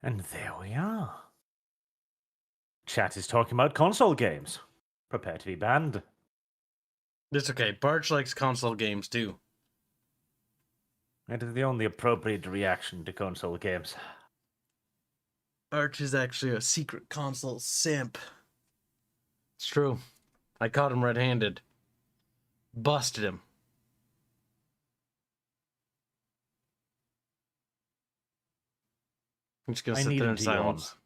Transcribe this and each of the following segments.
And there we are. Chat is talking about console games. Prepare to be banned. It's okay. Barch likes console games too. It is the only appropriate reaction to console games. Arch is actually a secret console simp. It's true. I caught him red-handed. Busted him. I'm just gonna sit there in silence.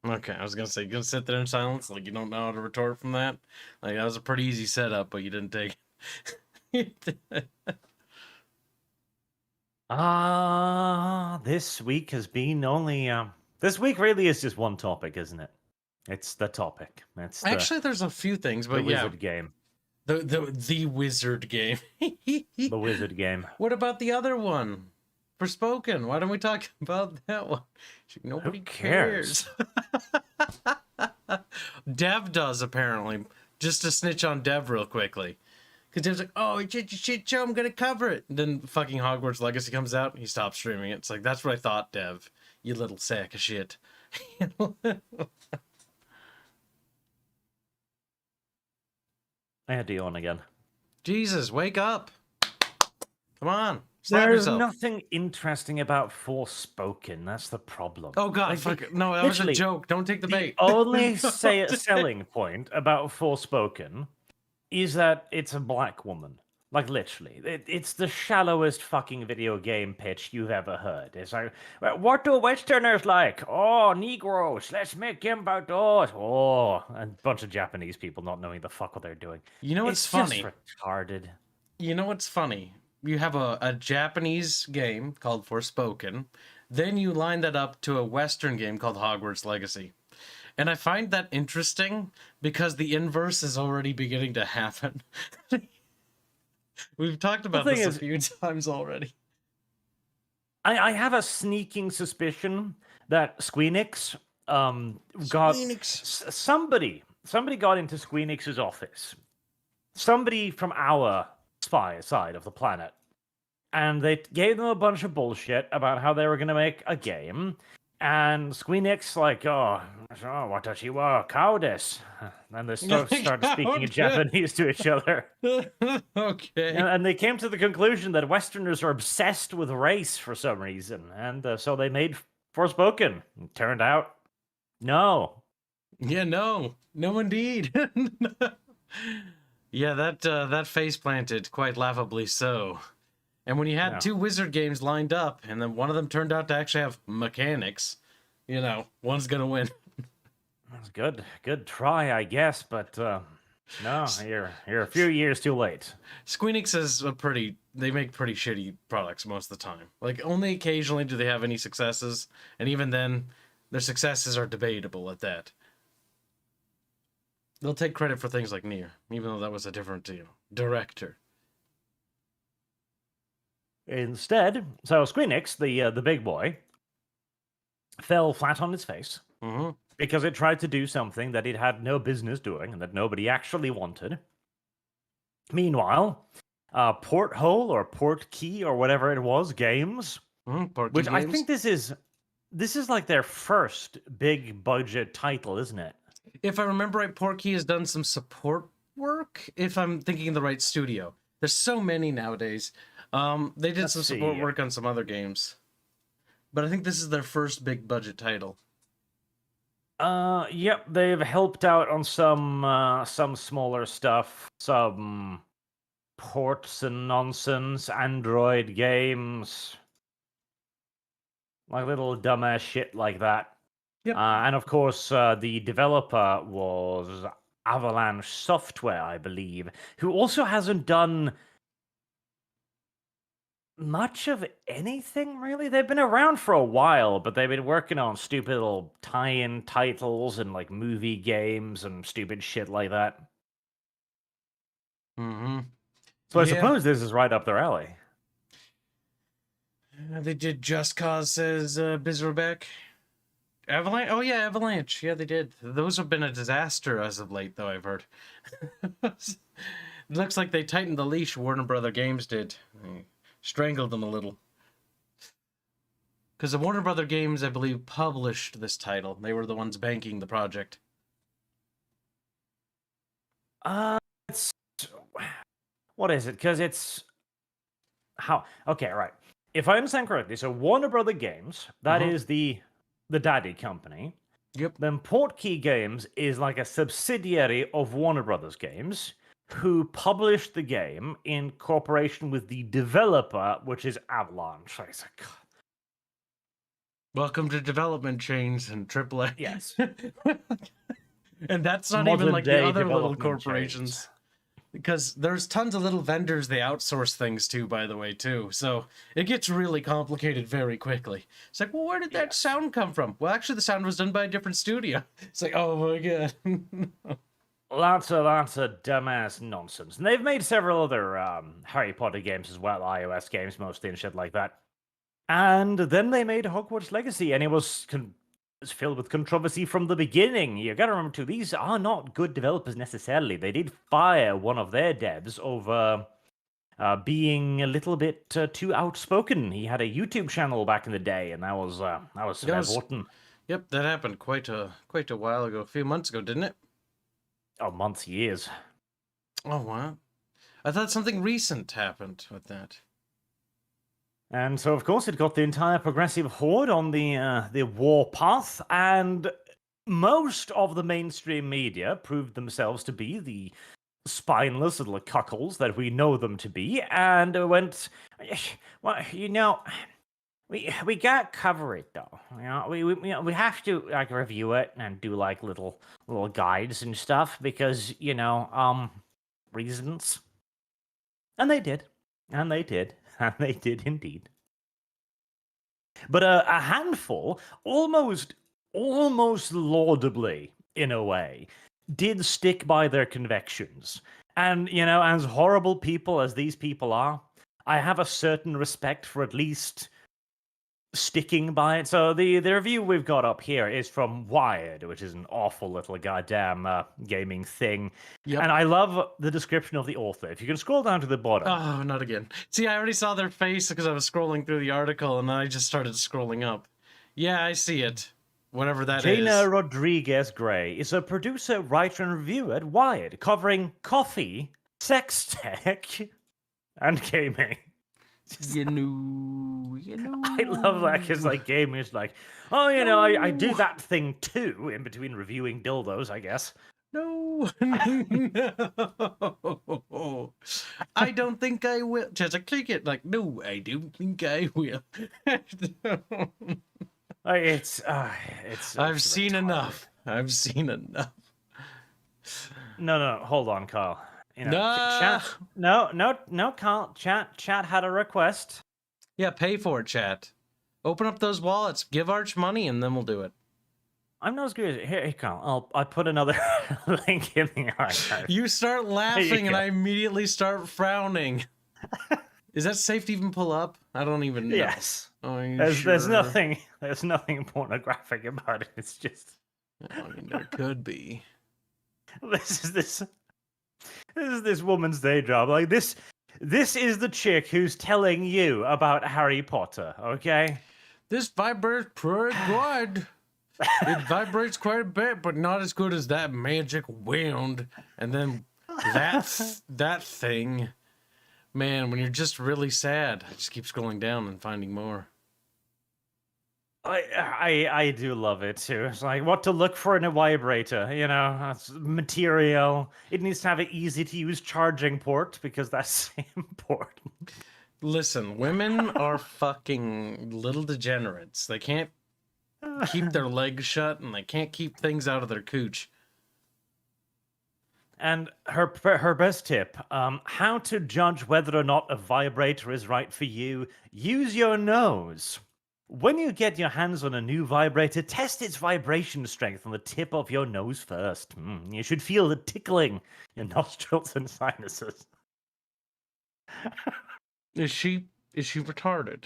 Okay, I was gonna say, you're gonna sit there in silence, like you don't know how to retort from that? Like, that was a pretty easy setup, but you didn't take it. This week has been only, this week really is just one topic, isn't it? It's the topic. It's Actually, there's a few things, but the yeah. wizard game. The wizard game. The wizard game. What about the other one? Forspoken. Why don't we talk about that one? Nobody cares. Dev does, apparently. Just to snitch on Dev real quickly. Because Dev's like, oh, shit show, I'm going to cover it. And then fucking Hogwarts Legacy comes out, and he stops streaming it. It's like, that's what I thought, Dev. You little sack of shit. I had to yawn again. Jesus, wake up. Come on. There's nothing interesting about Forspoken. That's the problem. Oh, God. Like, no, that was a joke. Don't take the bait. The only selling point about Forspoken is that it's a black woman. Like, literally. It's the shallowest fucking video game pitch you've ever heard. It's like, what do Westerners like? Oh, Negroes. Let's make game about those. Oh, and a bunch of Japanese people not knowing the fuck what they're doing. You know what's funny? Just retarded. You know what's funny? You have a Japanese game called Forspoken. Then you line that up to a Western game called Hogwarts Legacy. And I find that interesting because the inverse is already beginning to happen. We've talked about this a few times already. I have a sneaking suspicion that Squeenix got somebody got into Squeenix's office. Somebody from our spy side of the planet. And they gave them a bunch of bullshit about how they were going to make a game. And Squeenix like, oh, watashi wa kao desu. And they started speaking in Japanese to each other. Okay. And they came to the conclusion that Westerners are obsessed with race for some reason. And so they made Forspoken. It turned out, no. Yeah, no. No, indeed. Yeah, that face planted, quite laughably so. And when you had two wizard games lined up, and then one of them turned out to actually have mechanics, you know, one's gonna win. That's good. Good try, I guess, but no, you're a few years too late. Squeenix is they make pretty shitty products most of the time. Like, only occasionally do they have any successes, and even then, their successes are debatable at that. They'll take credit for things like Nier, even though that was a different director. Instead, so Squeenix, the big boy, fell flat on its face because it tried to do something that it had no business doing and that nobody actually wanted. Meanwhile, Porthole or Portkey or whatever it was, Games, which I think this is like their first big budget title, isn't it? If I remember right, Portkey has done some support work, if I'm thinking the right studio. There's so many nowadays. They did some support work on some other games. But I think this is their first big budget title. Yep, they've helped out on some smaller stuff, some ports and nonsense, Android games, like little dumbass shit like that. Yep. And of course, the developer was Avalanche Software, I believe, who also hasn't done much of anything, really. They've been around for a while, but they've been working on stupid little tie-in titles and like movie games and stupid shit like that. So I suppose this is right up their alley. They did Just Cause, says Bizarbeck. Avalanche? Oh yeah, Avalanche. Yeah, they did. Those have been a disaster as of late, though, I've heard. It looks like they tightened the leash, Warner Brother Games did. Strangled them a little. Because the Warner Brother Games, I believe, published this title. They were the ones banking the project. It's what is it? Because it's how? Okay, right. If I understand correctly, so Warner Brother Games, that is the daddy company. Yep. Then Portkey Games is like a subsidiary of Warner Brothers Games, who published the game in cooperation with the developer, which is Avalanche. It's like, God. Welcome to development chains and AAA. Yes. And that's not Modern even like the day other little development corporations. chains. Because there's tons of little vendors they outsource things to, by the way, too. So it gets really complicated very quickly. It's like, well, where did that sound come from? Well, actually, the sound was done by a different studio. It's like, oh my god. Lots of dumbass nonsense. And they've made several other Harry Potter games as well, iOS games mostly and shit like that. And then they made Hogwarts Legacy, and it was filled with controversy from the beginning. You gotta remember too, these are not good developers necessarily. They did fire one of their devs over being a little bit too outspoken. He had a YouTube channel back in the day, and that was important. Yep, that happened quite a while ago, a few months ago, didn't it? Oh, months, years. Oh wow! I thought something recent happened with that. And so, of course, it got the entire progressive horde on the war path, and most of the mainstream media proved themselves to be the spineless little cuckolds that we know them to be, and went, well, we can't cover it though. We have to like review it and do like little guides and stuff because reasons. And they did, and they did. And they did indeed. But a handful, almost laudably, in a way, did stick by their convictions. And, as horrible people as these people are, I have a certain respect for at least sticking by it. So the review we've got up here is from Wired, which is an awful little goddamn gaming thing. Yep. And I love the description of the author. If you can scroll down to the bottom. Oh, not again. See, I already saw their face because I was scrolling through the article, and then I just started scrolling up. Yeah, I see it. Whatever that is. Jana Rodriguez Gray is a producer, writer, and reviewer at Wired, covering coffee, sex tech, and gaming. You know. I love that because like gaming is like, oh, I do that thing too in between reviewing dildos, I guess. No. I don't think I will. Just click it like, no, I don't think I will. It's I've seen enough. I've seen enough. No, hold on, Carl. No. Chat. No, Carl. Chat had a request. Yeah, pay for it, chat. Open up those wallets, give Arch money, and then we'll do it. I'm not as good as here, Carl. I put another link in the archive. You start laughing, and I immediately start frowning. Is that safe to even pull up? I don't even know. Yes. There's nothing pornographic about it. It's just. I mean, there could be. This is this woman's day job. Like this is the chick who's telling you about Harry Potter. Okay. This vibrates pretty good. It vibrates quite a bit, but not as good as that magic wand. And then that thing. Man, when you're just really sad, I just keep scrolling down and finding more. I do love it too. It's like what to look for in a vibrator, it's material. It needs to have an easy to use charging port because that's important. Listen, women are fucking little degenerates. They can't keep their legs shut and they can't keep things out of their cooch. And her best tip, how to judge whether or not a vibrator is right for you, use your nose. When you get your hands on a new vibrator, test its vibration strength on the tip of your nose first. You should feel the tickling in nostrils and sinuses. Is she retarded?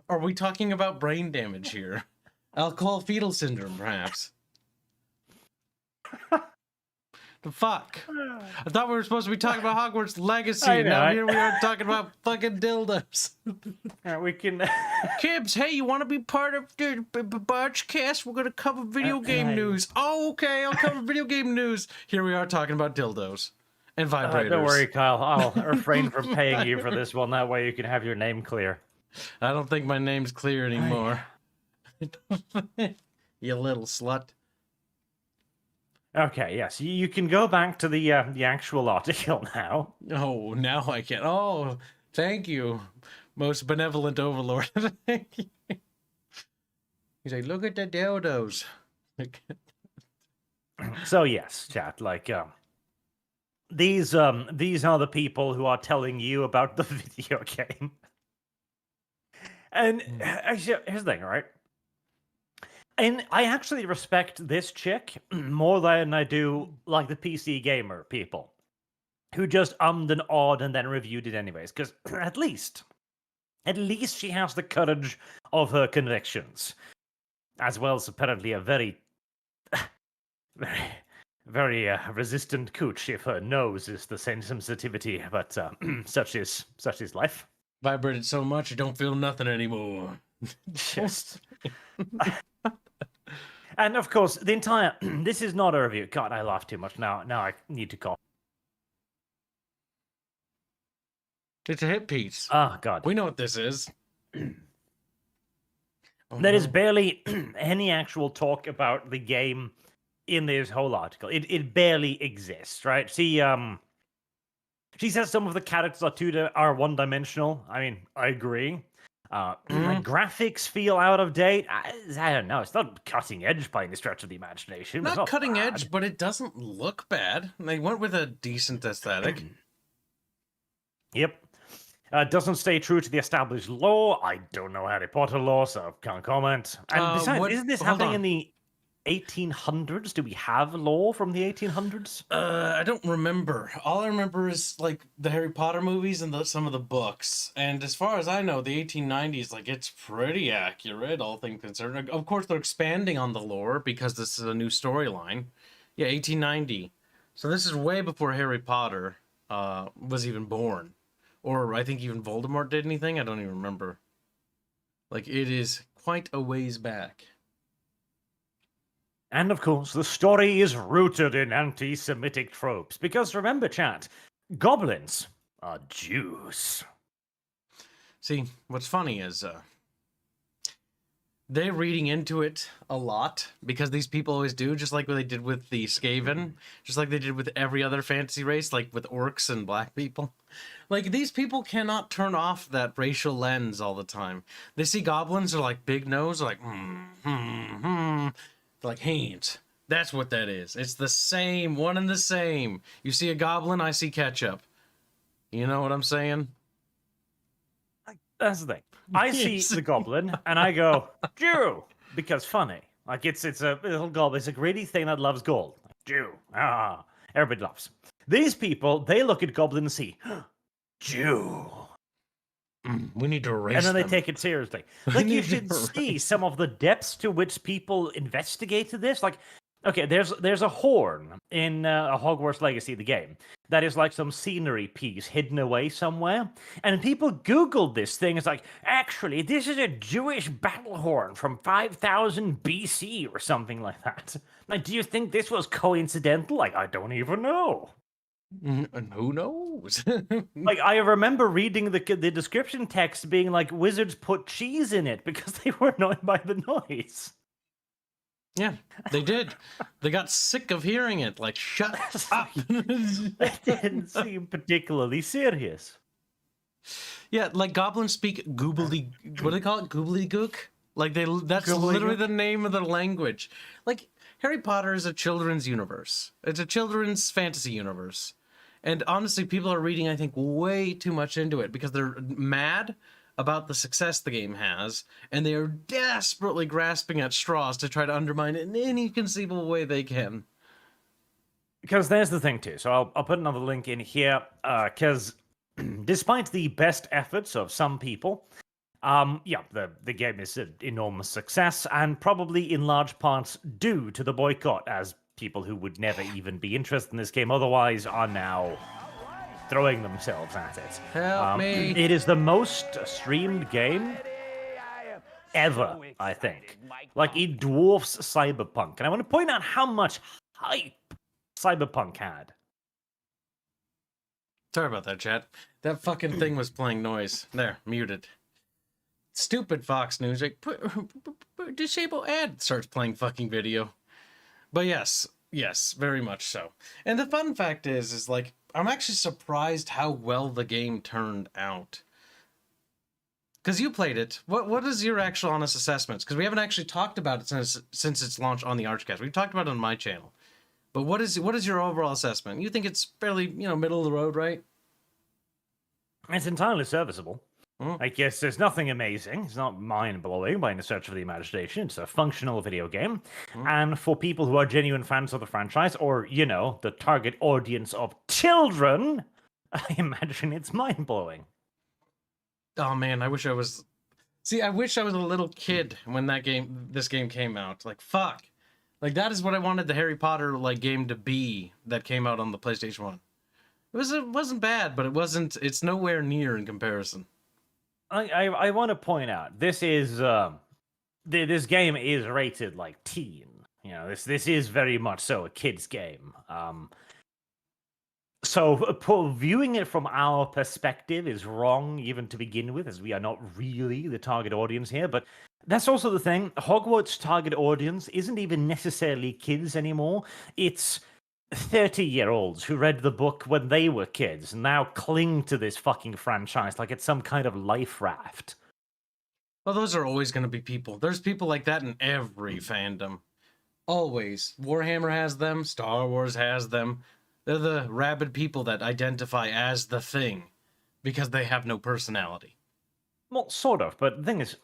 Are we talking about brain damage here? Alcohol fetal syndrome, perhaps. Fuck. I thought we were supposed to be talking about Hogwarts Legacy. I know, Now I- here we are talking about fucking dildos. We can. Kibbs, hey, you want to be part of the ArchCast? We're going to cover video game I- news. Oh, okay, I'll cover video game news. Here we are talking about dildos and vibrators. Don't worry, Kyle. I'll refrain from paying you for this one. That way you can have your name clear. I don't think my name's clear anymore. You little slut. Okay, yes, you can go back to the actual article now. Oh, now I can. Oh, thank you, most benevolent overlord. Thank you. He's like, look at the dildos. So yes, chat, like these are the people who are telling you about the video game. And actually, here's the thing, right? And I actually respect this chick more than I do like the PC gamer people who just ummed and awed and then reviewed it anyways. Because at least she has the courage of her convictions, as well as apparently a very resistant cooch if her nose is the same sensitivity. But such is life. Vibrated so much, I don't feel nothing anymore. Just. And of course, the entire this is not a review. God, I laughed too much. Now I need to cough. It's a hit piece. Oh God, We know what this is. Oh, there is no. barely any actual talk about the game in this whole article. It barely exists, right? She says some of the characters are one-dimensional. I mean, I agree. Graphics feel out of date. I don't know. It's not cutting edge by any stretch of the imagination. But it's Not cutting bad. edge, but it doesn't look bad. They went with a decent aesthetic. Yep. Doesn't stay true to the established lore. I don't know Harry Potter lore, so can't comment. And besides, isn't this happening in the 1800s? Do we have lore from the 1800s? I don't remember. All I remember is like the Harry Potter movies and some of the books. And as far as I know, the 1890s, like it's pretty accurate, all things considered. Of course, they're expanding on the lore because this is a new storyline. Yeah, 1890. So this is way before Harry Potter was even born, or I think even Voldemort did anything. I don't even remember. Like it is quite a ways back. And of course, the story is rooted in anti-Semitic tropes. Because remember, chat, goblins are Jews. See, what's funny is they're reading into it a lot because these people always do, just like what they did with the Skaven, just like they did with every other fantasy race, like with orcs and black people. Like, these people cannot turn off that racial lens all the time. They see goblins, are like big nose, like, like hands. That's what that is. It's the same, one and the same. You see a goblin, I see ketchup. You know what I'm saying? That's the thing. I see the goblin, and I go, Jew, because funny. Like, it's a little goblin. It's a greedy thing that loves gold. Jew. Everybody loves. These people, they look at goblin and see, Jew. We need to erase And then they them. take it seriously. Like, you should see some of the depths to which people investigated this. Like, okay, there's a horn in Hogwarts Legacy, the game, that is like some scenery piece hidden away somewhere. And people Googled this thing. It's like, actually, this is a Jewish battle horn from 5000 BC or something like that. Like, do you think this was coincidental? Like, I don't even know. And who knows? Like, I remember reading the description text being like, wizards put cheese in it because they were annoyed by the noise. Yeah, they did. They got sick of hearing it. Like, shut up. That didn't seem particularly serious. Yeah, like goblins speak goobly. What do they call it? Goobly-gook? Like that's literally the name of their language. Like, Harry Potter is a children's universe. It's a children's fantasy universe. And honestly, people are reading, I think, way too much into it because they're mad about the success the game has, and they are desperately grasping at straws to try to undermine it in any conceivable way they can. Because there's the thing, too. So I'll put another link in here, because despite the best efforts of some people, the game is an enormous success, and probably in large parts due to the boycott, as people who would never even be interested in this game otherwise are now throwing themselves at it. Help me. It is the most streamed game ever, I think. Like, it dwarfs Cyberpunk. And I want to point out how much hype Cyberpunk had. Sorry about that, chat. That fucking thing was playing noise. There, muted. Stupid Fox News, like, disable ad, starts playing fucking video. But yes, very much so. And the fun fact is like, I'm actually surprised how well the game turned out. Because you played it. What is your actual honest assessments? Because we haven't actually talked about it since its launch on the ArchCast. We've talked about it on my channel. But what is your overall assessment? You think it's fairly, middle of the road, right? It's entirely serviceable. I guess there's nothing amazing. It's not mind-blowing by any stretch of the imagination. It's a functional video game. And for people who are genuine fans of the franchise, or, the target audience of children, I imagine it's mind-blowing. Oh man, I wish I was... See, I wish I was a little kid when this game came out. Like, fuck. Like, that is what I wanted the Harry Potter, game to be that came out on the PlayStation 1. It wasn't bad, but it's nowhere near in comparison. I want to point out, this is this game is rated like teen. This is very much so a kid's game. So viewing it from our perspective is wrong even to begin with, as we are not really the target audience here. But that's also the thing. Hogwarts' target audience isn't even necessarily kids anymore. It's 30-year-olds who read the book when they were kids and now cling to this fucking franchise like it's some kind of life raft. Well, those are always going to be people. There's people like that in every fandom. Always. Warhammer has them. Star Wars has them. They're the rabid people that identify as the thing because they have no personality. Well, sort of, but the thing is,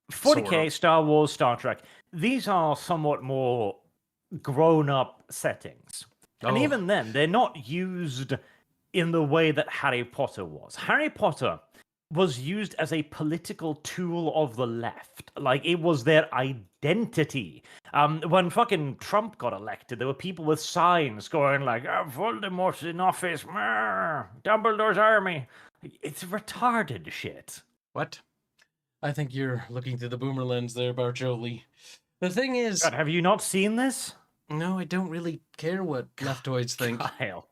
40K, Star Wars, Star Trek, these are somewhat more grown-up settings. And even then, they're not used in the way that Harry Potter was. Harry Potter was used as a political tool of the left. It was their identity. When fucking Trump got elected, there were people with signs going Voldemort's in office, Dumbledore's army. It's retarded shit. What? I think you're looking through the boomer lens there, Barjoli. The thing is... God, have you not seen this? No, I don't really care what leftoids think. Kyle.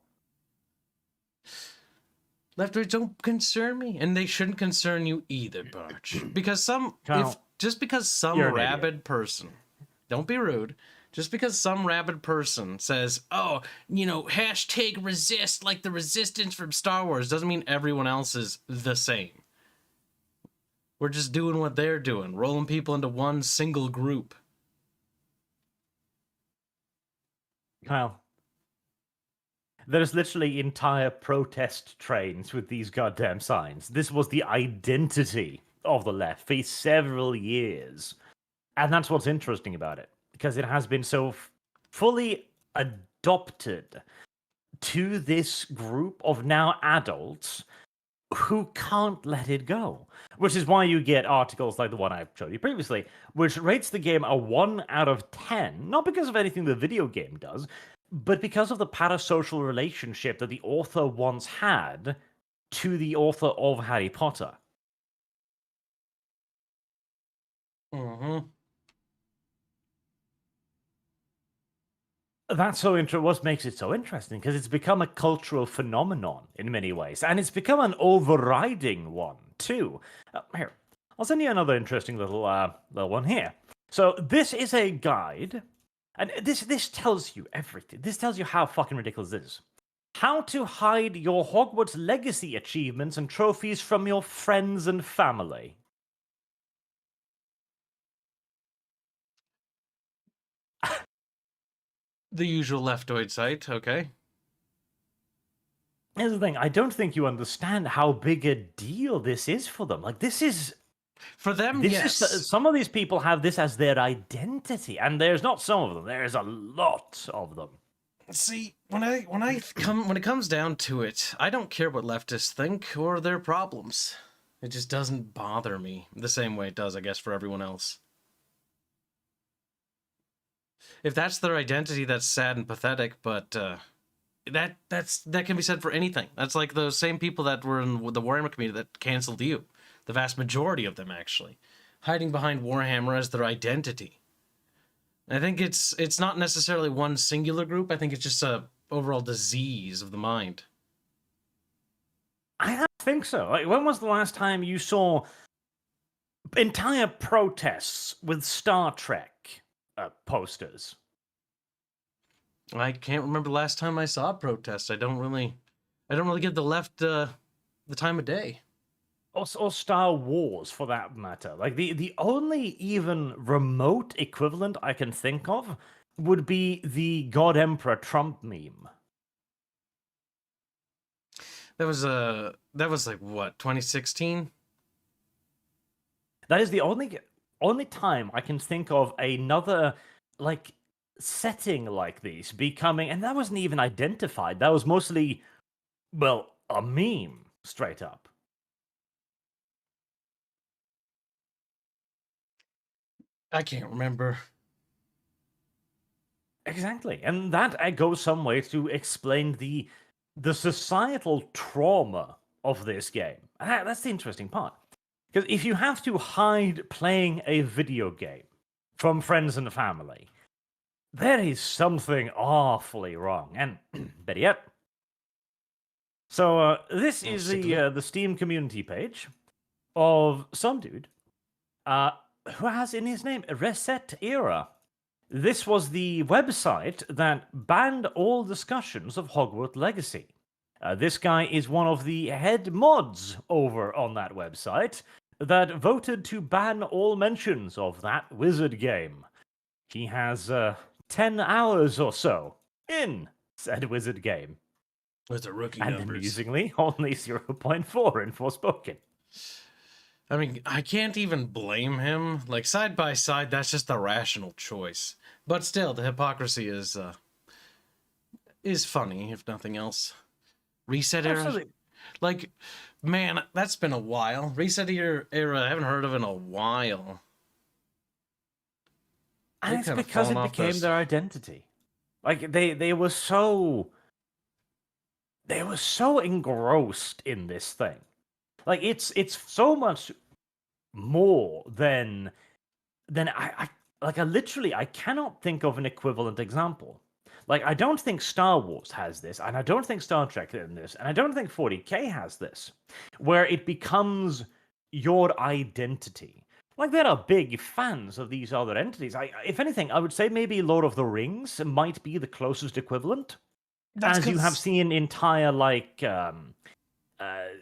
Leftoids don't concern me, and they shouldn't concern you either, Barch. Because just because some rabid person, don't be rude, just because some rabid person says, hashtag resist like the resistance from Star Wars, doesn't mean everyone else is the same. We're just doing what they're doing, rolling people into one single group. Kyle, there's literally entire protest trains with these goddamn signs. This was the identity of the left for several years. And that's what's interesting about it, because it has been so fully adopted to this group of now adults who can't let it go. Which is why you get articles like the one I showed you previously, which rates the game a 1 out of 10, not because of anything the video game does, but because of the parasocial relationship that the author once had to the author of Harry Potter. Mm-hmm. That's what makes it so interesting, because it's become a cultural phenomenon in many ways, and it's become an overriding one too. Here, I'll send you another interesting little one here. So this is a guide, and this tells you everything. This tells you how fucking ridiculous this is. How to hide your Hogwarts Legacy achievements and trophies from your friends and family. The usual leftoid site, okay. Here's the thing, I don't think you understand how big a deal this is for them. This is... For them, yes. Some of these people have this as their identity, and there's not some of them. There's a lot of them. See, when it comes down to it, I don't care what leftists think or their problems. It just doesn't bother me the same way it does, I guess, for everyone else. if that's their identity, that's sad and pathetic. But that can be said for anything. That's like those same people that were in the Warhammer community that canceled you. The vast majority of them, actually, hiding behind Warhammer as their identity. I think it's not necessarily one singular group. I think it's just a overall disease of the mind. I don't think so. Like, when was the last time you saw entire protests with Star Trek posters? I can't remember the last time I saw a protest. I don't really give the left the time of day. Or Star Wars, for that matter. Like, the only even remote equivalent I can think of would be the God Emperor Trump meme. That was like what, 2016? That is the only time I can think of another like setting like this becoming, and that wasn't even identified. That was mostly, well, a meme, straight up. I can't remember. Exactly, and that goes some way to explain the societal trauma of this game. And that's the interesting part. Because if you have to hide playing a video game from friends and family, there is something awfully wrong. And better yet. So this is the Steam community page of some dude who has in his name Reset Era. This was the website that banned all discussions of Hogwarts Legacy. This guy is one of the head mods over on that website that voted to ban all mentions of that wizard game. He has 10 hours or so in said wizard game. With the rookie and numbers. amusingly, only 0.4 in Forspoken. I mean, I can't even blame him. Like, side by side, that's just a rational choice. But still, the hypocrisy is funny, if nothing else. Reset Era? Absolutely. Like, man, that's been a while. Reset Era, I haven't heard of in a while. And it's because it became their identity. Like, they were so engrossed in this thing. Like, it's so much more than I literally I cannot think of an equivalent example. Like, I don't think Star Wars has this, and I don't think Star Trek has this, and I don't think 40K has this, where it becomes your identity. Like, there are big fans of these other entities. If anything, I would say maybe Lord of the Rings might be the closest equivalent. As you have seen entire, like,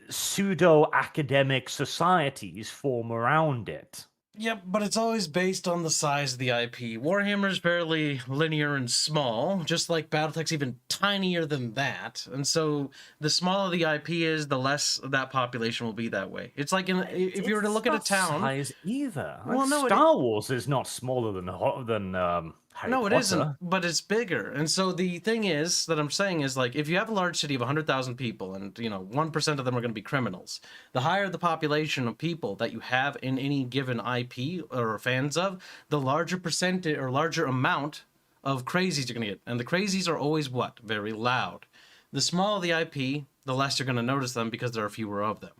pseudo-academic societies form around it. Yep, but it's always based on the size of the IP. Warhammer's fairly linear and small, just like Battletech's even tinier than that. And so the smaller the IP is, the less that population will be that way. It's like if you were to look at a town. Size either. Like, Well, no, Star Wars is not smaller than Harry No, Potter. it isn't, but it's bigger. And so the thing is that I'm saying is, like, if you have a large city of 100,000 people and, 1% of them are going to be criminals, the higher the population of people that you have in any given IP or fans of, the larger percentage or larger amount of crazies you're going to get. And the crazies are always what? Very loud. The smaller the IP, the less you're going to notice them because there are fewer of them.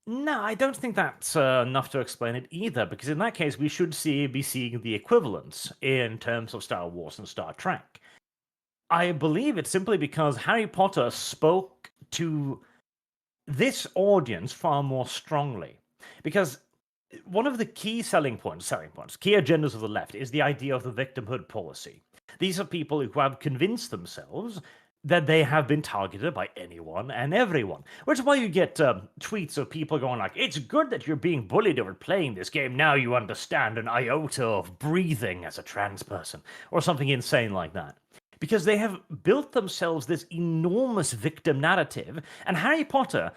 No, I don't think that's enough to explain it either, because in that case, we should be seeing the equivalents in terms of Star Wars and Star Trek. I believe it's simply because Harry Potter spoke to this audience far more strongly. Because one of the key selling points, key agendas of the left, is the idea of the victimhood policy. These are people who have convinced themselves that they have been targeted by anyone and everyone. Which is why you get tweets of people going like, it's good that you're being bullied over playing this game, now you understand an iota of breathing as a trans person, or something insane like that. Because they have built themselves this enormous victim narrative, and Harry Potter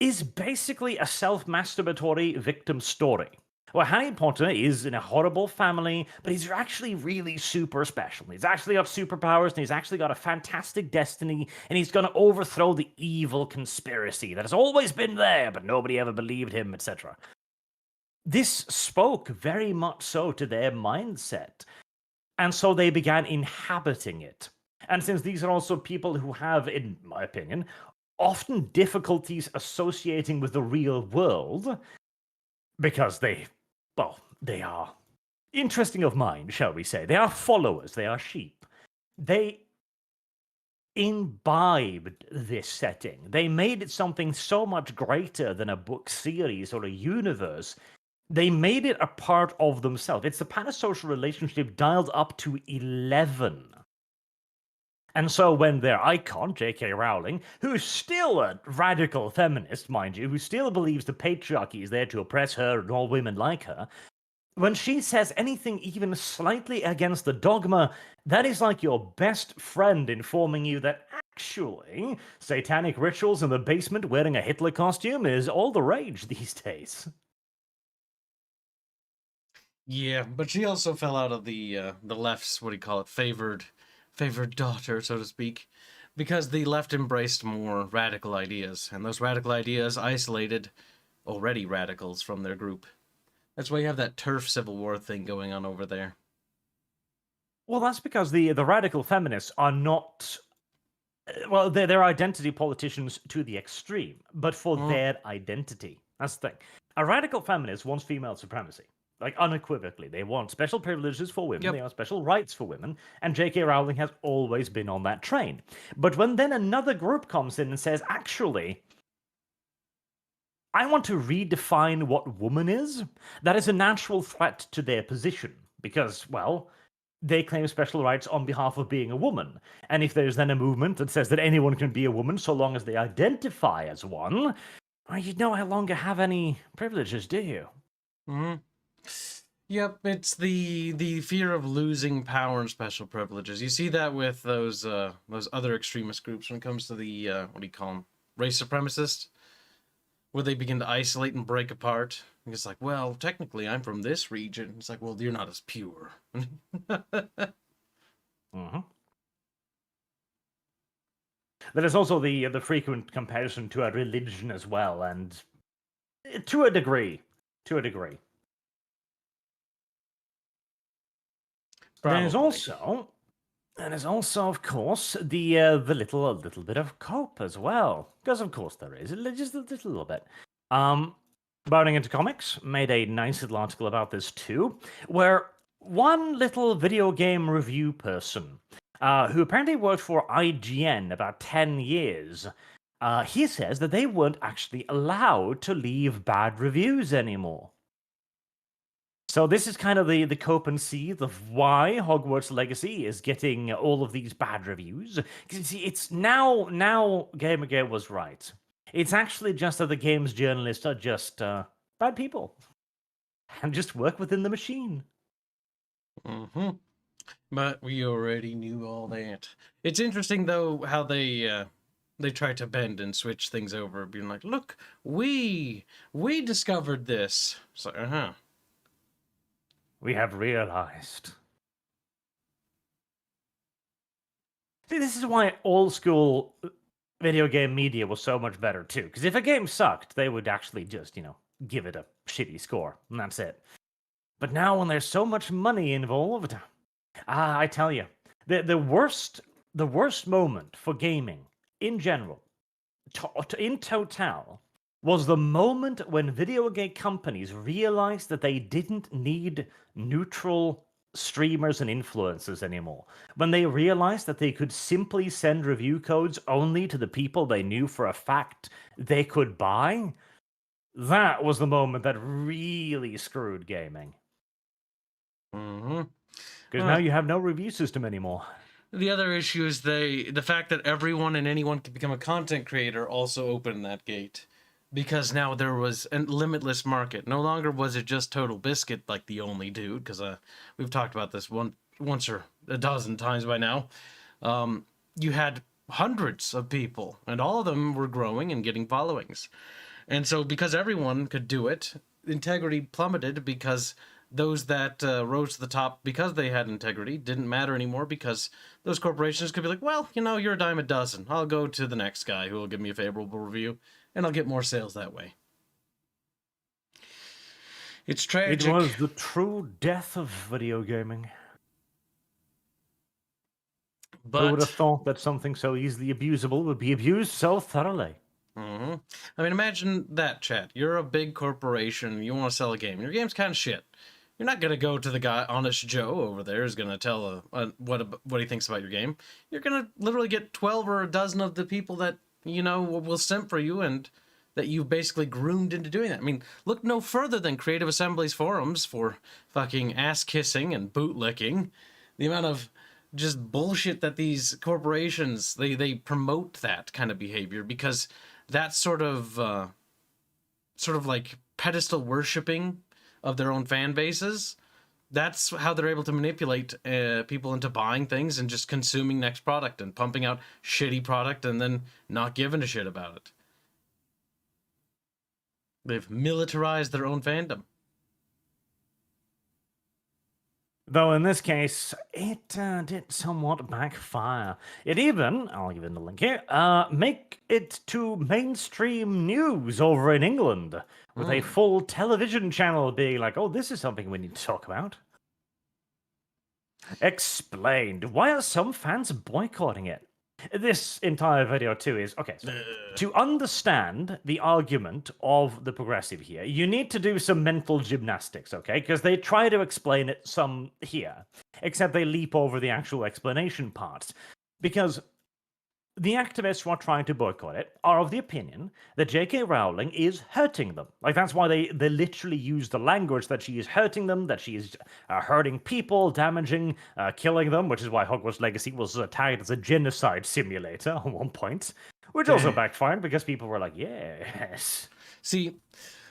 is basically a self-masturbatory victim story. Well, Harry Potter is in a horrible family, but he's actually really super special. He's actually got superpowers, and he's actually got a fantastic destiny, and he's going to overthrow the evil conspiracy that has always been there, but nobody ever believed him, etc. This spoke very much so to their mindset. And so they began inhabiting it. And since these are also people who have, in my opinion, often difficulties associating with the real world, because they are interesting of mind, shall we say. They are followers, they are sheep. They imbibed this setting. They made it something so much greater than a book series or a universe. They made it a part of themselves. It's the parasocial relationship dialed up to 11. And so when their icon, J.K. Rowling, who's still a radical feminist, mind you, who still believes the patriarchy is there to oppress her and all women like her, when she says anything even slightly against the dogma, that is like your best friend informing you that actually satanic rituals in the basement wearing a Hitler costume is all the rage these days. Yeah, but she also fell out of the left's, what do you call it, favored daughter, so to speak, because the left embraced more radical ideas, and those radical ideas isolated already radicals from their group. That's why you have that turf civil war thing going on over there. Well, that's because the radical feminists are not. Well, they're identity politicians to the extreme, but for their identity. That's the thing. A radical feminist wants female supremacy. Like, unequivocally. They want special privileges for women, They want special rights for women, and J.K. Rowling has always been on that train. But when then another group comes in and says, actually, I want to redefine what woman is, that is a natural threat to their position. Because, well, they claim special rights on behalf of being a woman. And if there's then a movement that says that anyone can be a woman so long as they identify as one, well, you no longer have any privileges, do you? Mm-hmm. Yep, it's the fear of losing power and special privileges. You see that with those other extremist groups when it comes to the what do you call them, race supremacists, where they begin to isolate and break apart. And it's like, well, technically I'm from this region. It's like, well, you're not as pure. Mm-hmm. There is also the frequent comparison to a religion as well, and to a degree. Probably. There's also, of course, the little bit of cope as well, because of course there is, just a little bit. Bounding into Comics made a nice little article about this too, where one little video game review person, who apparently worked for IGN about 10 years, he says that they weren't actually allowed to leave bad reviews anymore. So this is kind of the cope and seethe of why Hogwarts Legacy is getting all of these bad reviews. Because see, it's now Gamergate was right. It's actually just that the game's journalists are just bad people and just work within the machine. Mm-hmm. But we already knew all that. It's interesting though how they try to bend and switch things over, being like, "Look, we discovered this." It's like, We have realized. See, this is why old school video game media was so much better too. Because if a game sucked, they would actually just, give it a shitty score, and that's it. But now, when there's so much money involved, I tell you, the worst moment for gaming in general, in total, was the moment when video game companies realized that they didn't need neutral streamers and influencers anymore. When they realized that they could simply send review codes only to the people they knew for a fact they could buy, that was the moment that really screwed gaming. mm-hmm. Because now you have no review system anymore. The other issue is the fact that everyone and anyone can become a content creator also opened that gate. Because now there was a limitless market. No longer was it just Total Biscuit like the only dude, because we've talked about this once or a dozen times by now. You had hundreds of people, and all of them were growing and getting followings. And so because everyone could do it, integrity plummeted because those that rose to the top because they had integrity didn't matter anymore, because those corporations could be like, well, you're a dime a dozen. I'll go to the next guy who will give me a favorable review, and I'll get more sales that way. It's tragic. It was the true death of video gaming. Who would have But thought that something so easily abusable would be abused so thoroughly? I mean, imagine that, chat. You're a big corporation. You want to sell a game. Your game's kind of shit. You're not gonna go to the guy, Honest Joe over there, is gonna tell what he thinks about your game. You're gonna literally get 12 or a dozen of the people that will simp for you and that you've basically groomed into doing that. I mean, look no further than Creative Assembly's forums for fucking ass kissing and bootlicking. The amount of just bullshit that these corporations they promote that kind of behavior because that's sort of like pedestal worshipping of their own fan bases. That's how they're able to manipulate people into buying things and just consuming next product and pumping out shitty product and then not giving a shit about it. They've militarized their own fandom. Though in this case, it did somewhat backfire. It even, I'll give you the link here, make it to mainstream news over in England, with a full television channel being like, oh, this is something we need to talk about. Explained. Why are some fans boycotting it? This entire video too is, okay, so to understand the argument of the progressive here, you need to do some mental gymnastics, okay? Because they try to explain it some here, except they leap over the actual explanation parts. Because the activists who are trying to boycott it are of the opinion that J.K. Rowling is hurting them. Like, that's why they literally use the language that she is hurting them, that she is hurting people, damaging, killing them, which is why Hogwarts Legacy was tagged as a genocide simulator at one point, which also backfired because people were like, yes. See,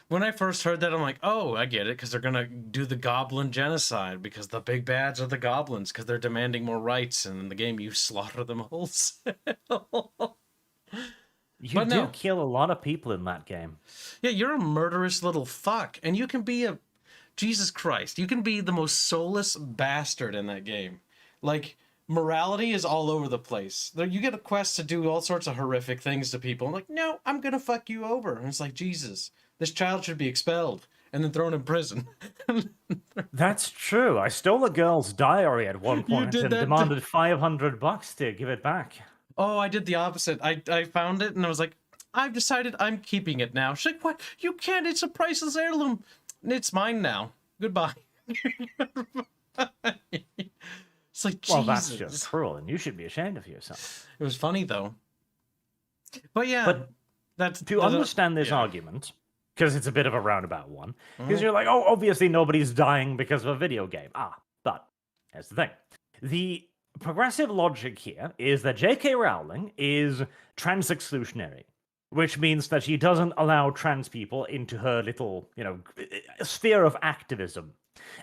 when I first heard that, I'm like, oh, I get it, because they're going to do the goblin genocide, because the big bads are the goblins, because they're demanding more rights, and in the game you slaughter them wholesale. You do kill a lot of people in that game. Yeah, you're a murderous little fuck, and you can be a... Jesus Christ, you can be the most soulless bastard in that game. Like, morality is all over the place. You get a quest to do all sorts of horrific things to people. I'm like, no, I'm going to fuck you over. And it's like, Jesus... This child should be expelled and then thrown in prison. That's true. I stole a girl's diary at one point and demanded $500 to give it back. Oh, I did the opposite. I found it and I was like, I've decided I'm keeping it now. She's like, what? You can't. It's a priceless heirloom. It's mine now. Goodbye. It's like, Jesus. Well, that's just cruel, and you should be ashamed of yourself. It was funny, though. But yeah. But that's to understand this argument... Because it's a bit of a roundabout one. Because you're like, oh, obviously nobody's dying because of a video game. But here's the thing. The progressive logic here is that J.K. Rowling is trans-exclusionary, which means that she doesn't allow trans people into her little, sphere of activism.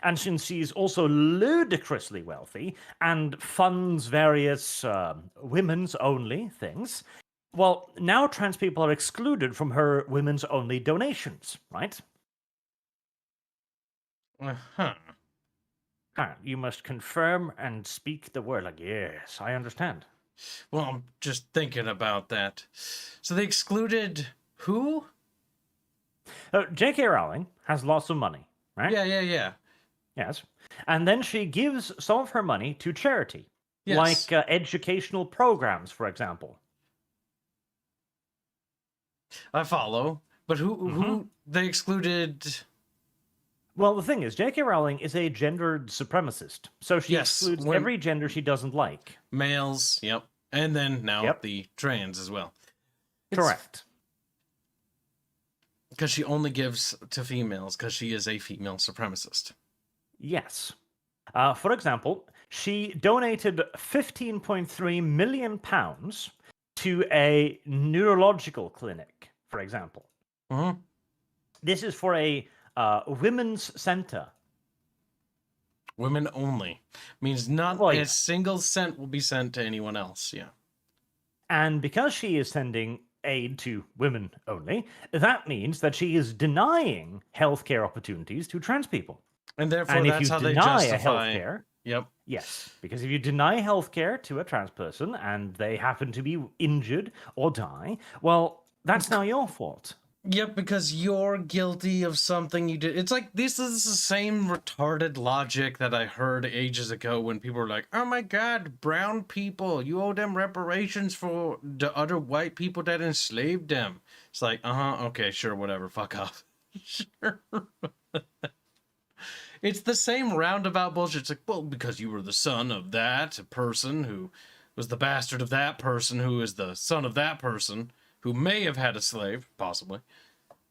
And since she's also ludicrously wealthy and funds various women's-only things... Well, now trans people are excluded from her women's-only donations, right? Uh-huh. You must confirm and speak the word. Like, yes, I understand. Well, I'm just thinking about that. So they excluded who? J.K. Rowling has lots of money, right? Yeah. Yes. And then she gives some of her money to charity, yes. like educational programs, for example. I follow, but who they excluded? Well, the thing is, J.K. Rowling is a gendered supremacist, so she excludes every gender she doesn't like. Males, yep, and then now the trans as well. Correct. Because she only gives to females, because she is a female supremacist. Yes. For example, she donated £15.3 million to a neurological clinic, for example. This is for a women's center. Women only. Means not a single cent will be sent to anyone else, yeah. And because she is sending aid to women only, that means that she is denying healthcare opportunities to trans people. And therefore, that's how they justify... healthcare, yep. Yes, because if you deny healthcare to a trans person and they happen to be injured or die, well, that's now your fault. Yep, because you're guilty of something you did. It's like this is the same retarded logic that I heard ages ago when people were like, "Oh my God, brown people, you owe them reparations for the other white people that enslaved them." It's like, okay, sure, whatever, fuck off. Sure. It's the same roundabout bullshit. It's like, well, because you were the son of that person who was the bastard of that person who is the son of that person who may have had a slave, possibly.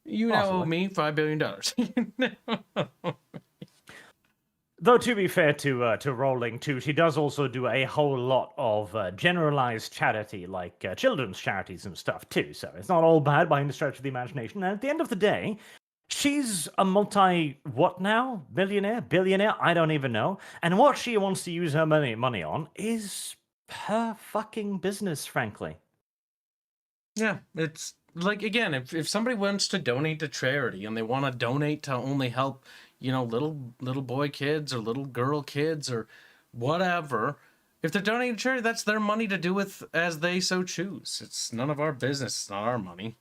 You now owe me $5 billion. Though, to be fair to Rowling, too, she does also do a whole lot of generalized charity, like children's charities and stuff, too. So it's not all bad by any stretch of the imagination. And at the end of the day, she's a what now? Millionaire? Billionaire? I don't even know. And what she wants to use her money on is her fucking business, frankly. Yeah, it's like, again, if somebody wants to donate to charity and they want to donate to only help, little boy kids or little girl kids or whatever, if they're donating to charity, that's their money to do with as they so choose. It's none of our business. It's not our money.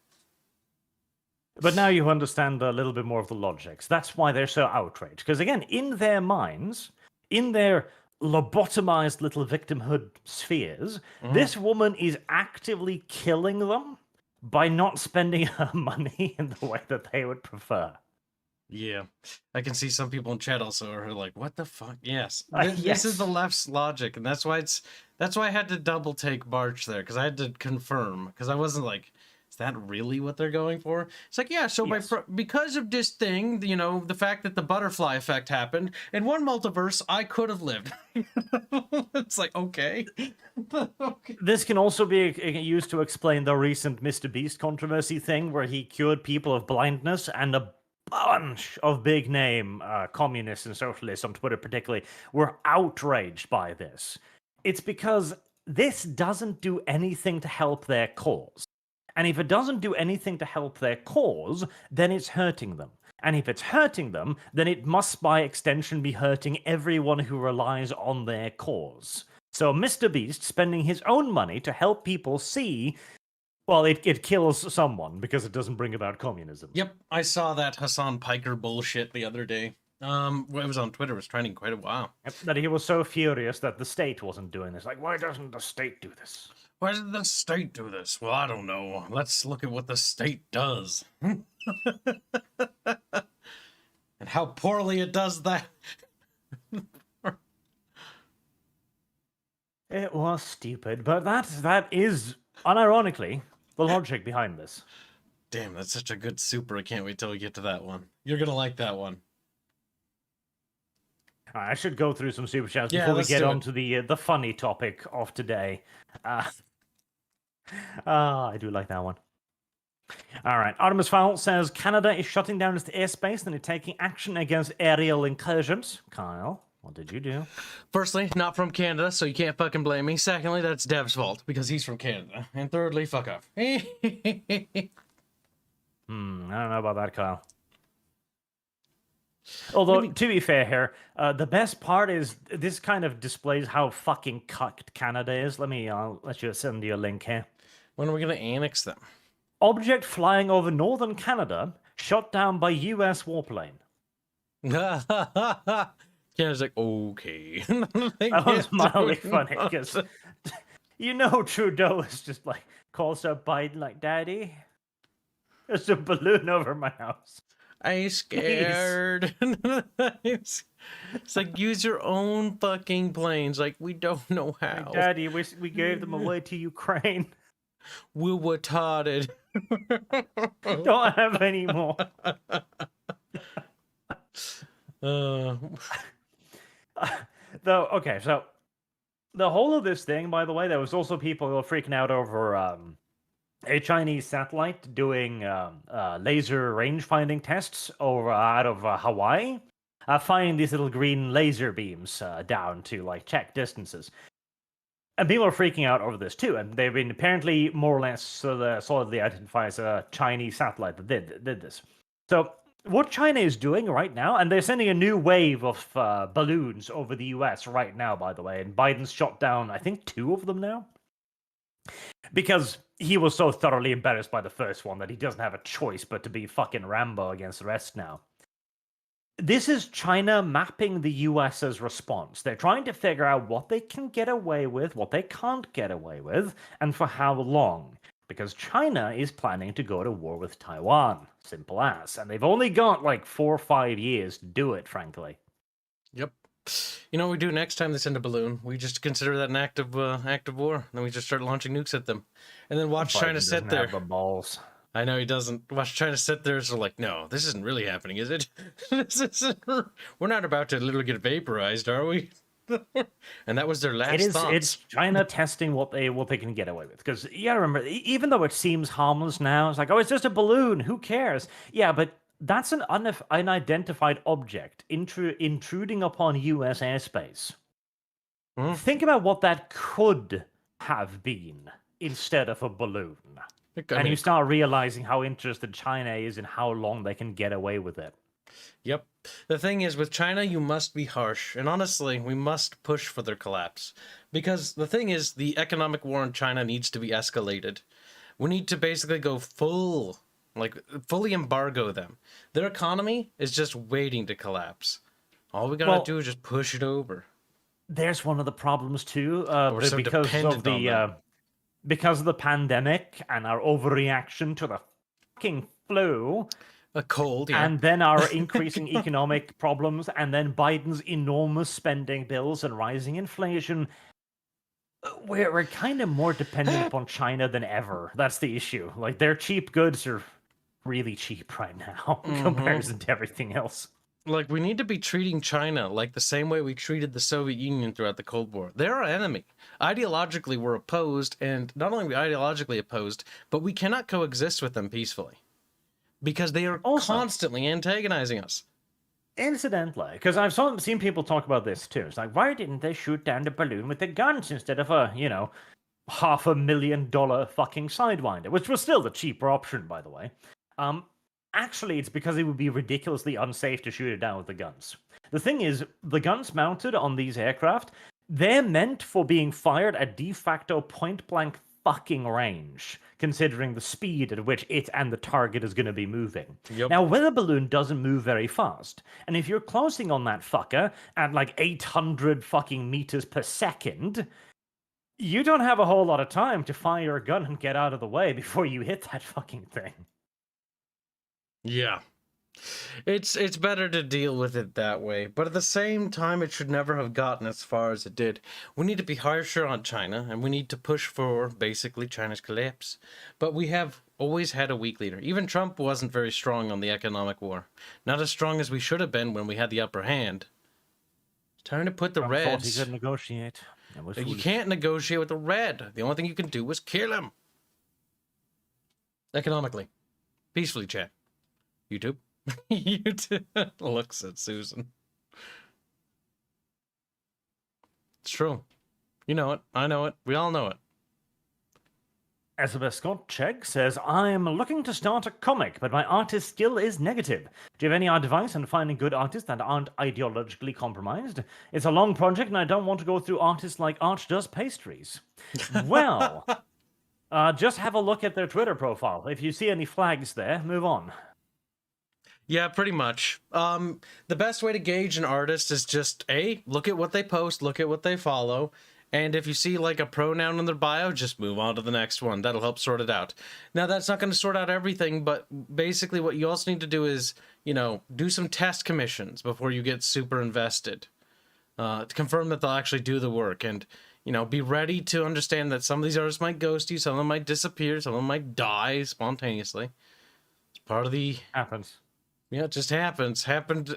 But now you understand a little bit more of the logics. That's why they're so outraged. Because again, in their minds, in their lobotomized little victimhood spheres, this woman is actively killing them by not spending her money in the way that they would prefer. Yeah, I can see some people in chat also are like, "What the fuck?" Yes, this is the left's logic, and that's why I had to double take March there, because I had to confirm, because I wasn't like, is that really what they're going for? It's like, yeah, so yes. Because of this thing, the fact that the butterfly effect happened, in one multiverse, I could have lived. It's like, okay. Okay. This can also be used to explain the recent Mr. Beast controversy thing, where he cured people of blindness, and a bunch of big-name communists and socialists on Twitter particularly were outraged by this. It's because this doesn't do anything to help their cause. And if it doesn't do anything to help their cause, then it's hurting them. And if it's hurting them, then it must by extension be hurting everyone who relies on their cause. So Mr. Beast spending his own money to help people see, well, it kills someone because it doesn't bring about communism. Yep, I saw that Hassan Piker bullshit the other day. It was on Twitter, it was trending quite a while. Yep, that he was so furious that the state wasn't doing this. Like, why doesn't the state do this? Why did the state do this? Well, I don't know. Let's look at what the state does. And how poorly it does that. It was stupid, but that is, unironically, the logic behind this. Damn, that's such a good super. I can't wait till we get to that one. You're gonna like that one. I should go through some super chats before we get on to the funny topic of today. I do like that one. All right. Artemis Fowl says Canada is shutting down its airspace and is taking action against aerial incursions. Kyle, what did you do? Firstly, not from Canada, so you can't fucking blame me. Secondly, that's Dev's fault because he's from Canada. And thirdly, fuck off. I don't know about that, Kyle. Although, to be fair here, the best part is this kind of displays how fucking cucked Canada is. I'll let you send you a link here. When are we going to annex them? Object flying over northern Canada, shot down by U.S. warplane. Canada's like, okay. That was mildly funny, because Trudeau is just like, calls up Biden like, Daddy, there's a balloon over my house. I'm scared. It's like, use your own fucking planes. Like, we don't know how. Daddy, we gave them away to Ukraine. We were retarded. Don't have any more. Okay, so the whole of this thing, by the way, there was also people who were freaking out over a Chinese satellite doing laser range finding tests out of Hawaii, finding these little green laser beams down to check distances. And people are freaking out over this too, and they've been apparently more or less solidly identified as a Chinese satellite that did this. So what China is doing right now, and they're sending a new wave of balloons over the US right now, by the way, and Biden's shot down, I think, 2 of them now. Because he was so thoroughly embarrassed by the first one that he doesn't have a choice but to be fucking Rambo against the rest now. This is China mapping the US's response. They're trying to figure out what they can get away with, what they can't get away with, and for how long. Because China is planning to go to war with Taiwan. Simple as. And they've only got like 4 or 5 years to do it, frankly. Yep. You know what we do next time they send a balloon? We just consider that an act of war. Then we just start launching nukes at them. And then watch China sit there. Have the balls. I know he doesn't. Watch China sit there, so like, no, this isn't really happening, is it? We're not about to literally get vaporized, are we? And that was their last thoughts. It's China testing what they can get away with. Because, yeah, remember, even though it seems harmless now, it's like, oh, it's just a balloon, who cares? Yeah, but that's an unidentified object intruding upon U.S. airspace. Think about what that could have been instead of a balloon. And you start realizing how interested China is in how long they can get away with it. Yep. The thing is, with China, you must be harsh. And honestly, we must push for their collapse. Because the thing is, the economic war in China needs to be escalated. We need to basically go fully embargo them. Their economy is just waiting to collapse. All we gotta do is just push it over. There's one of the problems too, because of the pandemic and our overreaction to the fucking flu. A cold, yeah. And then our increasing economic problems, and then Biden's enormous spending bills and rising inflation. We're kind of more dependent upon China than ever. That's the issue. Like, their cheap goods are really cheap right now in comparison to everything else. Like, we need to be treating China like the same way we treated the Soviet Union throughout the Cold War. They're our enemy. Ideologically, we're opposed, and not only are we ideologically opposed, but we cannot coexist with them peacefully. Because they are constantly antagonizing us. Incidentally, because I've seen people talk about this too. It's like, why didn't they shoot down the balloon with the guns instead of a, $500,000 fucking Sidewinder, which was still the cheaper option, by the way. Actually, it's because it would be ridiculously unsafe to shoot it down with the guns. The thing is, the guns mounted on these aircraft, they're meant for being fired at de facto point-blank fucking range, considering the speed at which it and the target is going to be moving. Yep. Now, weather balloon doesn't move very fast, and if you're closing on that fucker at like 800 fucking meters per second, you don't have a whole lot of time to fire a gun and get out of the way before you hit that fucking thing. Yeah. It's better to deal with it that way, but at the same time, it should never have gotten as far as it did. We need to be harsher on China, and we need to push for, basically, China's collapse. But we have always had a weak leader. Even Trump wasn't very strong on the economic war. Not as strong as we should have been when we had the upper hand. It's time to put the Trump Reds... thought he could negotiate. You can't negotiate with the Red. The only thing you can do is kill him. Economically. Peacefully, chat. YouTube. YouTube looks at Susan. It's true. You know it. I know it. We all know it. Elizabeth Scott Chegg says, I'm looking to start a comic, but my artist skill is negative. Do you have any advice on finding good artists that aren't ideologically compromised? It's a long project, and I don't want to go through artists like Arch does pastries. Well, just have a look at their Twitter profile. If you see any flags there, move on. Yeah, pretty much. The best way to gauge an artist is just, look at what they post, look at what they follow, and if you see, like, a pronoun in their bio, just move on to the next one. That'll help sort it out. Now, that's not going to sort out everything, but basically what you also need to do is, do some test commissions before you get super invested, to confirm that they'll actually do the work, and, be ready to understand that some of these artists might ghost you, some of them might disappear, some of them might die spontaneously. It's part of the... Happens. Yeah, it just happens.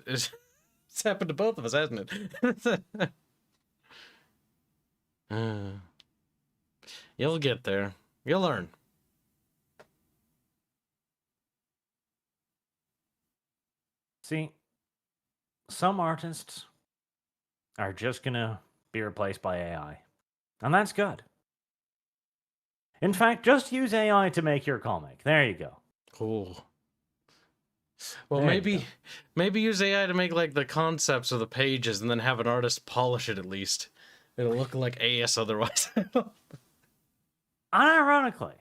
It's happened to both of us, hasn't it? You'll get there. You'll learn. See, some artists are just gonna be replaced by AI. And that's good. In fact, just use AI to make your comic. There you go. Cool. Well, There maybe use AI to make, like, the concepts of the pages and then have an artist polish it at least. It'll look like AS otherwise. Unironically,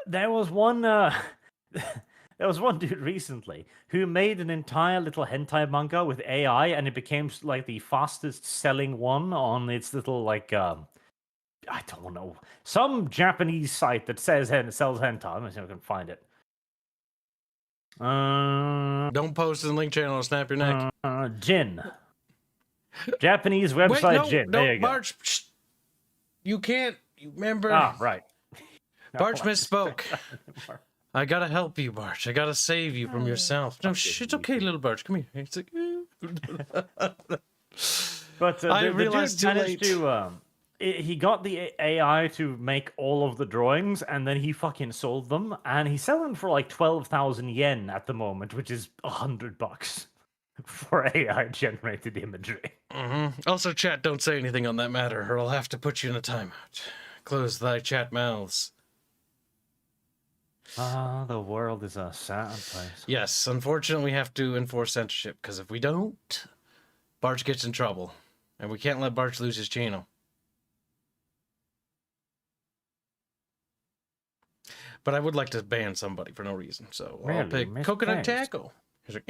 there was one there was one dude recently who made an entire little hentai manga with AI, and it became like the fastest selling one on its little like I don't know, some Japanese site that sells hentai. Let me see if I can find it. Don't post in the link channel or snap your neck. Jin. Japanese website. Wait, no, Jin. no, There you go. Barch. Shh. You can't. You remember? Ah, right. Barch misspoke. I gotta help you, Barch. I gotta save you from yourself. No, shh, it's okay, little Barch. Come here. It's like, but I the realized dude too managed late. to he got the AI to make all of the drawings, and then he fucking sold them, and he's selling for like 12,000 yen at the moment, which is $100 for AI generated imagery. Also, chat, don't say anything on that matter, or I'll have to put you in a timeout. Close thy chat mouths. Ah, the world is a sad place. Yes, unfortunately, we have to enforce censorship, because if we don't, Barch gets in trouble. And we can't let Barch lose his channel. But I would like to ban somebody for no reason, so I'll Really? pick Coconut Misplaced. Tackle. He's like,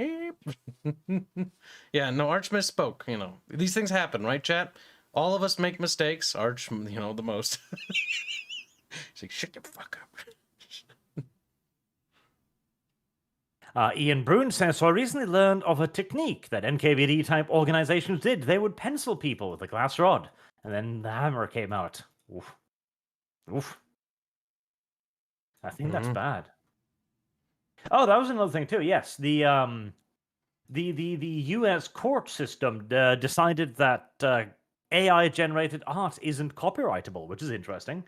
yeah, no, Arch misspoke, you know. These things happen, right, chat? All of us make mistakes. Arch, you know, the most. He's like, shut the fuck up. Ian Brune says, so I recently learned of a technique that NKVD-type organizations did. They would pencil people with a glass rod, and then the hammer came out. Oof. Oof. I think that's bad. Oh, that was another thing too. Yes, the U.S. court system decided that AI-generated art isn't copyrightable, which is interesting.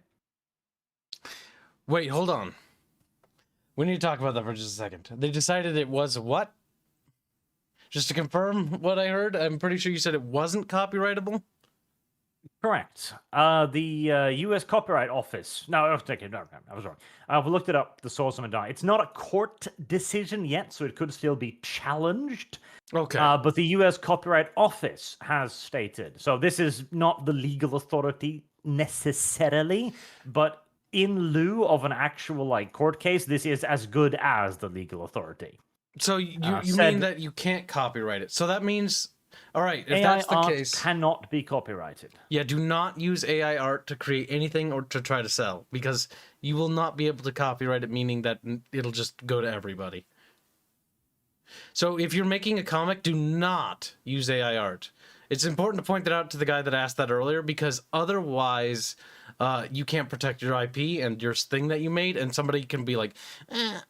Wait, hold on. We need to talk about that for just a second. They decided it was what? Just to confirm what I heard, I'm pretty sure you said it wasn't copyrightable. Correct. The U.S. Copyright Office. No, I was wrong. I've looked it up, the source of it. It's not a court decision yet, so it could still be challenged. Okay. But the U.S. Copyright Office has stated. So this is not the legal authority necessarily, but in lieu of an actual like court case, this is as good as the legal authority. So you mean that you can't copyright it? So that means, all right, if AI that's the art case, cannot be copyrighted. yeah, do not use AI art to create anything or to try to sell, because you will not be able to copyright it, meaning that it'll just go to everybody. So if you're making a comic, do not use AI art. It's important to point that out to the guy that asked that earlier, because otherwise you can't protect your IP and your thing that you made, and somebody can be like,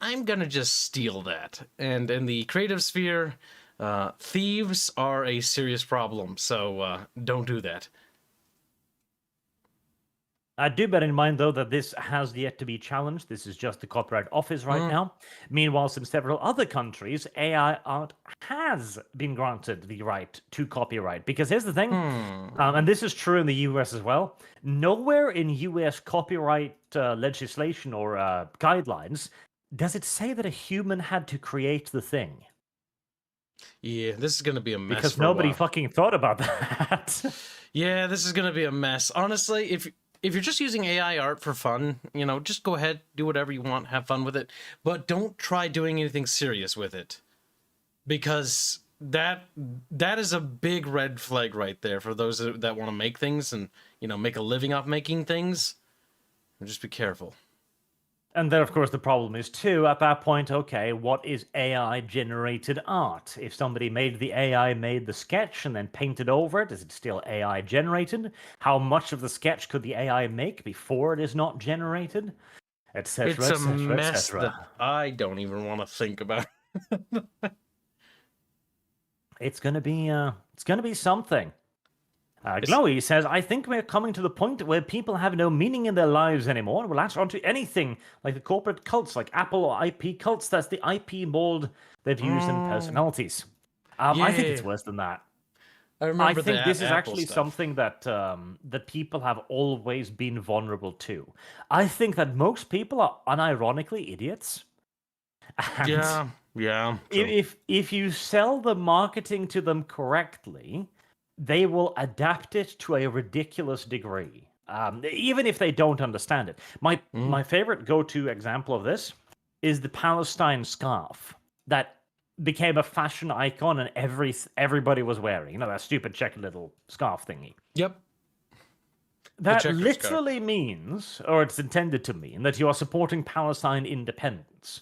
I'm gonna just steal that. And in the creative sphere, thieves are a serious problem, so don't do that. I do bear in mind, though, that this has yet to be challenged. This is just the Copyright Office right now. Meanwhile, in several other countries, AI art has been granted the right to copyright. Because here's the thing, and this is true in the US as well, nowhere in US copyright legislation or guidelines does it say that a human had to create the thing. Yeah, this is going to be a mess. Because for nobody a while. fucking thought about that. Yeah, this is going to be a mess. Honestly, if you're just using AI art for fun, you know, just go ahead, do whatever you want, have fun with it. But don't try doing anything serious with it. Because that is a big red flag right there for those that want to make things and, you know, make a living off making things. Just be careful. And then, of course, the problem is, too, at that point, okay, what is AI-generated art? If somebody made the AI, made the sketch, and then painted over it, is it still AI-generated? How much of the sketch could the AI make before it is not generated? Etc., It's a etc., mess etc. that I don't even want to think about. It's gonna be something. Glowy says, I think we're coming to the point where people have no meaning in their lives anymore and will latch onto anything, like the corporate cults, like Apple or IP cults. That's the IP mold they've used in personalities. I think it's worse than that. I think this is actually stuff. something that that people have always been vulnerable to. I think that most people are unironically idiots. And yeah. if you sell the marketing to them correctly, they will adapt it to a ridiculous degree. even if they don't understand it. My favorite go-to example of this is the Palestine scarf that became a fashion icon, and everybody was wearing. You know, that stupid checkered little scarf thingy. Yep. That checker literally means, or it's intended to mean, that you are supporting Palestine independence.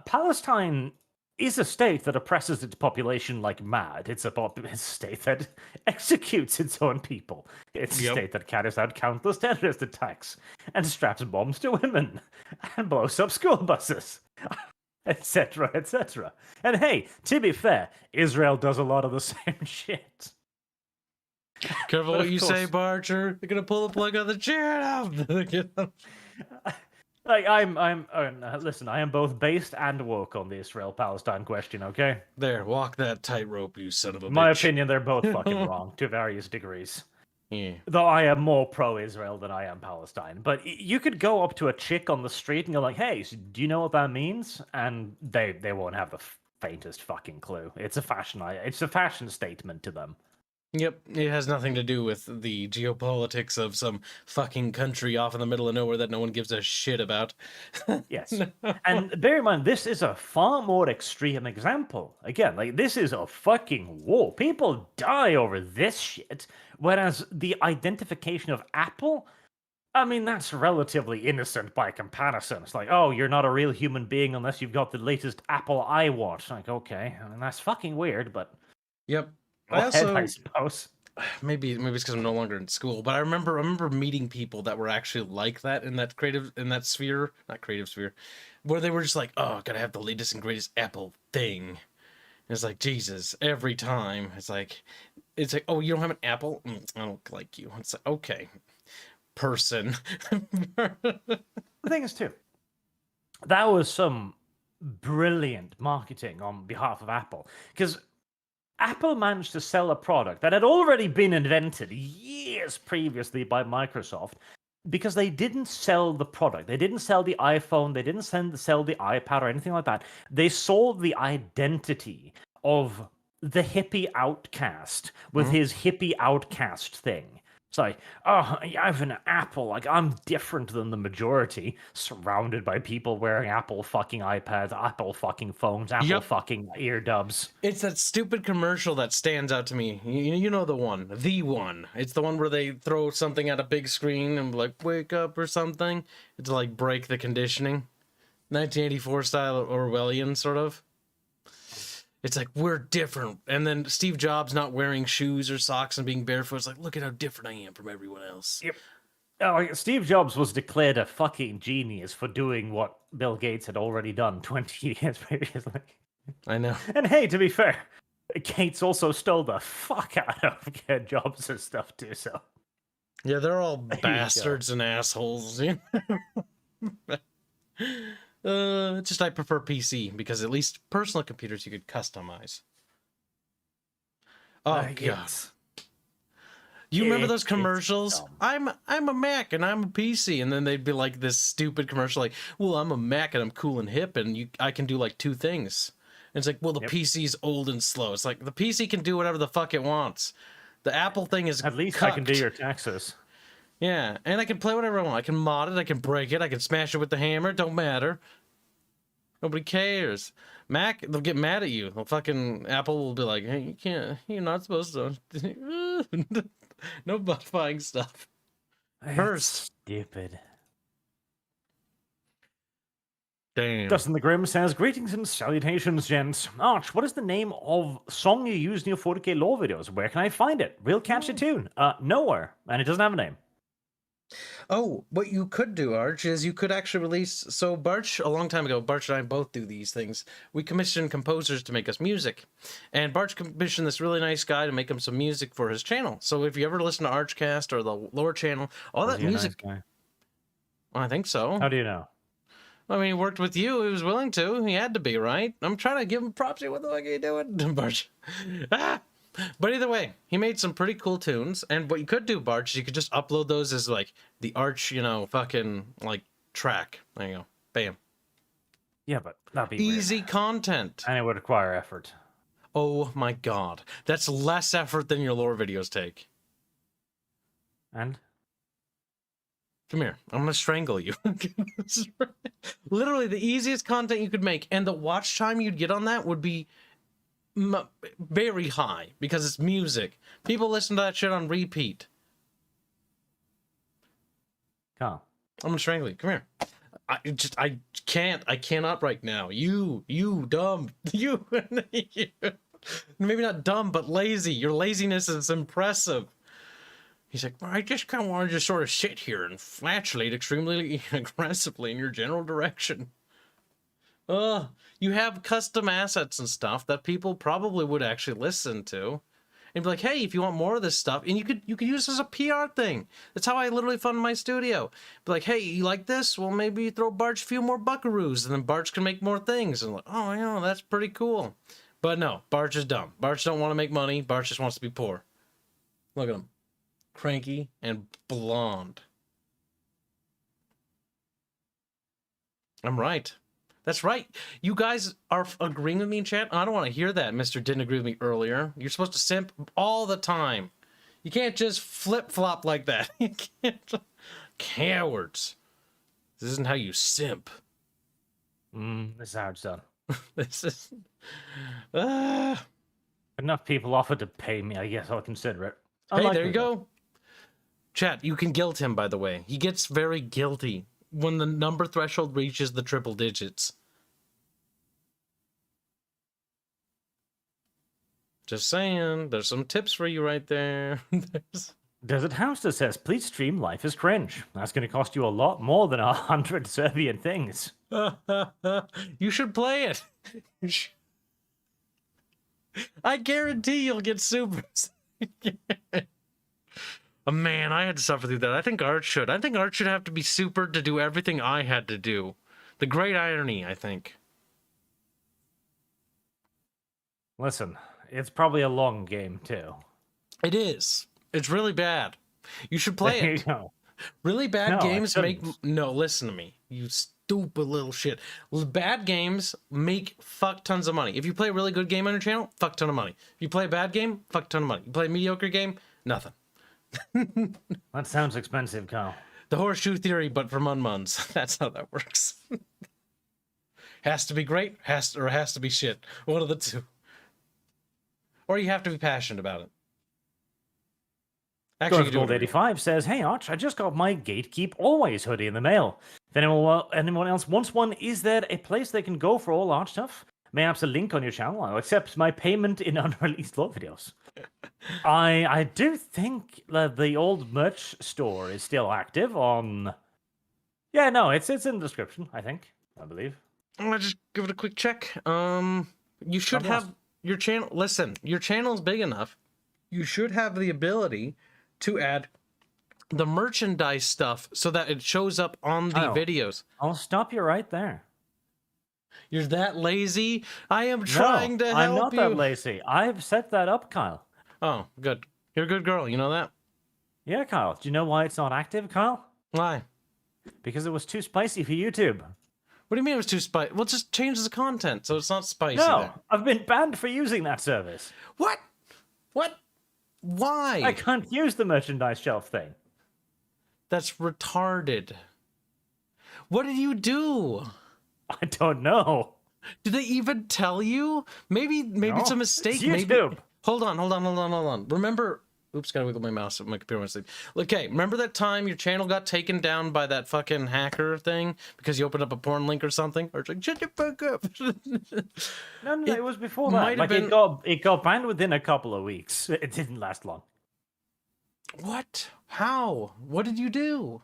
Palestine is a state that oppresses its population like mad. It's a state that executes its own people. It's a state that carries out countless terrorist attacks and straps bombs to women and blows up school buses, etc., etc. And hey, to be fair, Israel does a lot of the same shit. Careful what you say, Barcher. They're gonna pull the plug on the chair now. Like listen, I am both based and woke on the Israel-Palestine question. Okay, there, walk that tightrope, you son of a bitch. My opinion, they're both fucking wrong to various degrees. Yeah. Though I am more pro-Israel than I am Palestine. But you could go up to a chick on the street and go like, "Hey, so do you know what that means?" And they won't have the faintest fucking clue. It's a fashion statement to them. Yep, it has nothing to do with the geopolitics of some fucking country off in the middle of nowhere that no one gives a shit about. Yes. And bear in mind, this is a far more extreme example. Again, like, this is a fucking war. People die over this shit. Whereas the identification of Apple, I mean, that's relatively innocent by comparison. It's like, oh, you're not a real human being unless you've got the latest Apple iWatch. Like, okay, I mean, that's fucking weird, but... Yep. I suppose. Maybe it's because I'm no longer in school, but I remember meeting people that were actually like that in that sphere, not creative sphere, where they were just like, oh, gotta have the latest and greatest Apple thing. And it's like, Jesus, every time it's like, oh, you don't have an Apple? I don't like you. It's like, okay, person. The thing is, too, that was some brilliant marketing on behalf of Apple, because Apple managed to sell a product that had already been invented years previously by Microsoft, because they didn't sell the product. They didn't sell the iPhone. They didn't sell the iPad or anything like that. They sold the identity of the hippie outcast with his hippie outcast thing. It's like, oh, I have an Apple. Like, I'm different than the majority, surrounded by people wearing Apple fucking iPads, Apple fucking phones, Apple fucking eardubs. It's that stupid commercial that stands out to me. You know the one. It's the one where they throw something at a big screen and like, wake up or something. It's like break the conditioning. 1984 style Orwellian, sort of. It's like, we're different. And then Steve Jobs not wearing shoes or socks and being barefoot. It's like, look at how different I am from everyone else. Yep. Oh, Steve Jobs was declared a fucking genius for doing what Bill Gates had already done 20 years previously. I know. And hey, to be fair, Gates also stole the fuck out of Jobs and stuff too, so. Yeah, they're all bastards and assholes. Just I prefer PC because at least personal computers you could customize. Oh god. You remember those commercials? I'm a Mac and I'm a PC, and then they'd be like this stupid commercial like, well, I'm a Mac and I'm cool and hip and I can do like two things. And it's like, well, the PC's old and slow. It's like the PC can do whatever the fuck it wants. The Apple thing is at least cucked. I can do your taxes. Yeah, and I can play whatever I want. I can mod it, I can break it, I can smash it with the hammer, don't matter. Nobody cares. Mac, they'll get mad at you. They'll fucking Apple will be like, hey, you can't, you're not supposed to. No modifying stuff. First. Stupid. Damn. Dustin the Grim says, greetings and salutations, gents. Arch, what is the name of song you use in your 40k lore videos? Where can I find it? Real catchy tune. Nowhere. And it doesn't have a name. Oh, what you could do, Arch, is you could actually release... So Barch, a long time ago, Barch and I both do these things. We commissioned composers to make us music. And Barch commissioned this really nice guy to make him some music for his channel. So if you ever listen to ArchCast or the lore channel, all that music... Nice guy? I think so. How do you know? I mean, he worked with you. He was willing to. He had to be, right? I'm trying to give him props here. What the fuck are you doing, Barch? But either way, he made some pretty cool tunes. And what you could do, Barch, is you could just upload those as, like, the Arch, you know, fucking, like, track. There you go. Bam. Yeah, but that'd be easy weird. Content. And it would require effort. Oh, my God. That's less effort than your lore videos take. And? Come here. I'm gonna strangle you. Literally the easiest content you could make, and the watch time you'd get on that would be very high because it's music. People listen to that shit on repeat. Carl. I'm gonna strangle you. Come here. I cannot right now. You dumb. You. Maybe not dumb, but lazy. Your laziness is impressive. He's like, well, I just kind of want to just sort of sit here and flatulate extremely aggressively in your general direction. You have custom assets and stuff that people probably would actually listen to. And be like, hey, if you want more of this stuff, and you could use this as a PR thing. That's how I literally fund my studio. Be like, hey, you like this? Well, maybe throw Barch a few more buckaroos, and then Barch can make more things. And like, oh, yeah, that's pretty cool. But no, Barch is dumb. Barch don't want to make money. Barch just wants to be poor. Look at him. Cranky and blonde. I'm right. That's right. You guys are agreeing with me in chat. I don't want to hear that, Mr. Didn't agree with me earlier. You're supposed to simp all the time. You can't just flip-flop like that. You can't. Cowards. This isn't how you simp. This is how it's done. This is... Enough people offer to pay me. I guess I'll consider it. Hey, there you go. Chat, you can guilt him, by the way. He gets very guilty when the number threshold reaches the triple digits. Just saying, there's some tips for you right there. Desert Houster says, please stream Life is Cringe. That's going to cost you a lot more than 100 Serbian things. You should play it. I guarantee you'll get supers. Oh, man, I had to suffer through that. I think Arch should. I think Arch should have to be super to do everything I had to do. The great irony, I think. Listen, it's probably a long game, too. It is. It's really bad. You should play it. There you go. Really bad No, games make... No, listen to me. You stupid little shit. Bad games make fuck tons of money. If you play a really good game on your channel, fuck ton of money. If you play a bad game, fuck ton of money. You play a mediocre game, nothing. That sounds expensive, Kyle. The horseshoe theory, but for mun-muns. That's how that works. Has to be great, has to be shit. One of the two. Or you have to be passionate about it. Actually, Gold 85 says, hey, Arch, I just got my Gatekeep Always hoodie in the mail. If anyone else wants one, is there a place they can go for all Arch stuff? Perhaps a link on your channel. I'll accept my payment in unreleased lore videos. I do think that the old merch store is still active on... Yeah, no, it's in the description, I believe. I'm gonna just give it a quick check. You should have your channel... Listen, your channel's big enough. You should have the ability to add the merchandise stuff so that it shows up on the videos. I'll stop you right there. You're that lazy? I am trying to help you. I'm not that lazy. I've set that up, Kyle. Oh, good. You're a good girl. You know that? Yeah, Kyle. Do you know why it's not active, Kyle? Why? Because it was too spicy for YouTube. What do you mean it was too spicy? Well, just change the content so it's not spicy. No, there. I've been banned for using that service. What? What? Why? I can't use the merchandise shelf thing. That's retarded. What did you do? I don't know. Did they even tell you? Maybe it's a mistake. It's YouTube. Maybe. Hold on. Remember? Oops, gotta wiggle my mouse. My computer went to sleep. Okay, remember that time your channel got taken down by that fucking hacker thing because you opened up a porn link or something? Or it's like, shut the fuck up. No, it was before that. Like it got banned within a couple of weeks. It didn't last long. What? How? What did you do?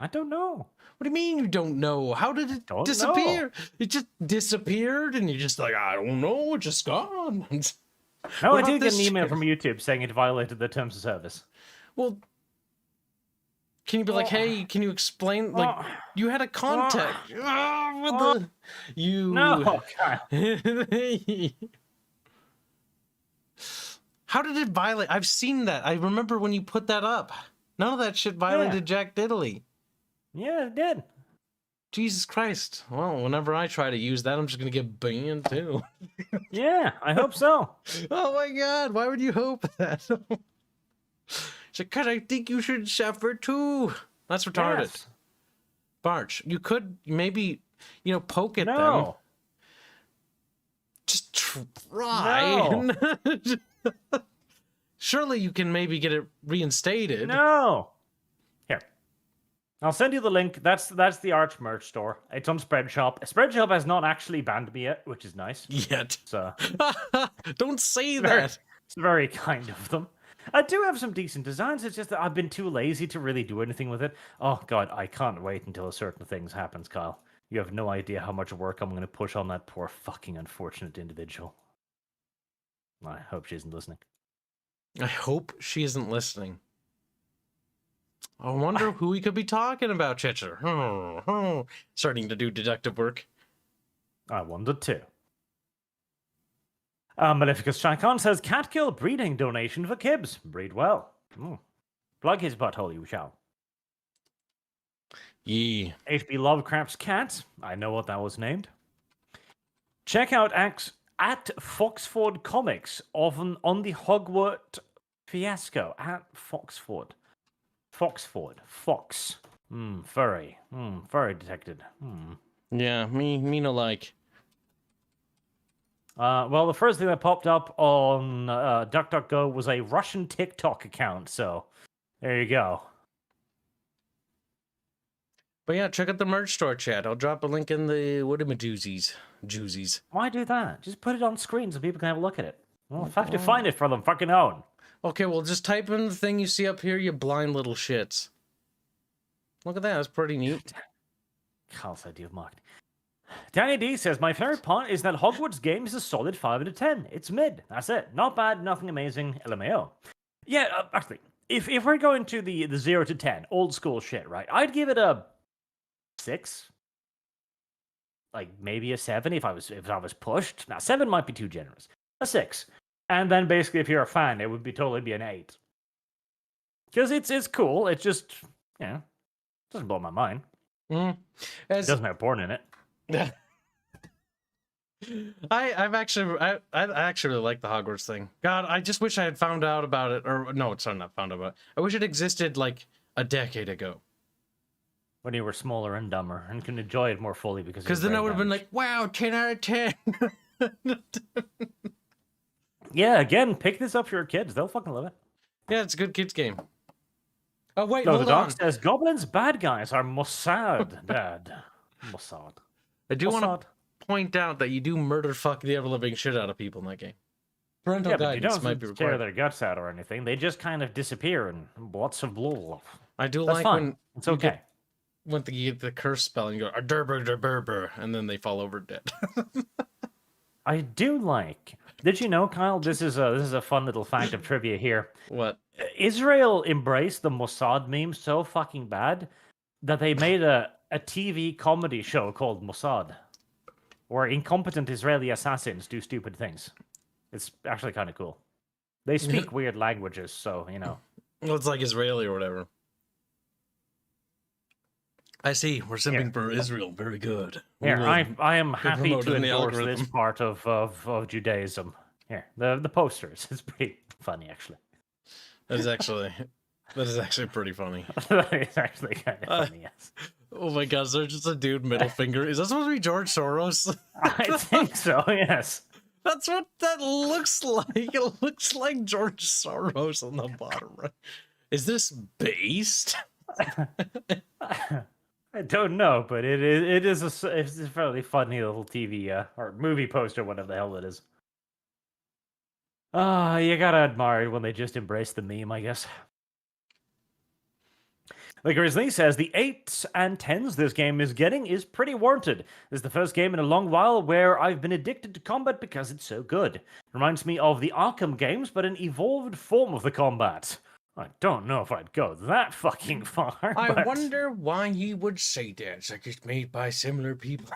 I don't know. What do you mean you don't know? How did it disappear? Know. It just disappeared and you're just like, I don't know, it's just gone. No, I did get an email from YouTube saying it violated the terms of service. Well, can you be like, hey, can you explain? Like, you had a contact. No, Kyle. How did it violate? I've seen that. I remember when you put that up. None of that shit violated Jack Diddley. Yeah, it did. Jesus Christ. Well, whenever I try to use that, I'm just going to get banned too. Yeah, I hope so. Oh my God. Why would you hope that? It's like, because I think you should suffer too. That's retarded. Yes. Barch, you could maybe, poke at them. No. Just try. No. Surely you can maybe get it reinstated. No. Here. I'll send you the link. That's the Arch merch store. It's on Spreadshop. Spreadshop has not actually banned me yet, which is nice. Yet. So Don't say that. It's very kind of them. I do have some decent designs. It's just that I've been too lazy to really do anything with it. Oh god, I can't wait until certain things happens, Kyle. You have no idea how much work I'm going to push on that poor fucking unfortunate individual. I hope she isn't listening. I hope she isn't listening. I wonder who we could be talking about, Chitcher. Starting to do deductive work. I wondered too. Maleficus Chicon says, Catkill breeding donation for Kibs. Breed well. Plug his butthole, you shall. Yee. HB Lovecraft's cat. I know what that was named. Check out at Foxford Comics on the Hogwarts fiasco. At Foxford. Fox. Furry. Furry detected. Yeah, me no like. Well, the first thing that popped up on DuckDuckGo was a Russian TikTok account, so there you go. But yeah, check out the merch store, chat. I'll drop a link in the Juicies. Why do that? Just put it on screen so people can have a look at it. Well, if I have to find it for them fucking own. Okay, well, just type in the thing you see up here, you blind little shits. Look at that, that's pretty neat. Carl's idea of marketing. Danny D says, my favorite part is that Hogwarts game is a solid 5 out of 10. It's mid. That's it. Not bad, nothing amazing. LMAO. Yeah, actually, if we're going to the 0 to 10, old school shit, right? I'd give it a 6. Like maybe a 7 if I was pushed. Now 7 might be too generous. A 6. And then basically if you're a fan, it would totally be an 8. Because it's cool. It just, doesn't blow my mind. It doesn't have porn in it. I actually really like the Hogwarts thing. God, I just wish I had found out about it. Or no, sorry, not found out about it. I wish it existed like a decade ago. When you were smaller and dumber and can enjoy it more fully because then I would have been like, wow, 10 out of 10. Yeah, again, pick this up for your kids. They'll fucking love it. Yeah, it's a good kids game. Oh, wait, no, hold the on. doc says, Goblins bad guys are Mossad, Dad. Mossad. I do want to point out that you do murder fuck the ever-living shit out of people in that game. Parental guidance might be required. Tear their guts out or anything. They just kind of disappear in lots of blood. I do That's like fine. when it's okay. When you get the curse spell and you go, "Derber," and then they fall over dead. I do like. Did you know, Kyle? This is a fun little fact of trivia here. What? Israel embraced the Mossad meme so fucking bad that they made a TV comedy show called Mossad, where incompetent Israeli assassins do stupid things. It's actually kind of cool. They speak weird languages, so Well, it's like Israeli or whatever. I see. We're simping for Israel. Very good. Here, I am happy to endorse this part of Judaism. Here, the posters. It's pretty funny, actually. That is actually pretty funny. That is actually kind of funny, yes. Oh my god, is there just a dude middle finger? Is that supposed to be George Soros? I think so, yes. That's what that looks like. It looks like George Soros on the bottom right. Is this based? I don't know, but it's a fairly funny little TV or movie poster, whatever the hell it is. You gotta admire it when they just embrace the meme, I guess. Like Grizzly says, the 8s and 10s this game is getting is pretty warranted. This is the first game in a long while where I've been addicted to combat because it's so good. Reminds me of the Arkham games, but an evolved form of the combat. I don't know if I'd go that fucking far. I wonder why he would say that. It's like it's made by similar people.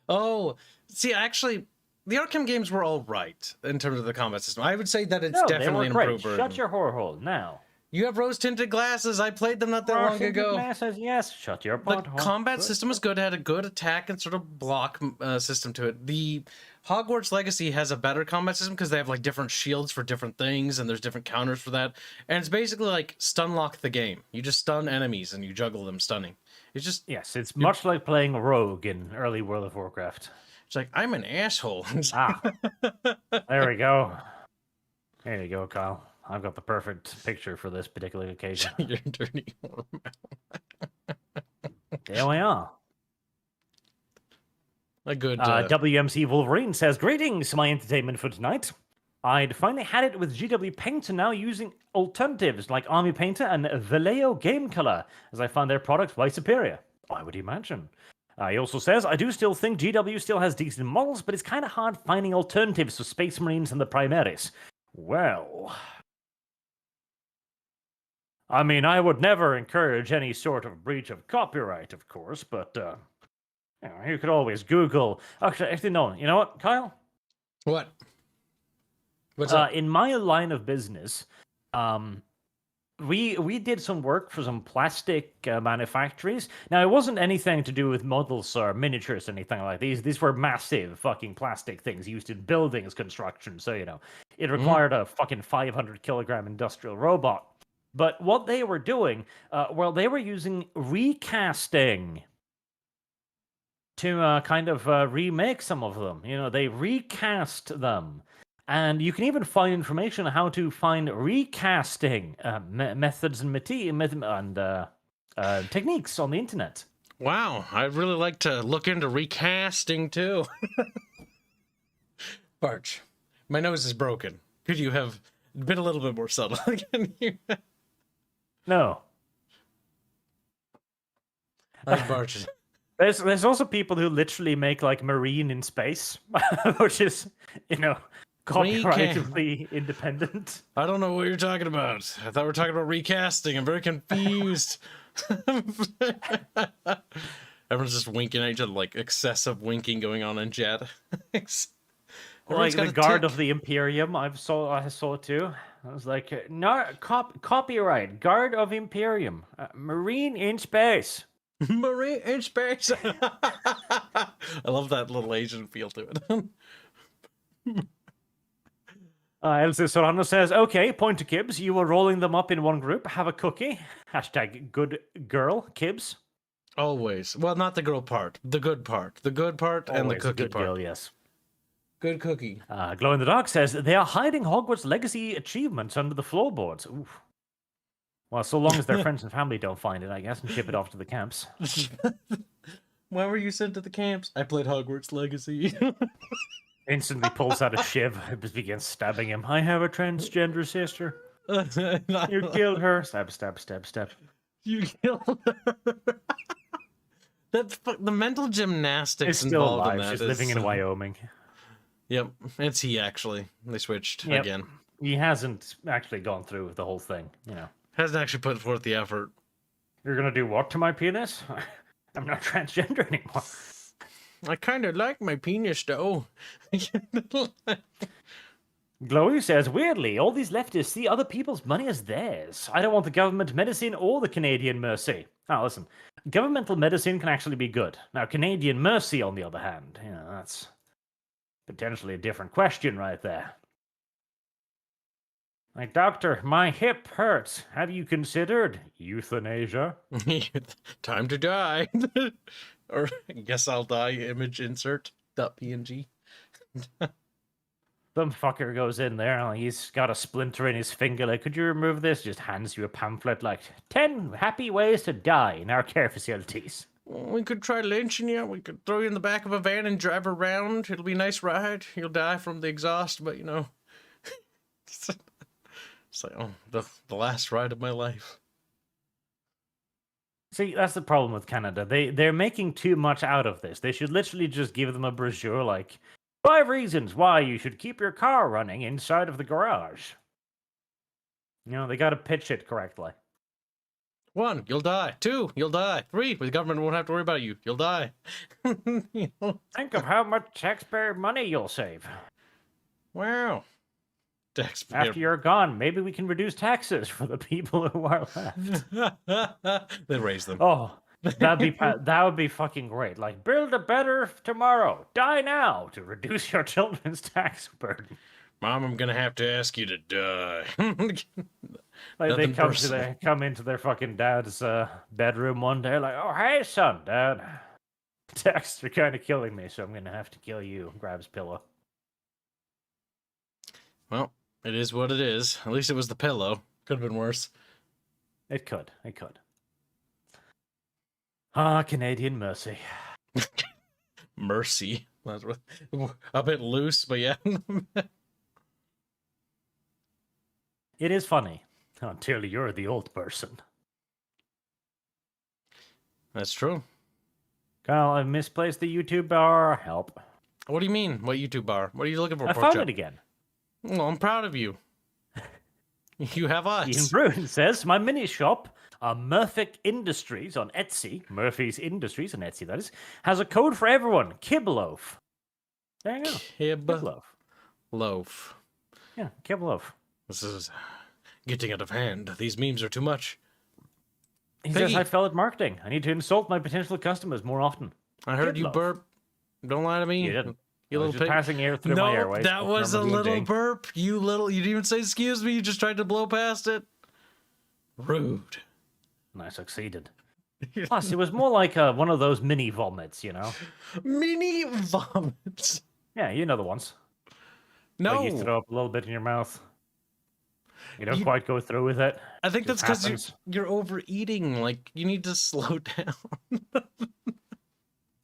Oh, see, actually, the Arkham games were all right in terms of the combat system. I would say that it's definitely an improvement. Shut your whore hole now. You have rose-tinted glasses. I played them not that long ago. Glasses, yes. Shut your butthole. The combat system was good. It had a good attack and sort of block system to it. The Hogwarts Legacy has a better combat system because they have like different shields for different things, and there's different counters for that. And it's basically like stun lock the game. You just stun enemies and you juggle them stunning. It's just Yes, it's much like playing Rogue in early World of Warcraft. it's like I'm an asshole. Ah, there we go. There you go, Kyle. I've got the perfect picture for this particular occasion. You're dirty. There we are. A good WMC Wolverine says, "Greetings, my entertainment for tonight. I'd finally had it with GW Paint and now using alternatives like Army Painter and Vallejo Game Color, as I found their products way superior. I would imagine." He also says, "I do still think GW still has decent models, but it's kind of hard finding alternatives for Space Marines and the Primaris." Well, I mean, I would never encourage any sort of breach of copyright, of course, but you know, you could always Google. Actually, no. You know what, Kyle? what? What's up? In my line of business, we did some work for some plastic manufacturers. Now, it wasn't anything to do with models or miniatures or anything like these. These were massive fucking plastic things used in buildings construction. So, you know, it required a fucking 500 kilogram industrial robot. But what they were doing, well, they were using recasting to kind of remake some of them. You know, they recast them. And you can even find information on how to find recasting methods and techniques on the internet. Wow, I'd really like to look into recasting too. Barch, my nose is broken. Could you have been a little bit more subtle? Can you? No. Like Barch. There's also people who literally make like Marine in space, which is, you know, copyrightedly independent. I don't know what you're talking about. I thought we were talking about recasting. I'm very confused. Everyone's just winking at each other, like excessive winking going on in chat. Like the guard of the Imperium, I saw too. I was like, no, copyright, guard of Imperium, Marine in space. Marine in space. I love that little Asian feel to it. Elsa Solano says, "Okay, point to Kibbs. You were rolling them up in one group. Have a cookie. Hashtag good girl, Kibbs." Always. Well, not the girl part. The good part. The good part and the Always a cookie good part. girl, yes. Good cookie. Glow in the Dark says, "They are hiding Hogwarts Legacy achievements under the floorboards." Oof. Well, so long as their friends and family don't find it, I guess, and ship it off to the camps. Why were you sent to the camps? I played Hogwarts Legacy. Instantly pulls out a shiv and just begins stabbing him. "I have a transgender sister. You killed her." Stab, stab, stab, stab. You killed her. That's the mental gymnastics It's still involved alive. in that. She's is- living in Wyoming. Yep, it's he actually. They switched Yep. again. He hasn't actually gone through with the whole thing, you know. Hasn't actually put forth the effort. "You're gonna do what to my penis?" "I'm not transgender anymore." I kind of like my penis though. Glowy says, "Weirdly, all these leftists see other people's money as theirs. I don't want the government medicine or the Canadian mercy." Now, listen, governmental medicine can actually be good. Now, Canadian mercy, on the other hand, you know, that's potentially a different question right there. Like, "Doctor, my hip hurts. Have you considered euthanasia?" Time to die. Or guess I'll die. Image insert. .png. Some fucker goes in there, and he's got a splinter in his finger. Like, "Could you remove this?" Just hands you a pamphlet like 10 happy ways to die in our care facilities. We could try lynching you. We could throw you in the back of a van and drive around. It'll be a nice ride. You'll die from the exhaust, but you know. It's like, oh, the last ride of my life. See, that's the problem with Canada. They're making too much out of this. They should literally just give them a brochure like 5 reasons why you should keep your car running inside of the garage. You know, they got to pitch it correctly. 1, you'll die. 2, you'll die. 3, the government won't have to worry about you. You'll die. You know? Think of how much taxpayer money you'll save. Wow. Taxpayer. After you're gone, maybe we can reduce taxes for the people who are left. Then raise them. Oh, That would be fucking great. Like, build a better tomorrow, die now to reduce your children's tax burden. Mom, I'm gonna have to ask you to die. Like they Nothing personal. come into their fucking dad's bedroom one day, like, oh hey son, dad, texts are kind of killing me, so I'm gonna have to kill you. Grabs pillow. Well, it is what it is. At least it was the pillow. Could have been worse. It could. Ah, Canadian mercy. Mercy. That's a bit loose, but yeah. It is funny until you're the old person. That's true. Kyle, I've misplaced the YouTube bar. Help. What do you mean? What YouTube bar? What are you looking for? I found it again. Well, I'm proud of you. You have us. Ian Bruin says, my mini shop, Murphic Industries on Etsy, Murphy's Industries on Etsy, that is, has a code for everyone, Kibloaf. There you go. Kibloaf. Loaf. Yeah, Kibloaf. This is getting out of hand. These memes are too much. He says, I failed at marketing. I need to insult my potential customers more often. I heard you burp. Don't lie to me. You didn't. You little pig. Passing air through my airways. That was a little burp. You didn't even say excuse me. You just tried to blow past it. Rude. And I succeeded. Plus, it was more like one of those mini vomits, you know? Mini vomits? Yeah, you know the ones. No. Like you throw up a little bit in your mouth. You don't quite go through with it. I think that's because you're overeating. Like, you need to slow down.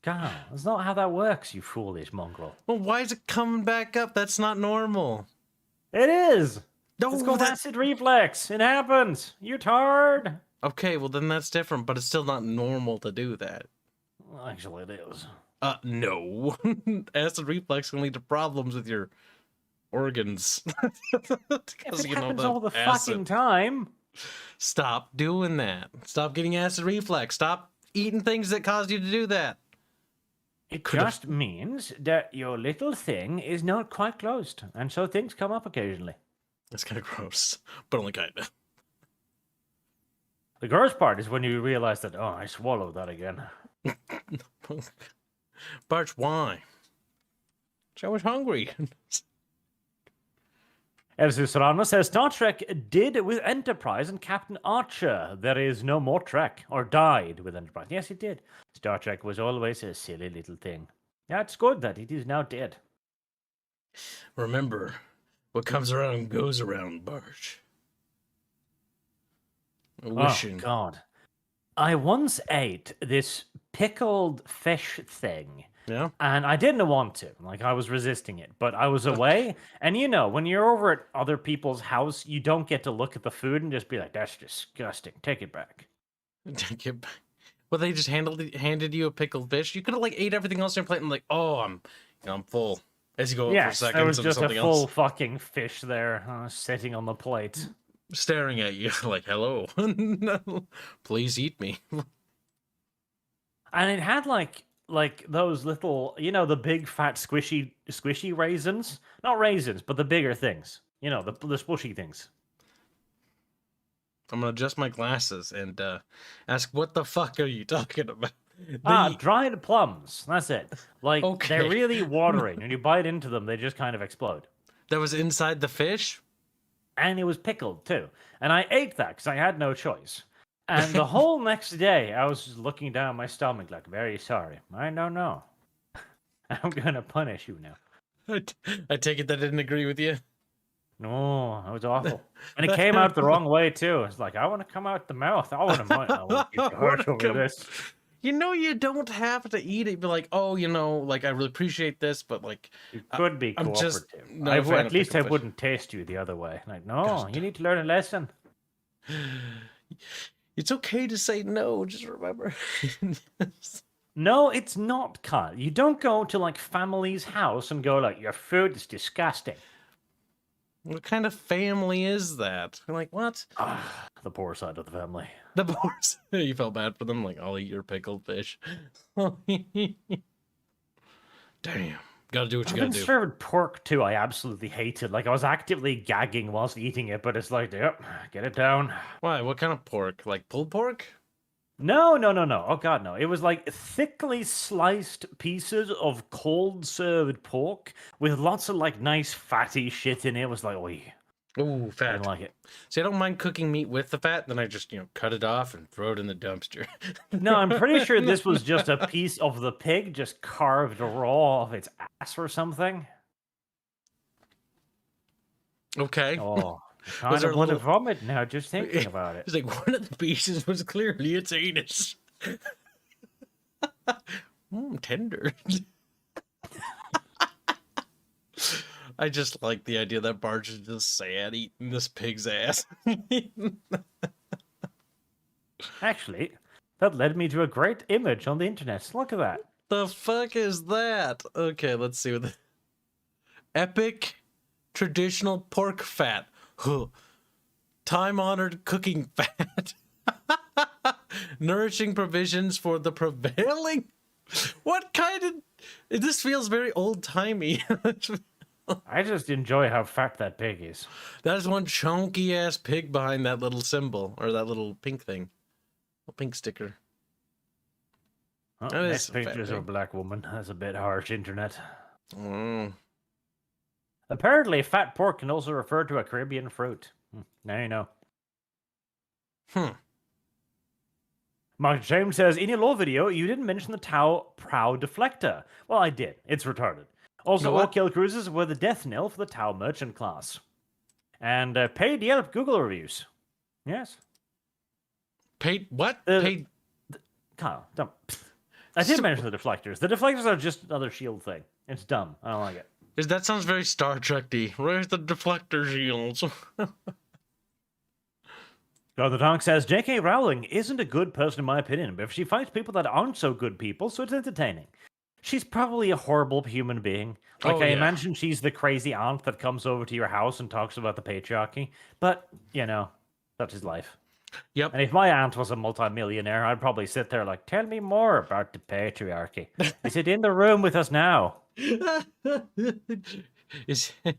God, that's not how that works, you foolish mongrel. Well, why is it coming back up? That's not normal. It is. No, it's called acid reflex. It happens. You're tired. Okay, well then that's different, but it's still not normal to do that. Well, actually, it is. No. Acid reflex can lead to problems with your organs. If it happens all the fucking time. Stop doing that. Stop getting acid reflex. Stop eating things that caused you to do that. It just means that your little thing is not quite closed, and so things come up occasionally. That's kind of gross, but only kind of. The gross part is when you realize that, oh, I swallowed that again. Barch, why? I was hungry. Elsie Serrano says, Star Trek did with Enterprise and Captain Archer. There is no more Trek, or died with Enterprise. Yes, it did. Star Trek was always a silly little thing. Yeah, it's good that it is now dead. Remember, what comes around goes around, Barch. Wishing. Oh, God. I once ate this pickled fish thing. Yeah. And I didn't want to. Like, I was resisting it. But I was away. And, you know, when you're over at other people's house, you don't get to look at the food and just be like, that's disgusting. Take it back. Take it back. Well, they just handed you a pickled fish. You could have, like, ate everything else on your plate and, like, oh, I'm full. As you go up for a second, there was just a full else. Fucking fish there sitting on the plate. Staring at you like, hello. No, please eat me. And it had, like those little, you know, the big fat squishy raisins. Not raisins, but the bigger things. You know, the squishy things. I'm gonna adjust my glasses and ask, what the fuck are you talking about? Dried plums. That's it. Like, okay. They're really watery. When you bite into them, they just kind of explode. That was inside the fish? And it was pickled, too. And I ate that because I had no choice. And the whole next day, I was just looking down my stomach like, very sorry. I don't know. I'm going to punish you now. I take it that I didn't agree with you? No, that was awful. And it came out the wrong way, too. It's like, I want to come out the mouth. I want to get hurt over this. You know, you don't have to eat it. Be like, oh, you know, like, I really appreciate this, but, like... You could be cooperative. At least I wouldn't taste you the other way. Like, no, you need to learn a lesson. It's okay to say no, just remember. No, it's not, Kyle. You don't go to, like, family's house and go, like, your food is disgusting. What kind of family is that? You're like, what? The poor side of the family. The poor side. You felt bad for them? Like, I'll eat your pickled fish. Damn. Gotta do what you gotta do. Served pork, too, I absolutely hated. Like, I was actively gagging whilst eating it, but it's like, yep, get it down. Why? What kind of pork? Like pulled pork? No, no, no, no. Oh god, no. It was like thickly sliced pieces of cold served pork with lots of like nice fatty shit in it. It was like, oh, Ooh, I didn't fat. like it. See, I don't mind cooking meat with the fat. Then I just, cut it off and throw it in the dumpster. No, I'm pretty sure this was just a piece of the pig just carved raw of its ass or something. Okay. Oh, I Was kind there of a want to little... vomit now just thinking about it. It's like one of the pieces was clearly its anus. Tender. I just like the idea that Barge is just sad eating this pig's ass. Actually, that led me to a great image on the internet. Look at that. The fuck is that? Okay, let's see what the... Epic traditional pork fat. Time-honored cooking fat. Nourishing provisions for the prevailing... What kind of... This feels very old-timey. I just enjoy how fat that pig is. That is one chunky-ass pig behind that little symbol, or that little pink thing. A pink sticker. Oh, That next is a fat pictures of a pig. black woman. That's a bit harsh, internet. Mm. Apparently, fat pork can also refer to a Caribbean fruit. Now you know. Mark James says, in your law video, you didn't mention the Tau Prow deflector. Well, I did. It's retarded. Also, You know all what? kill cruises were the death knell for the Tau merchant class. And paid Yelp Google reviews. Yes. Paid what? Uh, Paid... Kyle, don't. I did mention the deflectors. The deflectors are just another shield thing. It's dumb. I don't like it. That sounds very Star Trek-y. Where's the deflector shields? So the Donk says, J.K. Rowling isn't a good person in my opinion, but if she fights people that aren't so good people, so it's entertaining. She's probably a horrible human being. Like, Oh, I yeah. imagine she's the crazy aunt that comes over to your house and talks about the patriarchy. But, that's his life. Yep. And if my aunt was a multimillionaire, I'd probably sit there like, tell me more about the patriarchy. Is it in the room with us now? Is in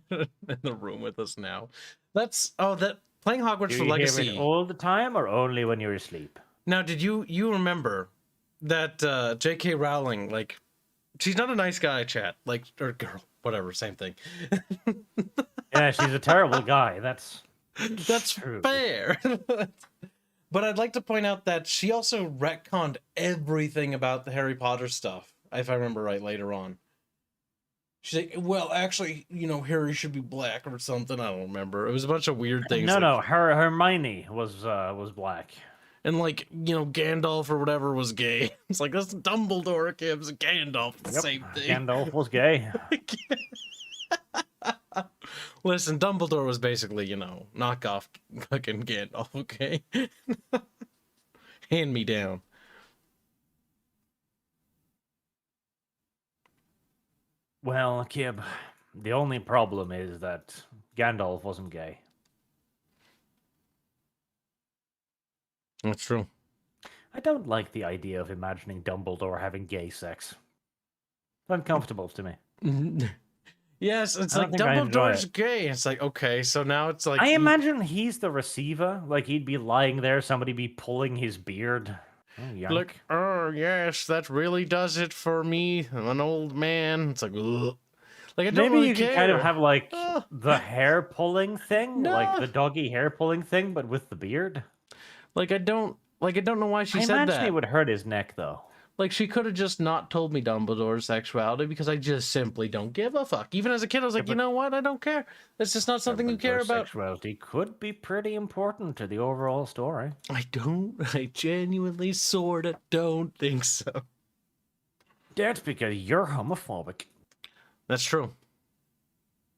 the room with us now. That's... Oh, that... Playing Hogwarts Do for you Legacy... hear it all the time or only when you're asleep? Now, did you remember that J.K. Rowling, like... She's not a nice guy, chat. Like, or girl, whatever, same thing. Yeah, she's a terrible guy. That's true. Fair. But I'd like to point out that she also retconned everything about the Harry Potter stuff, if I remember right, later on. She's like, well, actually, Harry should be black or something. I don't remember. It was a bunch of weird things. No, Hermione was black. And Gandalf or whatever was gay. It's like, that's Dumbledore gives Gandalf the same thing. Gandalf was gay. Listen, Dumbledore was basically, knockoff fucking Gandalf, okay? Hand me down. Well, Kib, the only problem is that Gandalf wasn't gay. That's true. I don't like the idea of imagining Dumbledore having gay sex. It's uncomfortable to me. Yes, it's I like don't think I enjoy Dumbledore's it. gay. It's like, okay, so now it's like... I imagine he's the receiver. Like, he'd be lying there, somebody be pulling his beard. Oh, yank. Look, oh, yes, that really does it for me. I'm an old man. It's like, ugh. Like, I don't Maybe really you care. could kind of have, like, Ugh. the hair pulling thing. No. Like, the doggy hair pulling thing, but with the beard. Like, I don't know why she I said imagine that. it would hurt his neck, though. Like, she could have just not told me Dumbledore's sexuality because I just simply don't give a fuck. Even as a kid, I was like, you know what? I don't care. It's just not something you care about. Sexuality could be pretty important to the overall story. I genuinely sorta don't think so. That's because you're homophobic. That's true.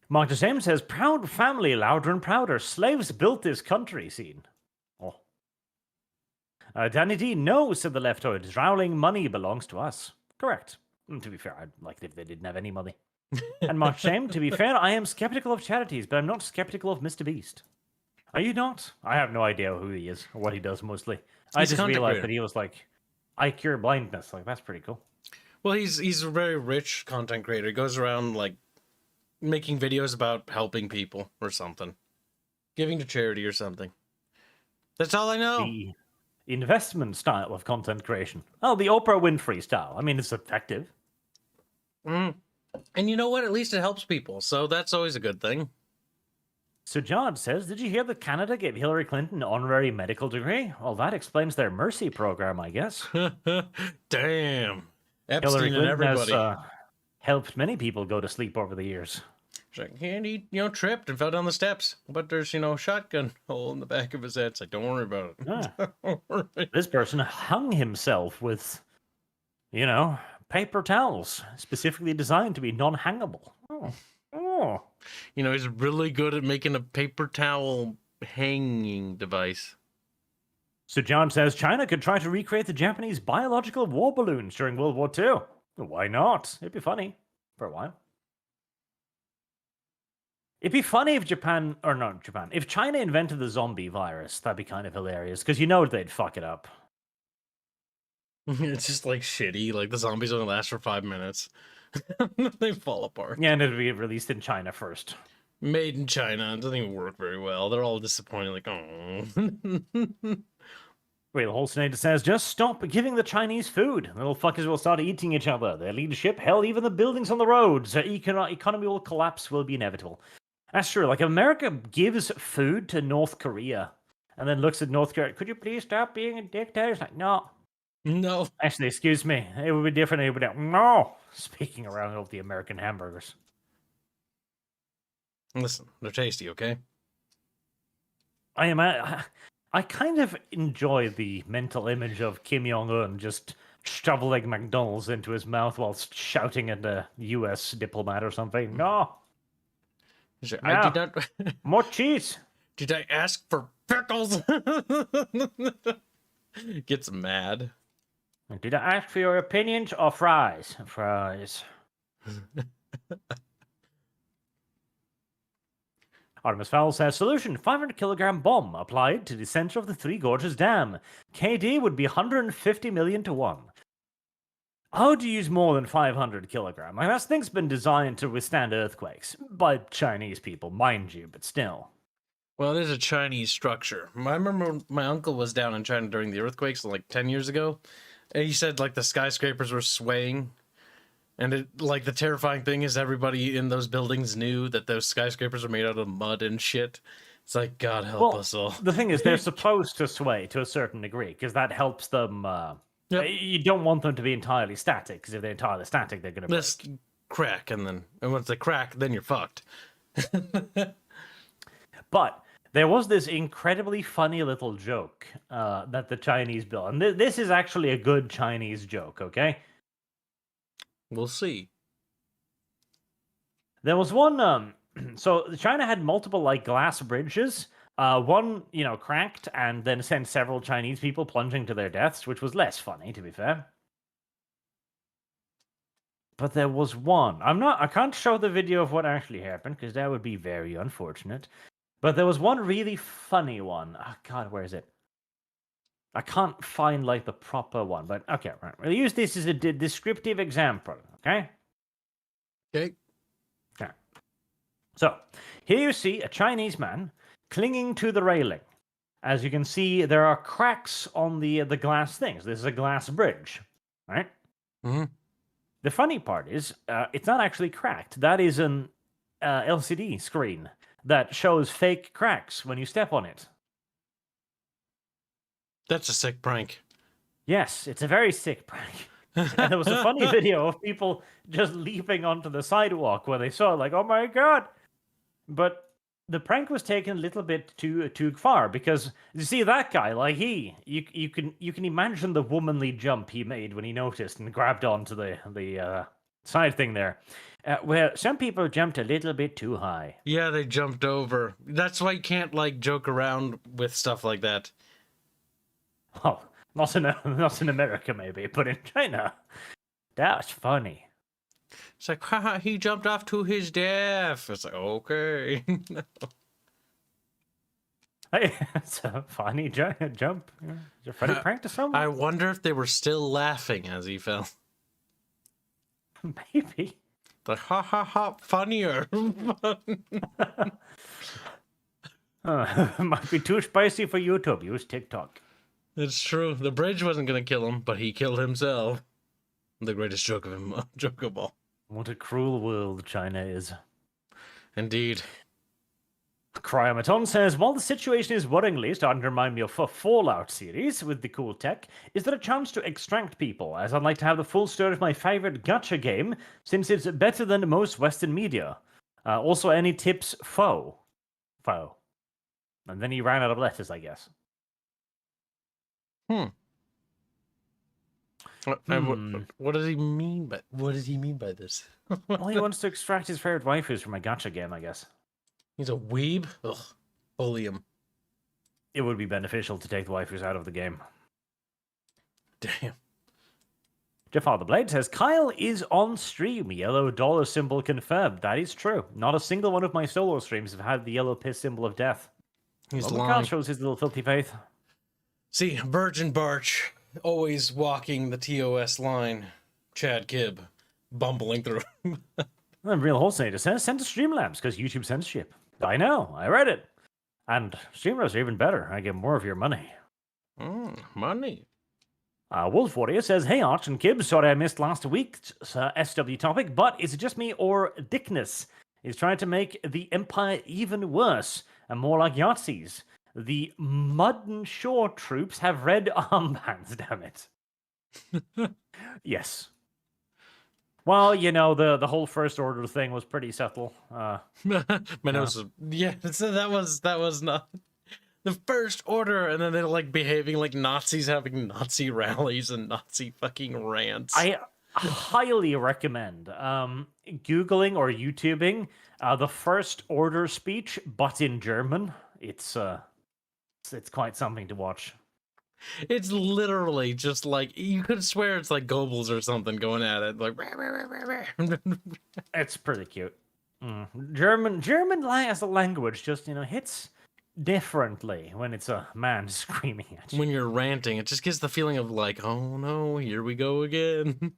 Mark James says, proud family, louder and prouder. Slaves built this country, scene. Oh. Danny D, no, said the leftoid. Rowling money belongs to us. Correct. To be fair, I'd like it if they didn't have any money. And Mark Shame, to be fair, I am skeptical of charities, but I'm not skeptical of Mr. Beast. Are you not? I have no idea who he is or what he does mostly. I He's a just content realized creator. that he was like, I cure blindness. Like, that's pretty cool. Well, he's a very rich content creator. He goes around, like, making videos about helping people or something. Giving to charity or something. That's all I know. investment style of content creation. Oh, the Oprah Winfrey style. I mean, it's effective. And you know what? At least it helps people, so that's always a good thing. So John says, did you hear that Canada gave Hillary Clinton an honorary medical degree? Well, that explains their mercy program, I guess. Damn. Epstein Hillary and Clinton everybody. has helped many people go to sleep over the years. She's like, and he, tripped and fell down the steps. But there's, a shotgun hole in the back of his head. It's like, don't worry about it. Yeah. Don't worry. This person hung himself with, paper towels, specifically designed to be non-hangable. Oh. He's really good at making a paper towel hanging device. So John says China could try to recreate the Japanese biological war balloons during World War II. Why not? It'd be funny for a while. It'd be funny if if China invented the zombie virus. That'd be kind of hilarious, because they'd fuck it up. It's just like shitty. Like the zombies only last for 5 minutes. They fall apart. Yeah, and it'd be released in China first. Made in China. It doesn't even work very well. They're all disappointed. Like, oh. Real Holstein says, just stop giving the Chinese food. Little fuckers will start eating each other. Their leadership, hell, even the buildings on the roads. Their economy will collapse, will be inevitable. That's true. Like, America gives food to North Korea and then looks at North Korea. Could you please stop being a dictator? It's like, no. No. Actually, excuse me. It would be different. It would be like, no. Speaking around of the American hamburgers. Listen, they're tasty, okay? I kind of enjoy the mental image of Kim Jong-un just shoveling McDonald's into his mouth whilst shouting at a U.S. diplomat or something. No. I did not... More cheese. Did I ask for pickles? Gets mad. Did I ask for your opinions or fries? Fries. Artemis Fowl says, solution, 500 kilogram bomb applied to the center of the Three Gorges Dam. KD would be 150 million to 1. How would you use more than 500 kilogram? Like, that thing's been designed to withstand earthquakes. By Chinese people, mind you, but still. Well, it is a Chinese structure. I remember my uncle was down in China during the earthquakes like 10 years ago. And he said, like, the skyscrapers were swaying. And the terrifying thing is everybody in those buildings knew that those skyscrapers are made out of mud and shit. It's like, God help us all. The thing is, they're supposed to sway to a certain degree, because that helps them. You don't want them to be entirely static, because if they're entirely static, they're going to just crack, and once they crack, then you're fucked. But there was this incredibly funny little joke that the Chinese built. And this is actually a good Chinese joke, okay? We'll see. There was one, so China had multiple, glass bridges. One, cracked and then sent several Chinese people plunging to their deaths, which was less funny, to be fair. But there was one. I can't show the video of what actually happened, because that would be very unfortunate. But there was one really funny one. Oh, God, where is it? I can't find, the proper one. But, okay, right. We'll use this as a descriptive example, okay? Okay. Okay. So, here you see a Chinese man clinging to the railing. As you can see, there are cracks on the glass things. This is a glass bridge, right? Mm-hmm. The funny part is, it's not actually cracked. That is an LCD screen that shows fake cracks when you step on it. That's a sick prank. Yes, it's a very sick prank. And there was a funny video of people just leaping onto the sidewalk where they saw, oh my God. But the prank was taken a little bit too far, because you see that guy, you can imagine the womanly jump he made when he noticed and grabbed onto the side thing there. Where some people jumped a little bit too high. Yeah, they jumped over. That's why you can't joke around with stuff like that. Oh, not in America maybe, but in China, that's funny. It's like, haha, he jumped off to his death. It's like, okay. Hey, it's a funny jump. It's a funny prank to someone. I wonder if they were still laughing as he fell. Maybe. The ha ha ha funnier. Might be too spicy for YouTube. Use TikTok. It's true. The bridge wasn't gonna kill him, but he killed himself. The greatest joke of all. What a cruel world China is. Indeed. Cryomaton says, while the situation is worryingly starting to remind me of a Fallout series with the cool tech, is there a chance to extract people, as I'd like to have the full story of my favorite gacha game, since it's better than most Western media? Also, any tips? Foe. And then he ran out of letters, I guess. What does he mean by this? Well, he wants to extract his favorite waifus from a gacha game, I guess. He's a weeb? Ugh. Bully him. It would be beneficial to take the waifus out of the game. Damn. Jafar the Blade says, Kyle is on stream. Yellow dollar symbol confirmed. That is true. Not a single one of my solo streams have had the yellow piss symbol of death. He's lying. Kyle shows his little filthy faith. See, Virgin Barch, always walking the TOS line. Chad Kibb, bumbling through. And Real Horsenator says, send to Streamlabs because YouTube censorship. I know, I read it. And Streamlabs are even better. I get more of your money. Money. Wolf Warrior says, hey Arch and Kib, sorry I missed last week's SW topic, but is it just me or Dickness is trying to make the Empire even worse and more like Yahtzees? The Mud and Shore troops have red armbands, damn it. Yes. Well, you know, the whole First Order thing was pretty subtle. So that was not the First Order, and then they're like behaving like Nazis, having Nazi rallies and Nazi fucking rants. I highly recommend Googling or YouTubing the First Order speech, but in German. It's quite something to watch. It's literally just like, you could swear it's like Goebbels or something going at it, like. It's pretty cute. German as a language just hits differently when it's a man screaming at you. When you're ranting, it just gives the feeling of like, oh no, here we go again.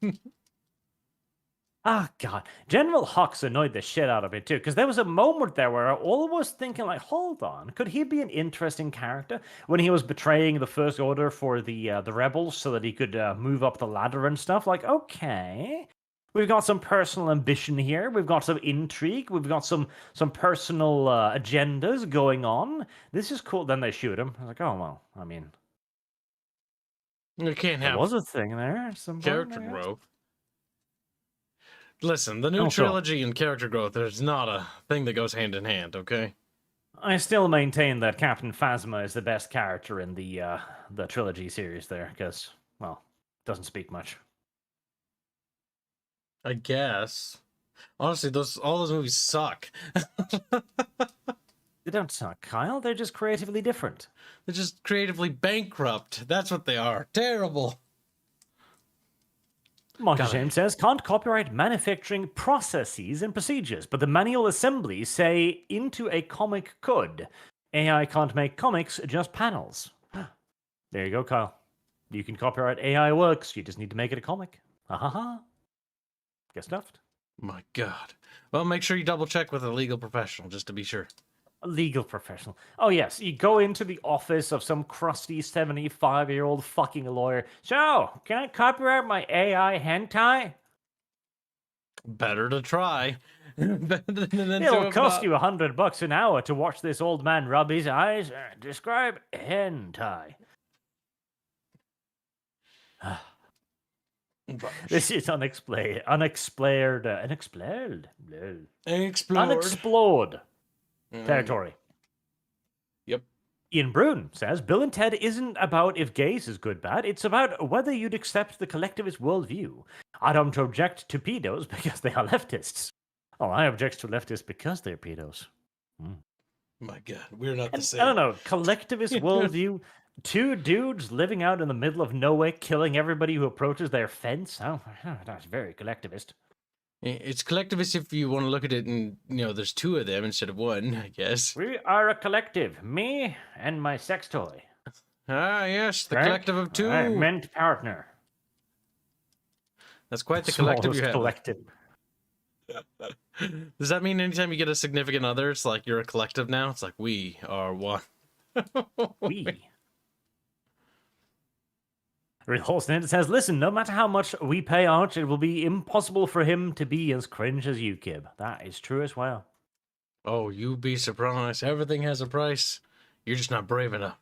Ah, God. General Hux annoyed the shit out of me, too, because there was a moment there where I was thinking, like, hold on, could he be an interesting character when he was betraying the First Order for the rebels so that he could move up the ladder and stuff? Like, okay, we've got some personal ambition here, we've got some intrigue, we've got some personal agendas going on. This is cool. Then they shoot him. I was like, oh, well, I mean... You can't have... There was a thing there. Some character growth. Listen, the new trilogy and character growth is not a thing that goes hand in hand, okay? I still maintain that Captain Phasma is the best character in the trilogy series there, because, well, doesn't speak much. I guess. Honestly, all those movies suck. They don't suck, Kyle. They're just creatively different. They're just creatively bankrupt. That's what they are. Terrible. Michael James says, can't copyright manufacturing processes and procedures, but the manual assemblies say into a comic could. AI can't make comics, just panels. There you go, Kyle. You can copyright AI works, you just need to make it a comic. Ha ha ha. Get stuffed. My God. Well, make sure you double check with a legal professional, just to be sure. A legal professional. Oh, yes. You go into the office of some crusty 75-year-old fucking lawyer. So, can I copyright my AI hentai? Better to try. It'll cost you $100 an hour to watch this old man rub his eyes. Describe hentai. This is unexplored territory. Yep. Ian Brune says, Bill and Ted isn't about if gays is good bad, it's about whether you'd accept the collectivist worldview. I don't object to pedos because they are leftists. Oh, I object to leftists because they're pedos. My God, we're not the same. I don't know, collectivist worldview, two dudes living out in the middle of nowhere, killing everybody who approaches their fence. Oh, that's very collectivist. It's collectivist if you want to look at it and, there's two of them instead of one, I guess. We are a collective. Me and my sex toy. Ah, yes, the collective of two. I meant partner. That's quite the collective you have. Collective. Does that mean anytime you get a significant other, it's like you're a collective now? It's like, we are one. We. Real Horsenet says, listen, no matter how much we pay Arch, it will be impossible for him to be as cringe as you, Kib. That is true as well. Oh, you'd be surprised. Everything has a price. You're just not brave enough.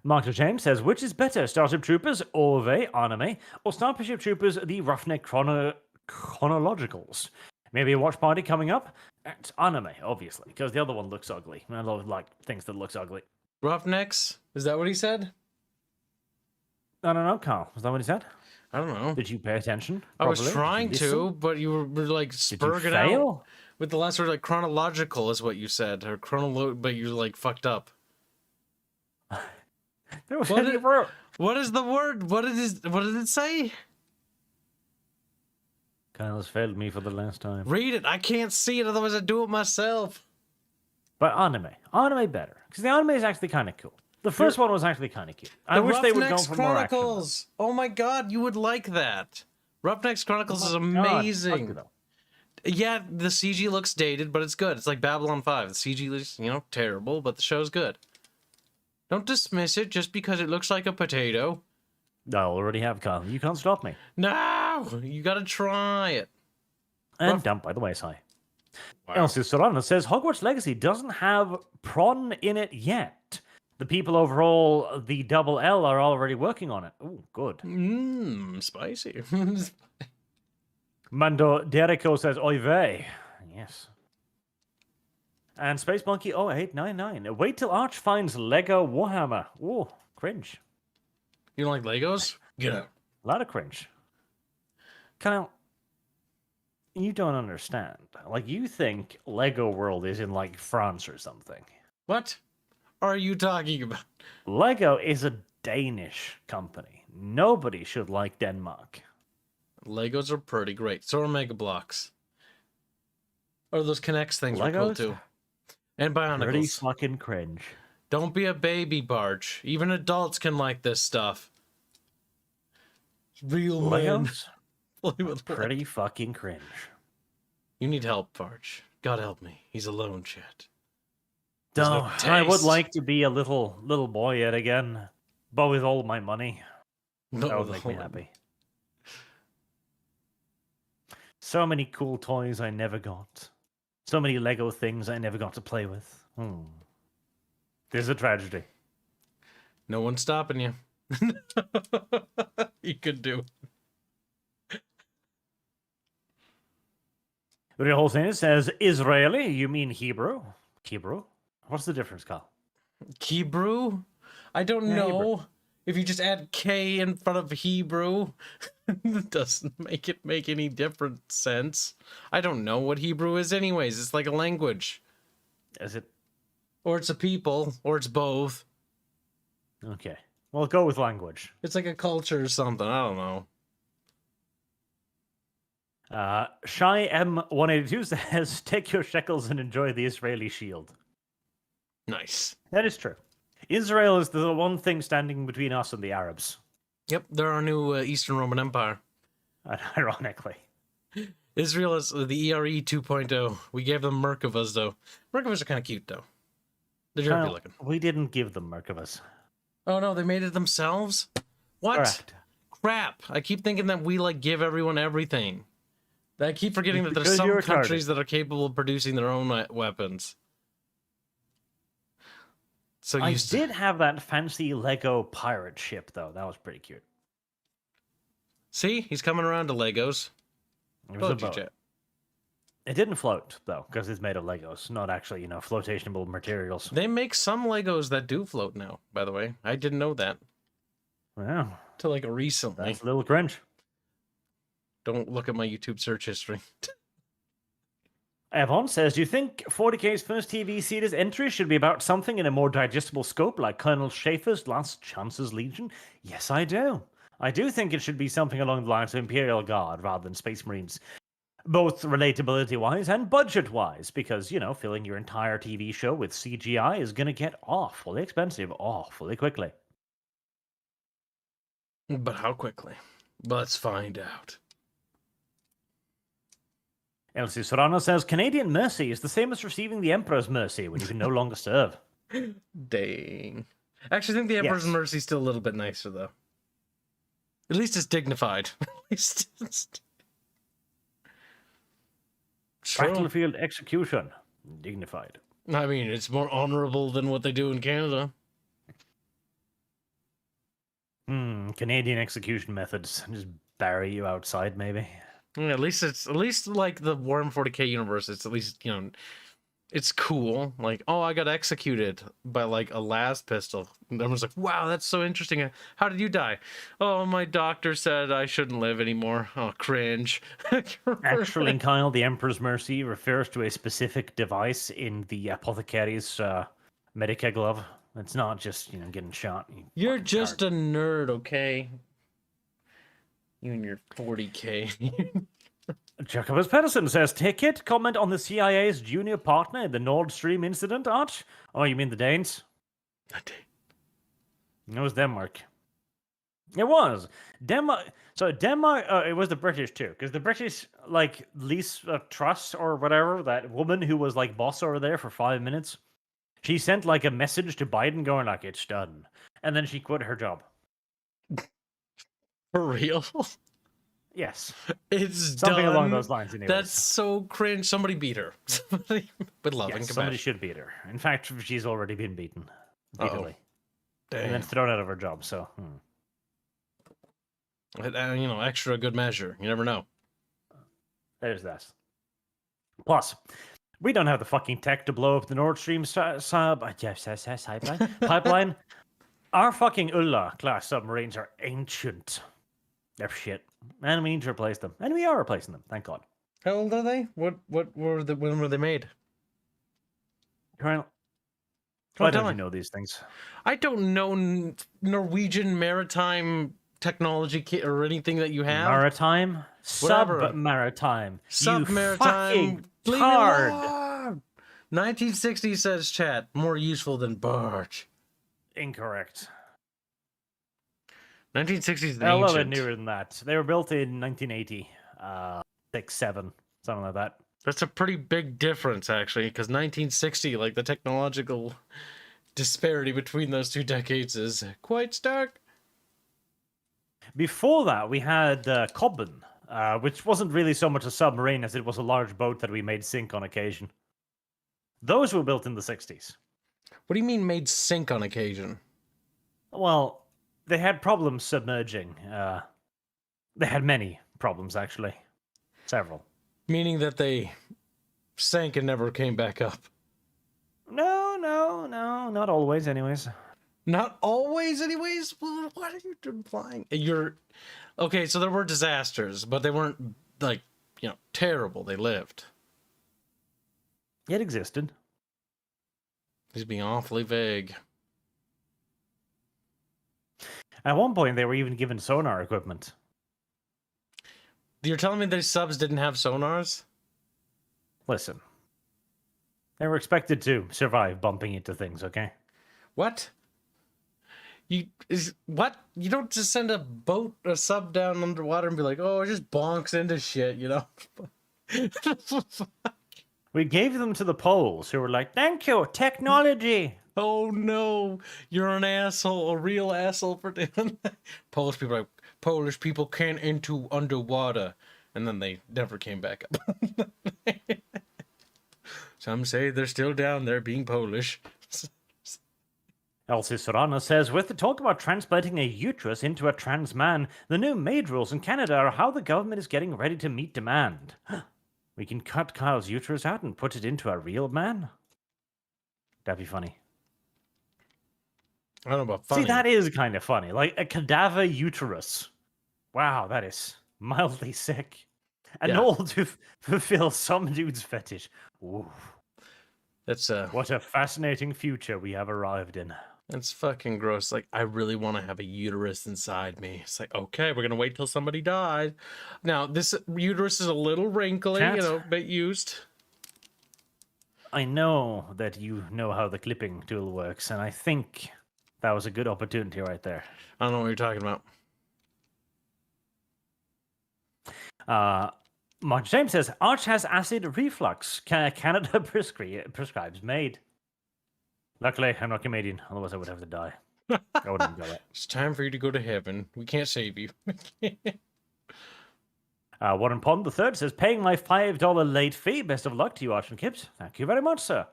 Mark James says, which is better, Starship Troopers, OVA, anime, or Starship Troopers, the Roughneck Chronologicals? Maybe a watch party coming up? It's anime, obviously, because the other one looks ugly. I love like things that looks ugly. Roughnecks? Is that what he said? I don't know, Carl. Was that what he said? I don't know. Did you pay attention? I was trying to, but you were like spurging out with the last word, like chronological is what you said, or but you like fucked up. What is the word? What did it say? Kyle has failed me for the last time. Read it. I can't see it, otherwise I'd do it myself. But anime better, because the anime is actually kind of cool. The first one was actually kind of cute. I wish they would go for more action. Chronicles. Oh my god, you would like that. Roughnecks Chronicles is amazing. Yeah, the CG looks dated, but it's good. It's like Babylon 5. The CG looks, terrible, but the show's good. Don't dismiss it just because it looks like a potato. I already have, Kyle. You can't stop me. No! You gotta try it. And dumped by the wayside. Wow. Elsie Solana says, Hogwarts Legacy doesn't have prawn in it yet. The people overall, the double L, are already working on it. Oh, good. Spicy. Mando Derico says, oy vey. Yes. And Space Monkey 0899. Wait till Arch finds Lego Warhammer. Oh, cringe. You don't like Legos? Get out. A lot of cringe. Kyle, you don't understand. Like, you think Lego World is in, like, France or something. What are you talking about? Lego is a Danish company. Nobody should like Denmark. Legos are pretty great. So are Mega Bloks. Or those Connects things are cool too. And Bionicles. Pretty fucking cringe. Don't be a baby, Barch. Even adults can like this stuff. Real Legos? Men. Pretty fucking cringe. You need help, Barch. God help me. He's alone, chat. No, I would like to be a little boy yet again, but with all my money. That would make me happy. So many cool toys I never got. So many Lego things I never got to play with. This is a tragedy. No one's stopping you. You could do. Real Hossein says, Israeli? You mean Hebrew? Hebrew? What's the difference, Kyle? Hebrew? I don't know. Hebrew. If you just add K in front of Hebrew, it doesn't make any different sense. I don't know what Hebrew is anyways. It's like a language. Is it? Or it's a people, or it's both. Okay. Well, go with language. It's like a culture or something. I don't know. Shy M182 says, take your shekels and enjoy the Israeli shield. Nice. That is true. Israel is the one thing standing between us and the Arabs. Yep, they're our new Eastern Roman Empire. Ironically. Israel is the ERE 2.0. We gave them Merkavas, though. Merkavas are kind of cute, though. They're jerky looking. We didn't give them Merkavas. Oh, no, they made it themselves? What? Correct. Crap. I keep thinking that we, give everyone everything. I keep forgetting that there's some countries that are capable of producing their own weapons. So I did have that fancy Lego pirate ship, though. That was pretty cute. See? He's coming around to Legos. It was a boat. It didn't float, though, because it's made of Legos, not actually, flotationable materials. They make some Legos that do float now, by the way. I didn't know that. Wow. Till, recently. That's a little cringe. Don't look at my YouTube search history. Avon says, do you think 40K's first TV series entry should be about something in a more digestible scope, like Colonel Schaefer's Last Chances Legion? Yes, I do. I do think it should be something along the lines of Imperial Guard rather than Space Marines. Both relatability-wise and budget-wise, because, filling your entire TV show with CGI is going to get awfully expensive awfully quickly. But how quickly? Let's find out. Elsie Serrano says, Canadian mercy is the same as receiving the Emperor's mercy when you can no longer serve. Dang. Actually, I think the Emperor's Yes. Mercy is still a little bit nicer, though. At least it's dignified. At least it's... Sure. Battlefield execution. Dignified. I mean, it's more honorable than what they do in Canada. Canadian execution methods. Just bury you outside, maybe. Yeah, at least like the Warhammer 40k universe. It's at least, you know, it's cool. Like, oh, I got executed by like a las pistol. And everyone's like, wow, that's so interesting. How did you die? Oh, my doctor said I shouldn't live anymore. Oh, cringe. Actually, Kyle, the Emperor's Mercy refers to a specific device in the apothecary's Medica glove. It's not just, you know, getting shot. You're just a nerd, okay? You and your 40k. Jacobus Pedersen says, take it. Comment on the CIA's junior partner in the Nord Stream incident, Arch? Oh, you mean the Danes? It was Denmark. It was. Denmark. So Denmark, it was the British too. Because the British, like, Lisa Truss or whatever, that woman who was, like, boss over there for 5 minutes, she sent, like, a message to Biden going, like, it's done. And then she quit her job. For real? Yes. It's something done. along those lines. Anyways. That's so cringe. Somebody beat her. Somebody with love and compassion. Somebody should beat her. In fact, she's already been beaten. Repeatedly. And then thrown out of her job, so... You know, extra good measure. You never know. There's that. Plus, we don't have the fucking tech to blow up the Nord Stream pipeline. Our fucking Ulla-class submarines are ancient. They're shit. And we need to replace them. And we are replacing them, thank God. How old are they? When were they made? Colonel, why don't you know these things? I don't know Norwegian maritime technology or anything that you have. Maritime? Whatever. Sub-maritime. Sub-maritime. You fucking tard. 1960 says chat. More useful than barge. Incorrect. 1960s is a little bit ancient. newer than that. They were built in 1980. 6, 7, something like that. That's a pretty big difference, actually, because 1960, like, the technological disparity between those two decades is quite stark. Before that, we had Cobben, which wasn't really so much a submarine as it was a large boat that we made sink on occasion. Those were built in the 60s. What do you mean made sink on occasion? Well, they had problems submerging. They had many problems, actually. Several. Meaning that they sank and never came back up. No, not always, anyways. Not always, anyways? What are you implying? Okay, so there were disasters, but they weren't, like, you know, terrible. They lived. It existed. He's being awfully vague. At one point, they were even given sonar equipment. You're telling me these subs didn't have sonars? Listen. They were expected to survive bumping into things, okay? What? What? You don't just send a sub down underwater and be like, oh, it just bonks into shit, you know? We gave them to the Poles, who were like, thank you, technology. Oh no, you're an asshole, a real asshole for doing that. Polish people are like, Polish people can't into underwater. And then they never came back up. Some say they're still down there being Polish. Elsie Sorana says, with the talk about transplanting a uterus into a trans man, the new maid rules in Canada are how the government is getting ready to meet demand. We can cut Kyle's uterus out and put it into a real man? That'd be funny. I don't know about funny. See, that is kind of funny. Like a cadaver uterus. Wow, that is mildly sick. And all to fulfill some dude's fetish. Ooh. That's what a fascinating future we have arrived in. That's fucking gross. Like, I really want to have a uterus inside me. It's like, okay, we're gonna wait till somebody dies. Now, this uterus is a little wrinkly, Chat. you know, a bit used. I know that you know how the clipping tool works, and I think that was a good opportunity right there. I don't know what you're talking about. Mark James says, Arch has acid reflux. Canada prescribes maid. Luckily, I'm not Canadian, otherwise I would have to die. I wouldn't go it. It's time for you to go to heaven. We can't save you. Warren Pond III says, paying my $5 late fee. Best of luck to you, Arch and Kips. Thank you very much, sir.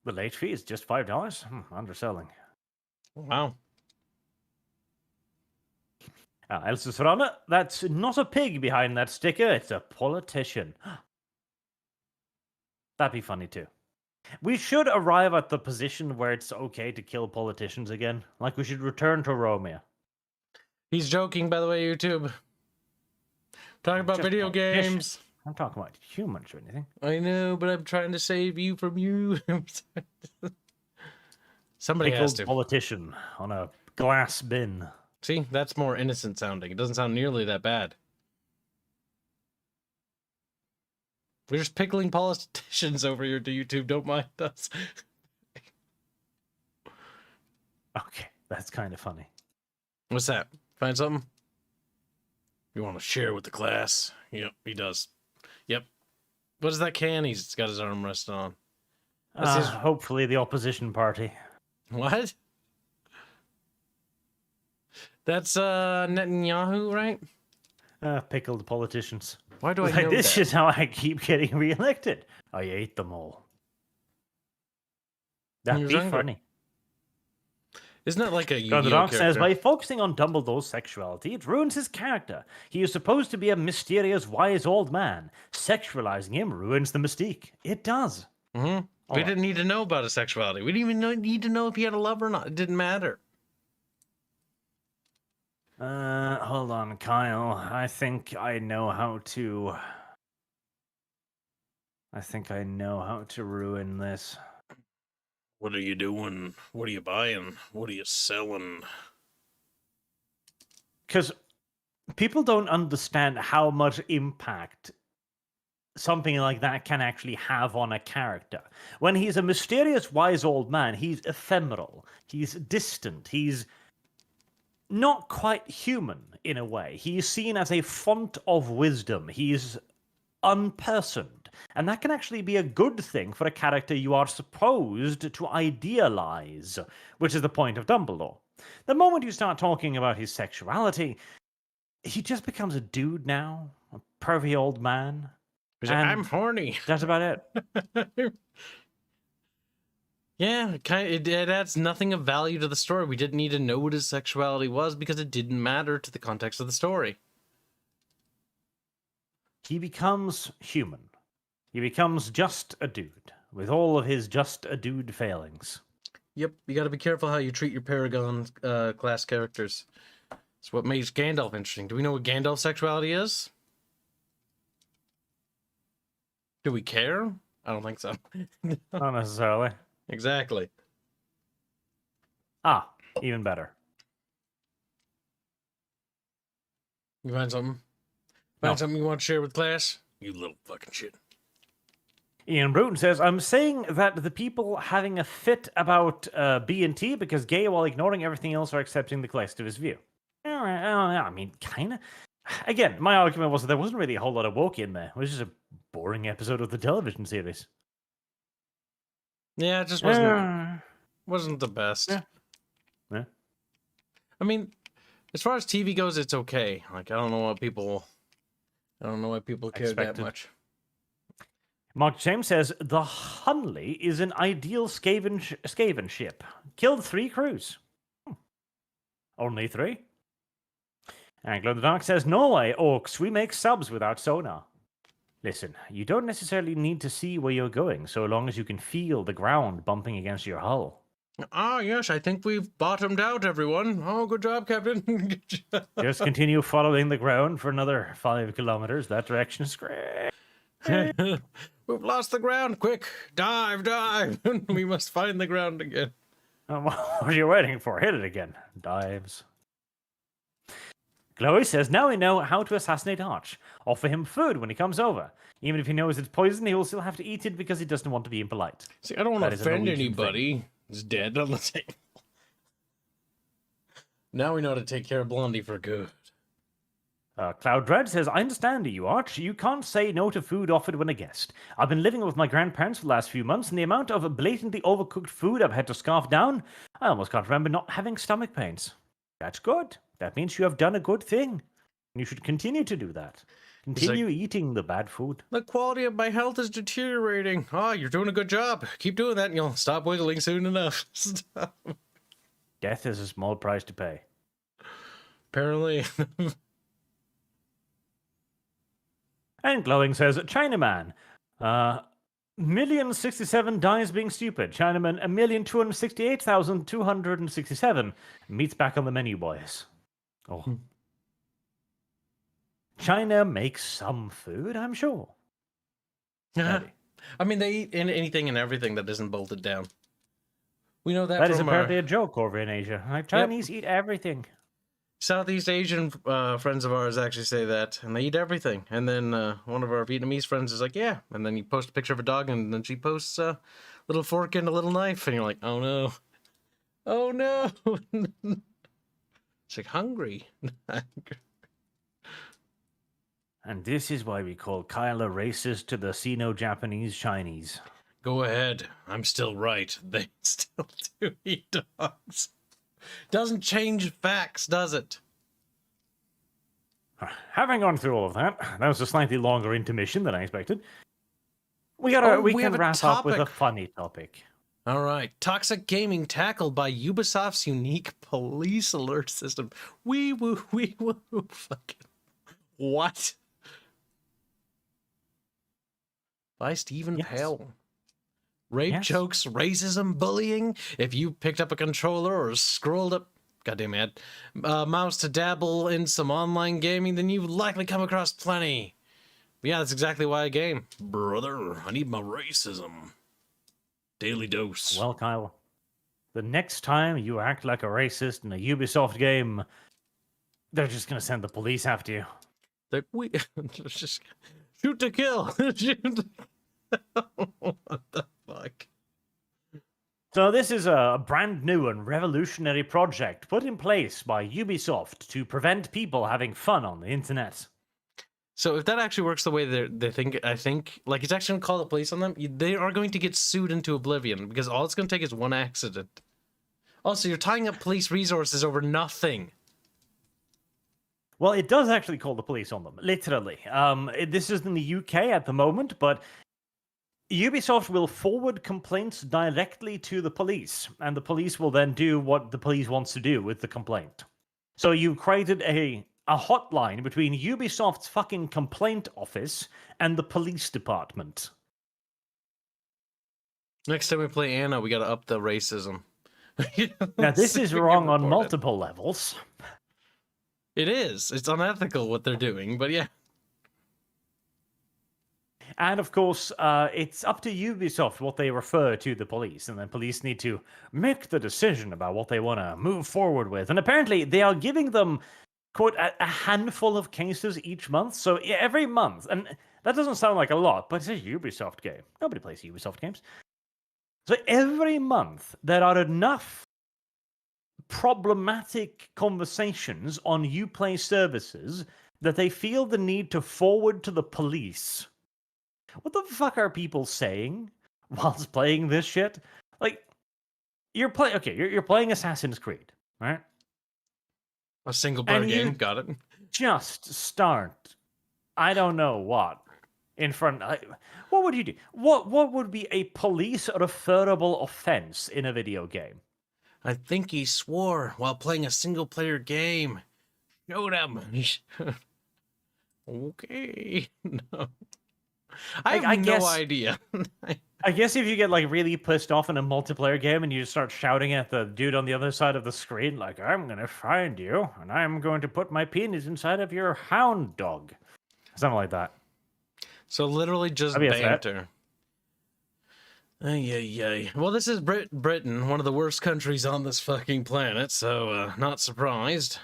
The late fee is just $5. Underselling. Wow. Elsa Serrana, that's not a pig behind that sticker. It's a politician. That'd be funny, too. We should arrive at the position where it's okay to kill politicians again. Like, we should return to Romeo. He's joking, by the way, YouTube. Talking about Just video games. I'm talking about humans or anything. I know, but I'm trying to save you from you. Somebody has to. Politician on a glass bin. See, that's more innocent sounding. It doesn't sound nearly that bad. We're just pickling politicians over here to YouTube. Don't mind us. Okay, that's kind of funny. What's that? Find something? You want to share with the class? Yep, he does. Yep. What is that can he's got his arm resting on? Hopefully the opposition party. What? That's Netanyahu, right? Pickled politicians. Why do I like, know this that? is how I keep getting reelected. I ate them all. That'd be funny. Isn't that like a Yu-Gi-Oh Dark says, character? by focusing on Dumbledore's sexuality, it ruins his character. He is supposed to be a mysterious, wise old man. Sexualizing him ruins the mystique. It does. Mm-hmm. We didn't need to know about his sexuality. We didn't even need to know if he had a love or not. It didn't matter. Hold on, Kyle. I think I know how to ruin this. What are you doing? What are you buying? What are you selling? Because people don't understand how much impact something like that can actually have on a character. When he's a mysterious, wise old man, he's ephemeral. He's distant. He's not quite human in a way. He's seen as a font of wisdom. He's unpersoned. And that can actually be a good thing for a character you are supposed to idealize, which is the point of Dumbledore. The moment you start talking about his sexuality, he just becomes a dude now, a pervy old man. I'm horny. That's about it. Yeah, it adds nothing of value to the story. We didn't need to know what his sexuality was because it didn't matter to the context of the story. He becomes human. He becomes just a dude, with all of his just a dude failings. Yep, you gotta be careful how you treat your Paragon class characters. It's what makes Gandalf interesting. Do we know what Gandalf's sexuality is? Do we care? I don't think so. Not necessarily. Exactly. Even better. You find something? Something you want to share with class? You little fucking shit. Ian Bruton says, I'm saying that the people having a fit about B&T because gay while ignoring everything else are accepting the collectivist view. I mean, kind of. Again, my argument was that there wasn't really a whole lot of woke in there. It was just a boring episode of the television series. Yeah, it just wasn't the best. Yeah. I mean, as far as TV goes, it's okay. Like, I don't know why people care that much. Mark James says, the Hunley is an ideal Skaven ship. Killed 3 crews. Only 3? And Glow in the Dark says, Norway, orcs, we make subs without sonar. Listen, you don't necessarily need to see where you're going, so long as you can feel the ground bumping against your hull. Ah, yes, I think we've bottomed out, everyone. Oh, good job, Captain. Good job. Just continue following the ground for another 5 kilometers. That direction is great. We've lost the ground. Quick, dive. We must find the ground again. What are you waiting for? Hit it again. Dives. Chloe says, now we know how to assassinate Arch. Offer him food when he comes over. Even if he knows it's poison, he will still have to eat it because he doesn't want to be impolite. See, I don't want to offend anybody. He's dead on the table. Now we know how to take care of Blondie for good. Cloud Dread says, I understand you, Arch. You can't say no to food offered when a guest. I've been living with my grandparents for the last few months, and the amount of blatantly overcooked food I've had to scarf down, I almost can't remember not having stomach pains. That's good. That means you have done a good thing. You should continue to do that. Continue eating the bad food. The quality of my health is deteriorating. Oh, you're doing a good job. Keep doing that and you'll stop wiggling soon enough. Stop. Death is a small price to pay. Apparently. And Glowing says, Chinaman, 1,067 dies being stupid. Chinaman, 1,268,267. Meat's back on the menu, boys. Oh. China makes some food, I'm sure. I mean, they eat anything and everything that isn't bolted down. We know that That is apparently a joke over in Asia. Like, Chinese eat everything. Southeast Asian friends of ours actually say that, and they eat everything. And then one of our Vietnamese friends is like, yeah. And then you post a picture of a dog, and then she posts a little fork and a little knife, and you're like, oh no. Oh no. It's like, hungry. And this is why we call Kyle a racist to the Sino-Japanese Chinese. Go ahead. I'm still right. They still do eat dogs. Doesn't change facts, does it? Having gone through all of that, that was a slightly longer intermission than I expected. We can wrap up with a funny topic. All right. Toxic gaming tackled by Ubisoft's unique police alert system. Wee woo. Fucking what? By Stephen Pell. Rape jokes, racism, bullying. If you picked up a controller or scrolled up, goddamn ad, mouse to dabble in some online gaming, then you've likely come across plenty. But yeah, that's exactly why I game. Brother, I need my racism. Daily dose. Well, Kyle, the next time you act like a racist in a Ubisoft game, they're just going to send the police after you. Just shoot to kill. What the fuck? So this is a brand new and revolutionary project put in place by Ubisoft to prevent people having fun on the internet. So if that actually works the way they think, I think, like, it's actually going to call the police on them, they are going to get sued into oblivion, because all it's going to take is one accident. Also, you're tying up police resources over nothing. Well, it does actually call the police on them, literally. This is in the UK at the moment, but Ubisoft will forward complaints directly to the police, and the police will then do what the police wants to do with the complaint. So you created a hotline between Ubisoft's fucking complaint office and the police department. Next time we play Anna, we gotta up the racism. Now, this is wrong on multiple levels. It is. It's unethical what they're doing, but yeah. And of course, it's up to Ubisoft what they refer to the police, and then police need to make the decision about what they want to move forward with. And apparently, they are giving them, quote, a handful of cases each month. So every month, and that doesn't sound like a lot, but it's a Ubisoft game. Nobody plays Ubisoft games. So every month, there are enough problematic conversations on Uplay services that they feel the need to forward to the police. What the fuck are people saying whilst playing this shit? Like, you're playing Assassin's Creed, right? A single player game, got it. Just start, I don't know what, in front. What would you do? What would be a police referable offense in a video game? I think he swore while playing a single player game. Shoot him. Okay. No. I have no idea. I guess if you get like really pissed off in a multiplayer game and you just start shouting at the dude on the other side of the screen, like, I'm going to find you and I'm going to put my penis inside of your hound dog. Something like that. So literally just banter. Well, this is Britain, one of the worst countries on this fucking planet, so not surprised.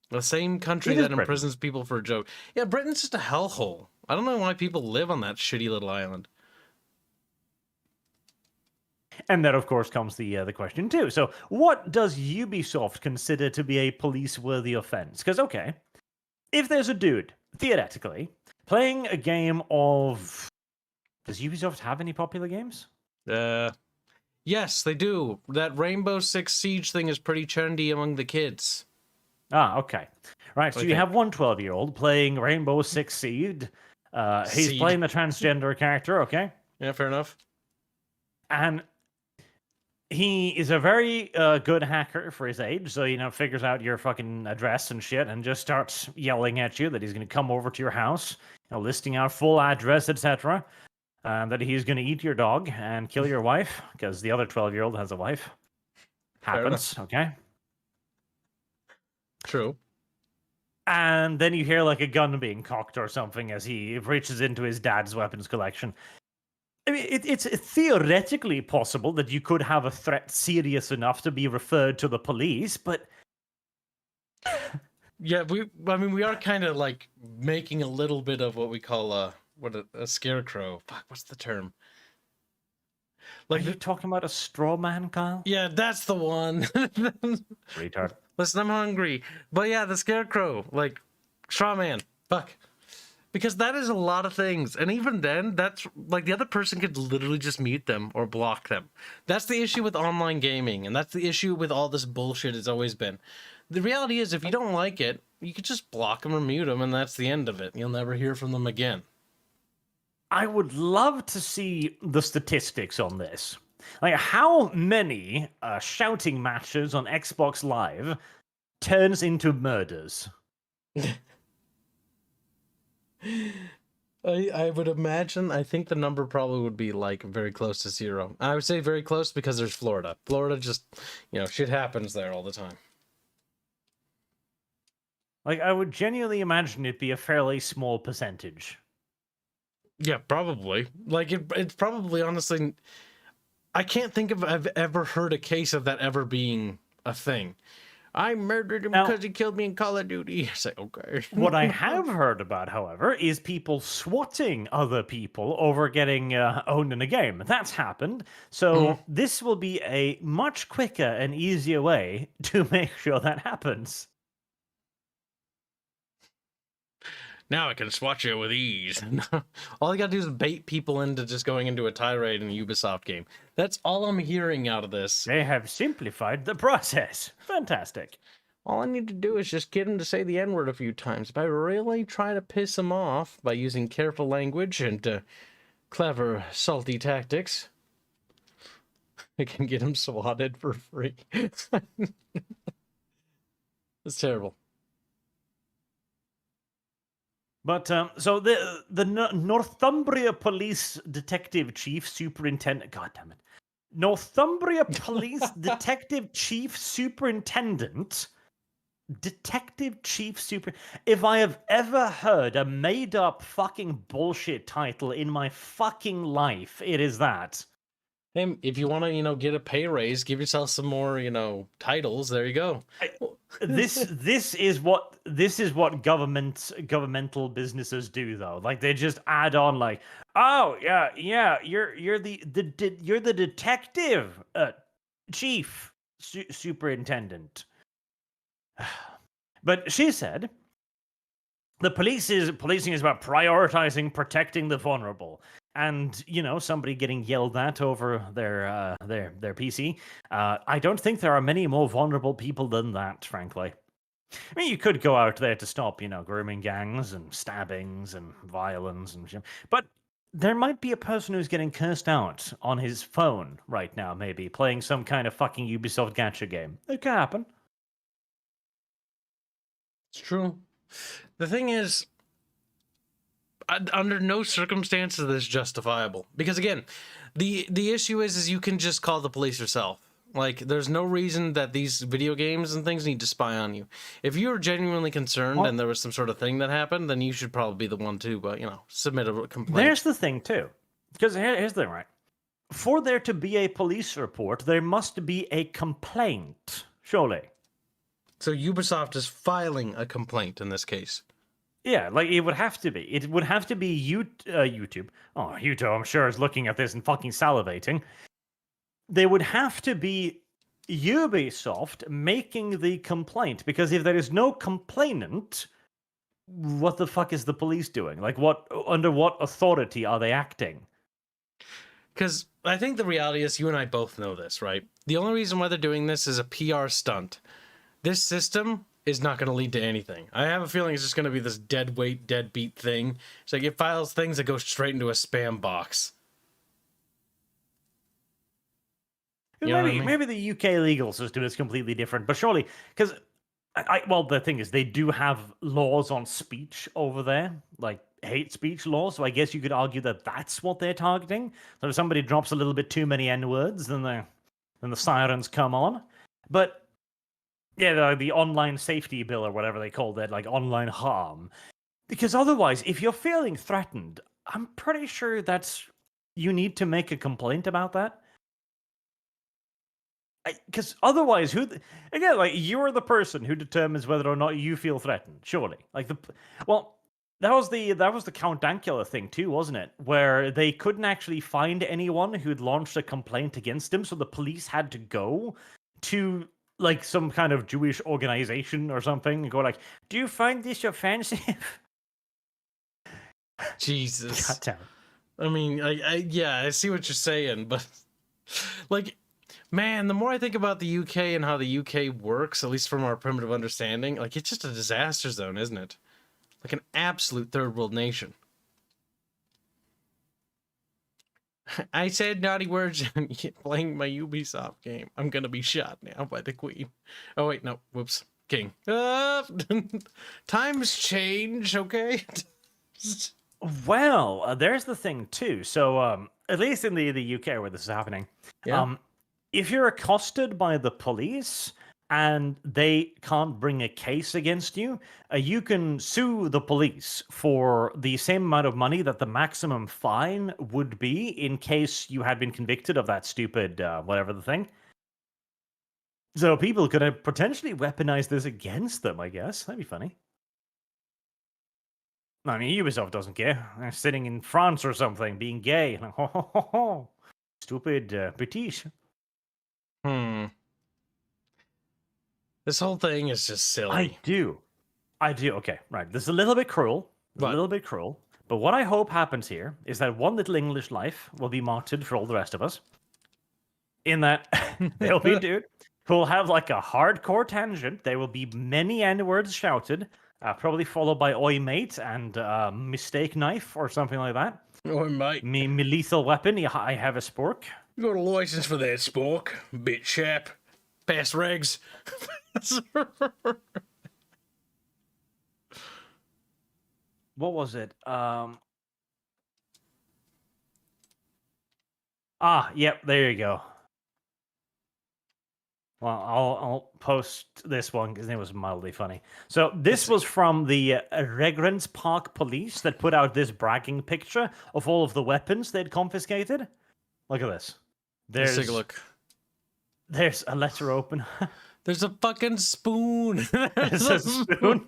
The same country that imprisons people for a joke. Yeah, Britain's just a hellhole. I don't know why people live on that shitty little island. And then, of course, comes the question too. So, what does Ubisoft consider to be a police-worthy offense? Because, okay, if there's a dude, theoretically, playing a game of... Does Ubisoft have any popular games? Yes, they do. That Rainbow Six Siege thing is pretty trendy among the kids. Ah, okay. Right, so you have one 12-year-old playing Rainbow Six Siege. He's playing the transgender character, okay? Yeah, fair enough. And he is a very good hacker for his age, so, figures out your fucking address and shit and just starts yelling at you that he's going to come over to your house, listing out full address, etc., that he's going to eat your dog and kill your wife, because the other 12-year-old has a wife. Happens, okay? True. And then you hear, like, a gun being cocked or something as he reaches into his dad's weapons collection. I mean, it's theoretically possible that you could have a threat serious enough to be referred to the police, but... Yeah, we are kind of, like, making a little bit of what we call a scarecrow. Fuck, what's the term? Like, are you talking about a straw man, Kyle? Yeah, that's the one. Retard. Listen, I'm hungry. But yeah, the scarecrow, like, straw man. Fuck. Because that is a lot of things. And even then, that's, like, the other person could literally just mute them or block them. That's the issue with online gaming, and that's the issue with all this bullshit it's always been. The reality is, if you don't like it, you could just block them or mute them, and that's the end of it. You'll never hear from them again. I would love to see the statistics on this. Like, how many shouting matches on Xbox Live turns into murders? I would imagine, I think the number probably would be, like, very close to 0. I would say very close because there's Florida. Florida just, shit happens there all the time. Like, I would genuinely imagine it'd be a fairly small percentage. Yeah, probably. Like, it's probably, honestly... I can't think of I've ever heard a case of that ever being a thing. I murdered him because he killed me in Call of Duty. It's like, okay. What I have heard about, however, is people swatting other people over getting owned in a game. That's happened. So this will be a much quicker and easier way to make sure that happens. Now I can swat you with ease. All I gotta do is bait people into just going into a tirade in a Ubisoft game. That's all I'm hearing out of this. They have simplified the process. Fantastic. All I need to do is just get him to say the N-word a few times. If I really try to piss him off by using careful language and clever, salty tactics, I can get him swatted for free. It's terrible. But, so the Northumbria Police Detective Chief Superintendent... God damn it. Northumbria Police Detective Chief Superintendent... Detective Chief Super... If I have ever heard a made-up fucking bullshit title in my fucking life, it is that. Hey, if you want to, get a pay raise, give yourself some more, titles. There you go. This is what governmental businesses do, though. Like, they just add on, like, oh yeah, you're the detective chief superintendent. But she said the policing is about prioritizing protecting the vulnerable. And, somebody getting yelled at over their PC. I don't think there are many more vulnerable people than that, frankly. I mean, you could go out there to stop, grooming gangs and stabbings and violence and shit. But there might be a person who's getting cursed out on his phone right now, maybe, playing some kind of fucking Ubisoft gacha game. It could happen. It's true. The thing is, under no circumstances is this justifiable. Because again, the issue is you can just call the police yourself. Like, there's no reason that these video games and things need to spy on you. If you're genuinely concerned and there was some sort of thing that happened, then you should probably be the one to, submit a complaint. There's the thing, too. Because here's the thing, right? For there to be a police report, there must be a complaint, surely. So Ubisoft is filing a complaint in this case. Yeah, like, it would have to be. It would have to be YouTube. Oh, YouTube, I'm sure, is looking at this and fucking salivating. there would have to be Ubisoft making the complaint, because if there is no complainant, what the fuck is the police doing? Like, under what authority are they acting? Because I think the reality is, you and I both know this, right? The only reason why they're doing this is a PR stunt. This system is not going to lead to anything. I have a feeling it's just going to be this deadweight, deadbeat thing. It's like it files things that go straight into a spam box. You know what I mean? Maybe the UK legal system is completely different, but surely, because well, the thing is, they do have laws on speech over there, like hate speech laws. So I guess you could argue that that's what they're targeting. So if somebody drops a little bit too many N-words, then the sirens come on. But yeah, the online safety bill or whatever they call that, like online harm. Because otherwise, if you're feeling threatened, I'm pretty sure you need to make a complaint about that. Because otherwise, again, like, you're the person who determines whether or not you feel threatened. Surely, like that was the Count Dankula thing too, wasn't it? Where they couldn't actually find anyone who'd launched a complaint against him, so the police had to go to like some kind of Jewish organization or something and go like, "Do you find this offensive?" Jesus. God damn. I mean, I see what you're saying, but like, man, the more I think about the UK and how the UK works, at least from our primitive understanding, like, it's just a disaster zone, isn't it? Like an absolute third world nation. I said naughty words playing my Ubisoft game. I'm gonna be shot now by the Queen. Oh wait, no, whoops, King. Times change, okay? Well, there's the thing too. So, at least in the UK where this is happening, Yeah. if you're accosted by the police and they can't bring a case against you, you can sue the police for the same amount of money that the maximum fine would be in case you had been convicted of that stupid whatever the thing. So people could potentially weaponize this against them, I guess. That'd be funny. I mean, Ubisoft doesn't care. They're sitting in France or something, being gay. Like, ho, ho, ho, ho. Stupid British. This whole thing is just silly. I do. Okay, right. This is a little bit cruel. What? A little bit cruel. But what I hope happens here is that one little English life will be martyred for all the rest of us. In that there'll be a dude who'll have like a hardcore tangent. There will be many N-words shouted, probably followed by "Oi mate" and "mistake knife" or something like that. Oi mate. Me lethal weapon. I have a spork. You got a license for that, Spork? Bit chap. Pass regs. What was it? Yep, there you go. Well, I'll post this one because it was mildly funny. So this was from the Regent's Park police that put out this bragging picture of all of the weapons they'd confiscated. Look at this. Let's take a look. There's a letter open. There's a fucking spoon. There's a spoon.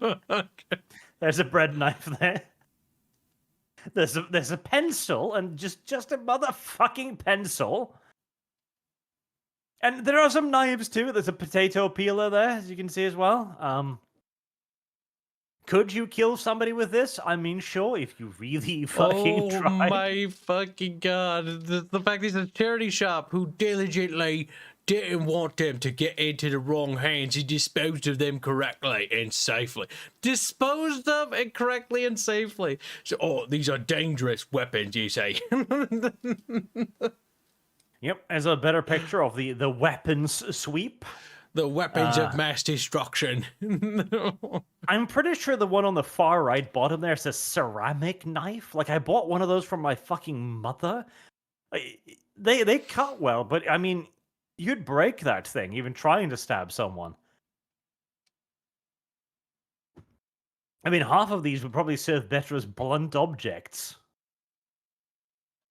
There's a bread knife there. There's a pencil and just a motherfucking pencil. And there are some knives too. There's a potato peeler there, as you can see as well. Could you kill somebody with this? I mean, sure, if you really fucking tried. Oh my fucking god. The fact he's a charity shop who diligently didn't want them to get into the wrong hands. He disposed of them correctly and safely. Disposed of it correctly and safely. So, these are dangerous weapons, you say? Yep, as a better picture of the weapons sweep. The weapons of mass destruction. I'm pretty sure the one on the far right bottom there says ceramic knife. Like, I bought one of those from my fucking mother. They cut well, but I mean, you'd break that thing even trying to stab someone. I mean, half of these would probably serve better as blunt objects.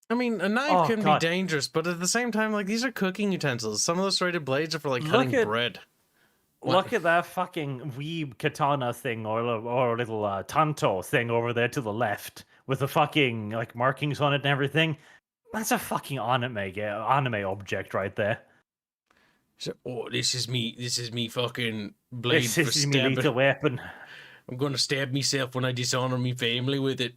I mean, a knife can be dangerous, but at the same time, like, these are cooking utensils. Some of those serrated blades are for, like, cutting bread. Look at that fucking weeb katana thing or little tanto thing over there to the left with the fucking, like, markings on it and everything. That's a fucking anime object right there. So, this is me fucking blade This for is me stabbing. lethal weapon. I'm gonna stab myself when I dishonor me family with it.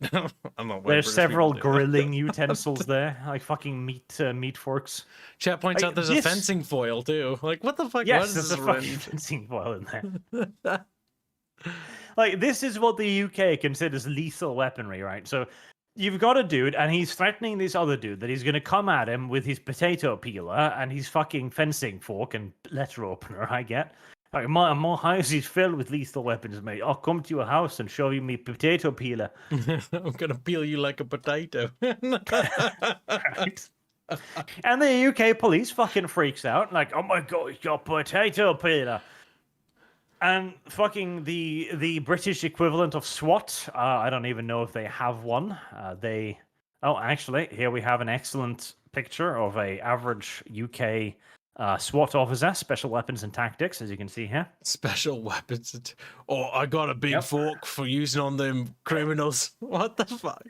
I'm not. There's several grilling utensils there, like fucking meat forks. Chat points Like, out there's a fencing foil too. Like, what the fuck? Yes, what is there's this a fucking fencing foil in there. Like, this is what the UK considers lethal weaponry, right? So you've got a dude, and he's threatening this other dude that he's going to come at him with his potato peeler and his fucking fencing fork and letter opener, I get. Like, my house is filled with lethal weapons, mate. I'll come to your house and show you me potato peeler. I'm gonna peel you like a potato. Right? And the UK police fucking freaks out, like, oh my god, it's got potato peeler. And fucking the British equivalent of SWAT, I don't even know if they have one. Oh, actually, here we have an excellent picture of a average UK SWAT officer, Special Weapons and Tactics, as you can see here. Special weapons. Oh, I got a big fork for using on them criminals. What the fuck?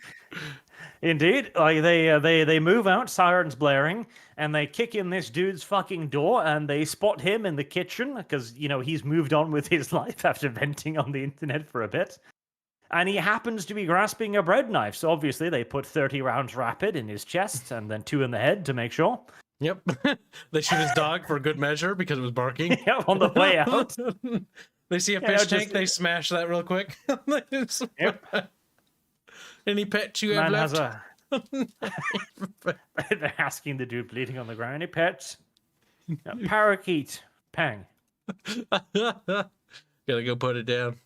Indeed, like they move out, sirens blaring, and they kick in this dude's fucking door, and they spot him in the kitchen because he's moved on with his life after venting on the internet for a bit, and he happens to be grasping a bread knife. So obviously they put 30 rounds rapid in his chest and then 2 in the head to make sure. Yep, they shoot his dog for good measure because it was barking. Yeah, on the way out. They see a fish tank, they smash that real quick. Yep. Any pets you have left? They're asking the dude bleeding on the ground. Any pets? Parakeet. Pang. Gotta go put it down.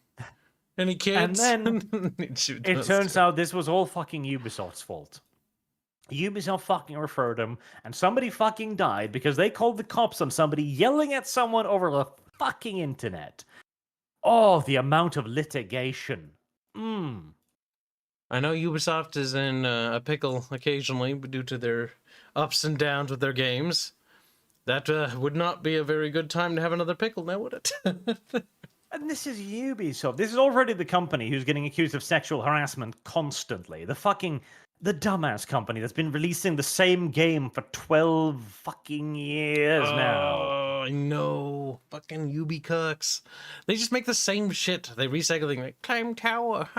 Any kids? And then it turns out this was all fucking Ubisoft's fault. Ubisoft fucking referred him, and somebody fucking died because they called the cops on somebody yelling at someone over the fucking internet. Oh, the amount of litigation. I know Ubisoft is in a pickle occasionally due to their ups and downs with their games. That would not be a very good time to have another pickle now, would it? And this is Ubisoft. This is already the company who's getting accused of sexual harassment constantly. The dumbass company that's been releasing the same game for 12 fucking years now. Oh, I know. Fucking Ubicucks. They just make the same shit. They recycle things like Climb Tower.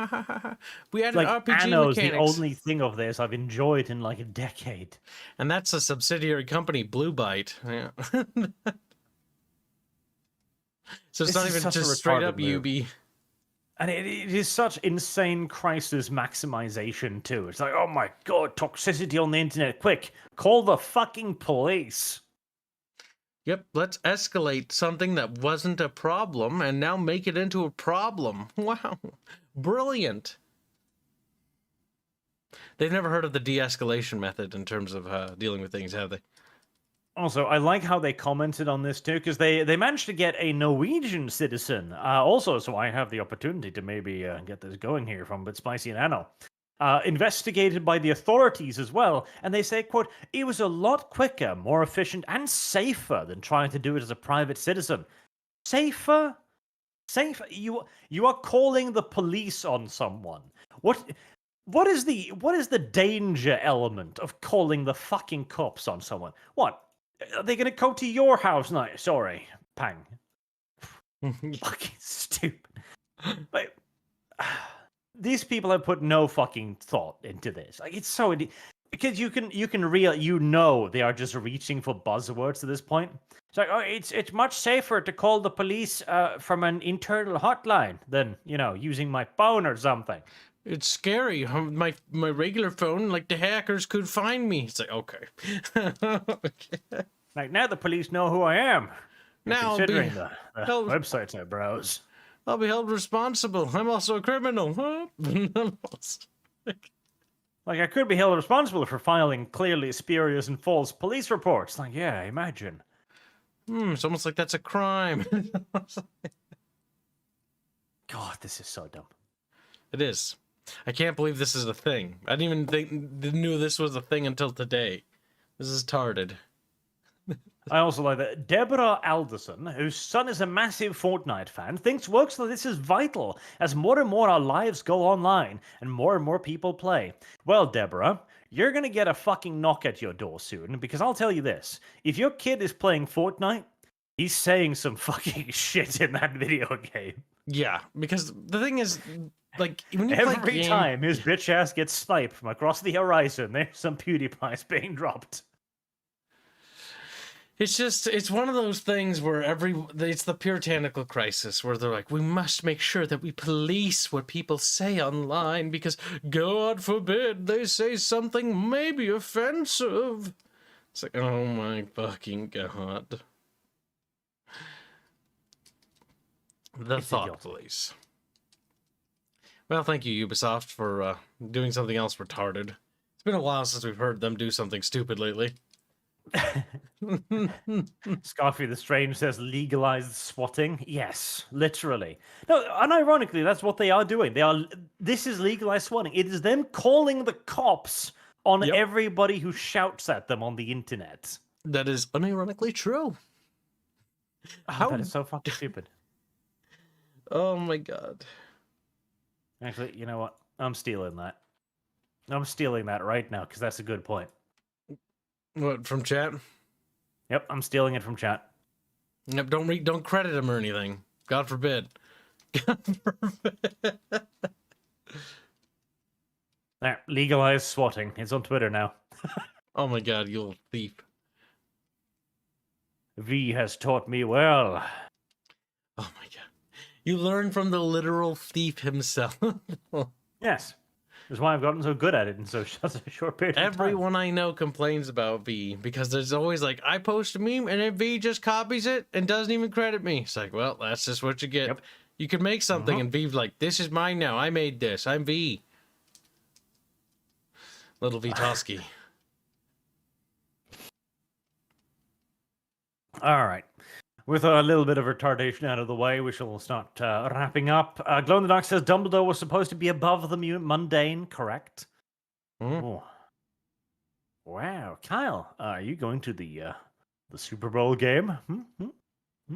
We added RPG Anno's mechanics. The only thing of this I've enjoyed in like a decade. And that's a subsidiary company, Blue Byte. Yeah. So it's not even just straight up Ubi. And it is such insane crisis maximization, too. It's like, oh my god, toxicity on the internet. Quick, call the fucking police. Yep, let's escalate something that wasn't a problem and now make it into a problem. Wow, brilliant. They've never heard of the de-escalation method in terms of dealing with things, have they? Also, I like how they commented on this too, because they managed to get a Norwegian citizen. Also, so I have the opportunity to maybe get this going here from Bit Spicy and Anno. Investigated by the authorities as well, and they say, quote, it was a lot quicker, more efficient, and safer than trying to do it as a private citizen. Safer? Safer? You are calling the police on someone. What is the danger element of calling the fucking cops on someone? What? Are they gonna go to your house? No, sorry, Pang. Fucking stupid. But these people have put no fucking thought into this. Like, it's so because you can they are just reaching for buzzwords at this point. It's like, oh, it's much safer to call the police from an internal hotline than using my phone or something. It's scary. My regular phone, like the hackers could find me. It's like, okay. Okay. Like, now the police know who I am. Now Considering the websites I browse. I'll be held responsible. I'm also a criminal. Like, I could be held responsible for filing clearly spurious and false police reports. Like, yeah, imagine. It's almost like that's a crime. God, this is so dumb. It is. I can't believe this is a thing. I didn't even knew this was a thing until today. This is tarded. I also like that Deborah Alderson, whose son is a massive Fortnite fan, thinks works that this is vital as more and more our lives go online and more people play. Well, Deborah, you're going to get a fucking knock at your door soon, because I'll tell you this. If your kid is playing Fortnite, he's saying some fucking shit in that video game. Yeah, because the thing is, like, when you Every play time his bitch ass gets sniped from across the horizon, there's some PewDiePie's being dropped. It's one of those things where it's the puritanical crisis where they're like, we must make sure that we police what people say online because God forbid they say something maybe offensive. It's like, oh my fucking God. The thought police. Well, thank you, Ubisoft, for doing something else retarded. It's been a while since we've heard them do something stupid lately. Scarfy the Strange says legalized swatting. Yes, literally. No, unironically, that's what they are doing. This is legalized swatting. It is them calling the cops on everybody who shouts at them on the internet. That is unironically true. Oh, that is so fucking stupid. Oh my God. Actually, you know what? I'm stealing that. I'm stealing that right now because that's a good point. What, from chat? Yep, I'm stealing it from chat. Yep, don't credit him or anything. God forbid. God forbid. There, legalized swatting. It's on Twitter now. Oh my God, you little thief. V has taught me well. Oh my God. You learn from the literal thief himself. Yes. That's why I've gotten so good at it in such a short period of time. Everyone I know complains about V because there's always like, I post a meme and then V just copies it and doesn't even credit me. It's like, well, that's just what you get. Yep. You can make something and V's like, this is mine now. I made this. I'm V. Little Vitoski. All right. With a little bit of retardation out of the way, we shall start wrapping up. Glow in the Dark says Dumbledore was supposed to be above the mundane, correct? Oh. Wow. Kyle, are you going to the Super Bowl game?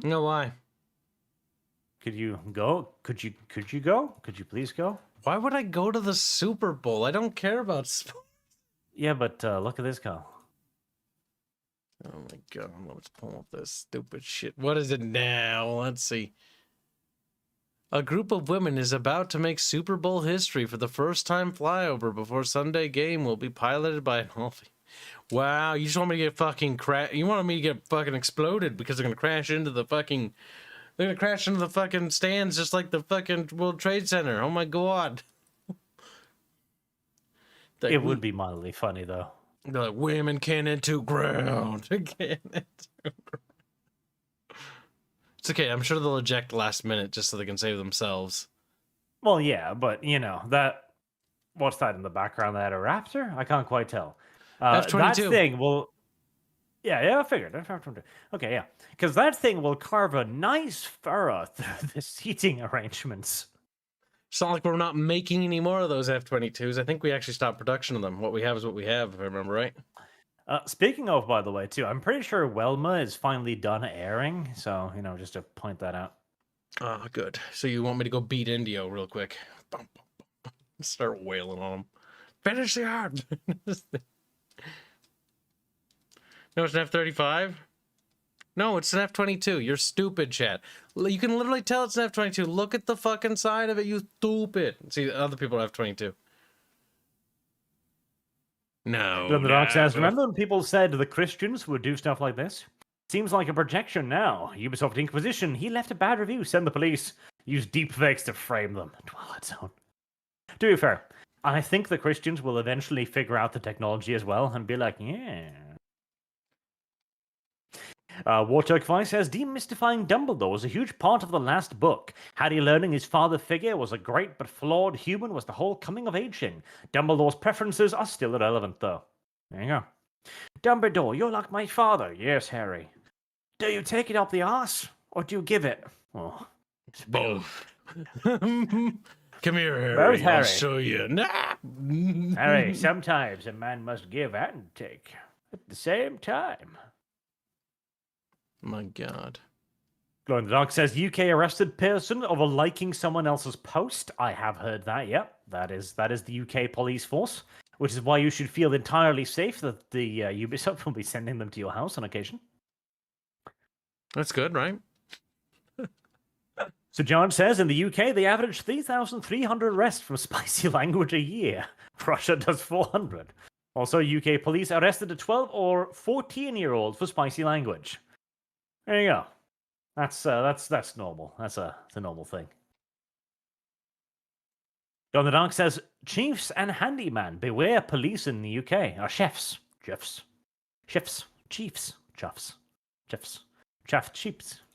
No, why? Could you go? Could you go? Could you please go? Why would I go to the Super Bowl? I don't care about sports. Yeah, but look at this, Kyle. Oh my God, let's pull up this stupid shit. What is it now? Let's see. A group of women is about to make Super Bowl history for the first time flyover before Sunday game will be piloted by an Alfie. Wow, you just want me to get fucking you wanted me to get fucking exploded because they're gonna crash into the fucking stands just like the fucking World Trade Center. Oh my God. It would be mildly funny though. They're like, women can into ground. It's okay. I'm sure they'll eject last minute just so they can save themselves. Well, yeah, but you know that. What's that in the background? That a raptor? I can't quite tell. F-22. That thing will. Yeah, I figured. Okay, yeah, because that thing will carve a nice furrow through the seating arrangements. It's not like we're not making any more of those F-22s. I think we actually stopped production of them. What we have is what we have, if I remember right. Speaking of, by the way, too, I'm pretty sure Welma is finally done airing. So, you know, just to point that out. Oh, good. So you want me to go beat Indio real quick? Start wailing on him. Finish the yard. No, it's an F-35? No, it's an F-22. You're stupid, chat. You can literally tell it's an F-22. Look at the fucking side of it, you stupid. See, other people are F-22. No. The Dark says, remember when people said the Christians would do stuff like this? Seems like a projection now. Ubisoft Inquisition. He left a bad review. Send the police. Use deepfakes to frame them. Twilight Zone. To be fair, I think the Christians will eventually figure out the technology as well and be like, yeah. Warchuck Vice says, demystifying Dumbledore was a huge part of the last book. Harry learning his father figure was a great but flawed human was the whole coming of aging. Dumbledore's preferences are still irrelevant, though. There you go. Dumbledore, you're like my father. Yes, Harry. Do you take it up the arse, or do you give it? Oh, it's both. Come here, Harry. Both, Harry. I'll show you. Nah. Harry, sometimes a man must give and take at the same time. My God. Glow in the Dark says UK arrested person over liking someone else's post. I have heard that. Yep, that is the UK police force. which is why you should feel entirely safe that the Ubisoft will be sending them to your house on occasion. That's good, right? So John says, in the UK, they average 3,300 arrests from spicy language a year. Russia does 400. Also, UK police arrested a 12 or 14-year-old for spicy language. There you go. That's normal. That's a normal thing. John the Dark says, chiefs and handyman, beware police in the UK. Are chefs. Chiefs.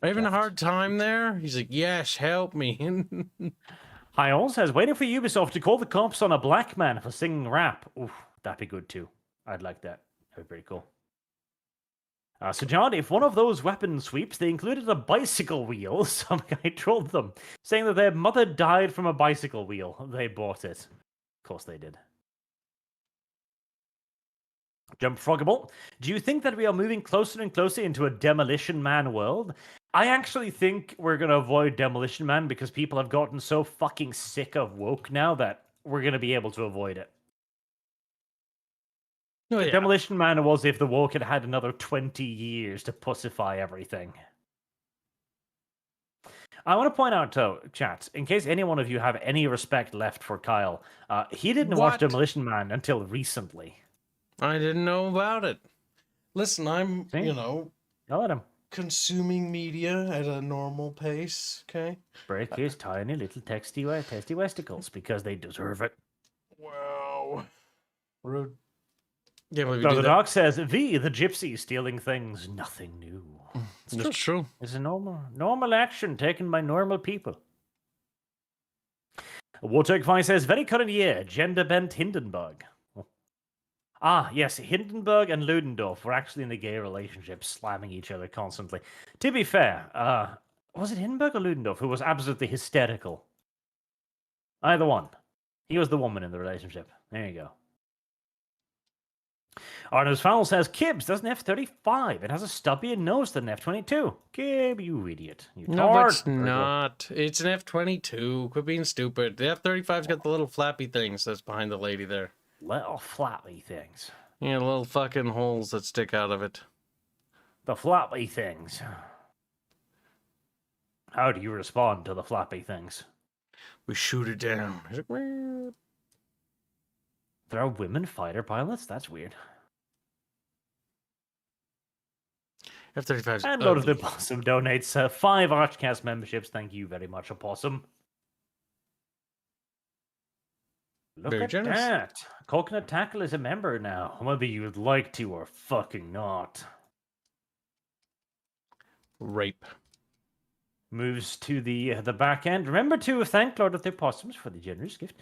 Having a hard time there? He's like, yes, help me. Hyol says, waiting for Ubisoft to call the cops on a black man for singing rap. Oof, that'd be good too. I'd like that. That'd be pretty cool. So John, if one of those weapon sweeps, they included a bicycle wheel, some guy trolled them, saying that their mother died from a bicycle wheel. They bought it. Of course they did. Jump Froggable, do you think that we are moving closer and closer into a Demolition Man world? I actually think we're going to avoid Demolition Man because people have gotten so fucking sick of woke now that we're going to be able to avoid it. Oh, yeah. Demolition Man was if the woke had had another 20 years to pussify everything. I want to point out, though, chat, in case any one of you have any respect left for Kyle, he didn't watch Demolition Man until recently. I didn't know about it. Listen, I'm, See? I'll let him consuming media at a normal pace, okay? Break his tiny little testy westicles because they deserve it. Wow. Rude. Yeah, well, So the dog says, the gypsy stealing things, nothing new. It's true. It's a normal action taken by normal people. Wartech Vi says, very current year, gender-bent Hindenburg. Ah, yes, Hindenburg and Ludendorff were actually in a gay relationship, slamming each other constantly. To be fair, was it Hindenburg or Ludendorff who was absolutely hysterical? Either one. He was the woman in the relationship. There you go. Arno's Fowl says, Kibbs, there's an F-35. It has a stubbier nose than an F-22. Kib, you idiot. No, it's not. It's an F-22. Quit being stupid. The F-35's got the little flappy things that's behind the lady there. Little flappy things. Yeah, little fucking holes that stick out of it. The flappy things. How do you respond to the flappy things? We shoot it down. There are women fighter pilots? That's weird. F-35's and Lord of the Opossum donates 5 ArchCast memberships. Thank you very much, Opossum. Look Very at generous. that. Coconut Tackle is a member now, whether you would like to or fucking not. Rape. Moves to the back end. Remember to thank Lord of the Opossums for the generous gift.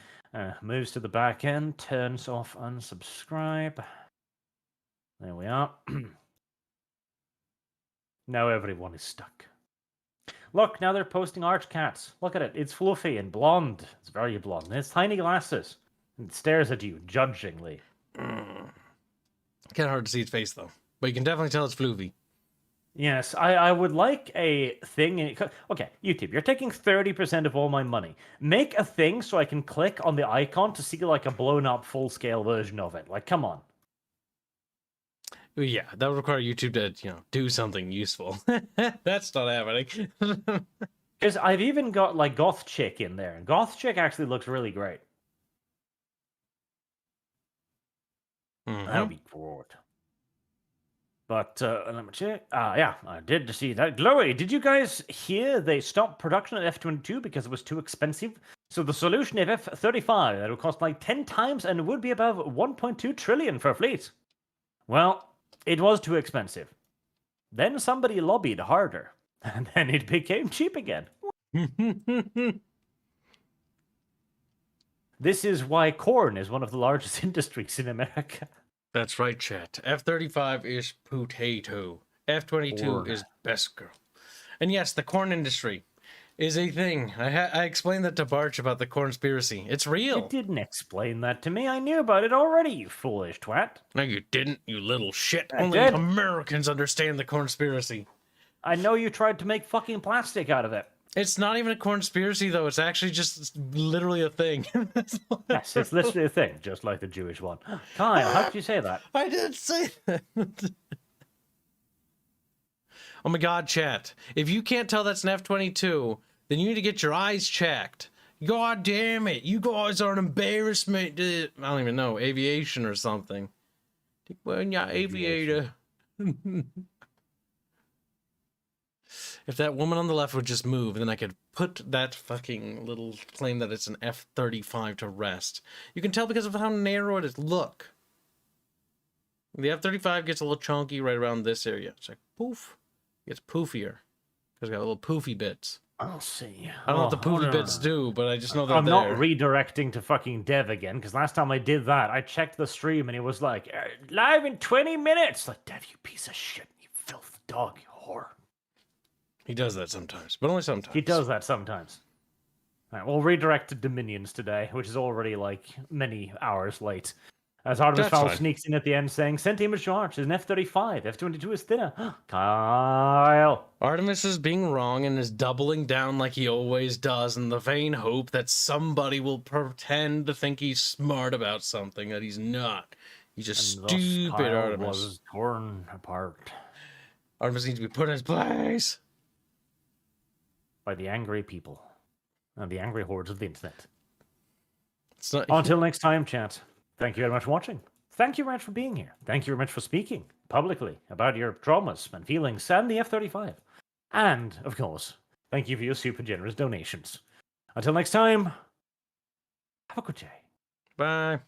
Moves to the back end. Turns off unsubscribe. There we are. Now everyone is stuck. Look, now they're posting ArchCats. Look at it. It's fluffy and blonde. It's very blonde. And it's tiny glasses. And it stares at you judgingly. Kind of hard to see its face, though. But you can definitely tell it's floofy. Yes, I would like a thing. Okay, YouTube, you're taking 30% of all my money. Make a thing so I can click on the icon to see like a blown up full-scale version of it. Like, come on. Yeah, that would require YouTube to, do something useful. That's not happening. Because I've even got like Goth Chick in there. And Goth Chick actually looks really great. That'll be forward. But let me check. Yeah, I did see that. Glowy, did you guys hear they stopped production of F-22 because it was too expensive? So the solution of F-35 that would cost like 10 times and would be above 1.2 trillion for a fleet. Well, it was too expensive. Then somebody lobbied harder, and then it became cheap again. This is why corn is one of the largest industries in America. That's right, chat. F-35 is potato. F-22 is best girl. And yes, the corn industry is a thing. I explained that to Barch about the cornspiracy. It's real. You didn't explain that to me. I knew about it already, you foolish twat. No, you didn't, you little shit. I Only did. Americans understand the cornspiracy. I know you tried to make fucking plastic out of it. It's not even a conspiracy, though. It's actually just literally a thing. Yes, it's literally a thing, just like the Jewish one. Kyle, how did you say that? I didn't say that. Oh my god, chat. If you can't tell that's an F-22, then you need to get your eyes checked. God damn it. You guys are an embarrassment to, I don't even know, aviation or something. Well, yeah, aviator. If that woman on the left would just move, then I could put that fucking little claim that it's an F-35 to rest. You can tell because of how narrow it is. Look. The F-35 gets a little chunky right around this area. It's like, poof. It gets poofier. Because it's got little poofy bits. I'll see. I don't know what the poofy bits do, but I just know they're I'm there. not redirecting to fucking dev again, because last time I did that, I checked the stream and it was like, live in 20 minutes! Like, Dev, you piece of shit, you filth dog, you whore. He does that sometimes, but only sometimes. He does that sometimes. All right, we'll redirect to Dominions today, which is already, like, many hours late. As Artemis Fowl sneaks in at the end saying, sent image charge is an F-35, F-22 is thinner. Kyle. Artemis is being wrong and is doubling down like he always does in the vain hope that somebody will pretend to think he's smart about something that he's not. He's just stupid, Kyle Artemis. Was torn apart. Artemis needs to be put in his place. By the angry people. And the angry hordes of the internet. It's not... Until next time, chat. Thank you very much for watching. Thank you very much for being here. Thank you very much for speaking publicly about your traumas and feelings and the F-35. And, of course, thank you for your super generous donations. Until next time, have a good day. Bye.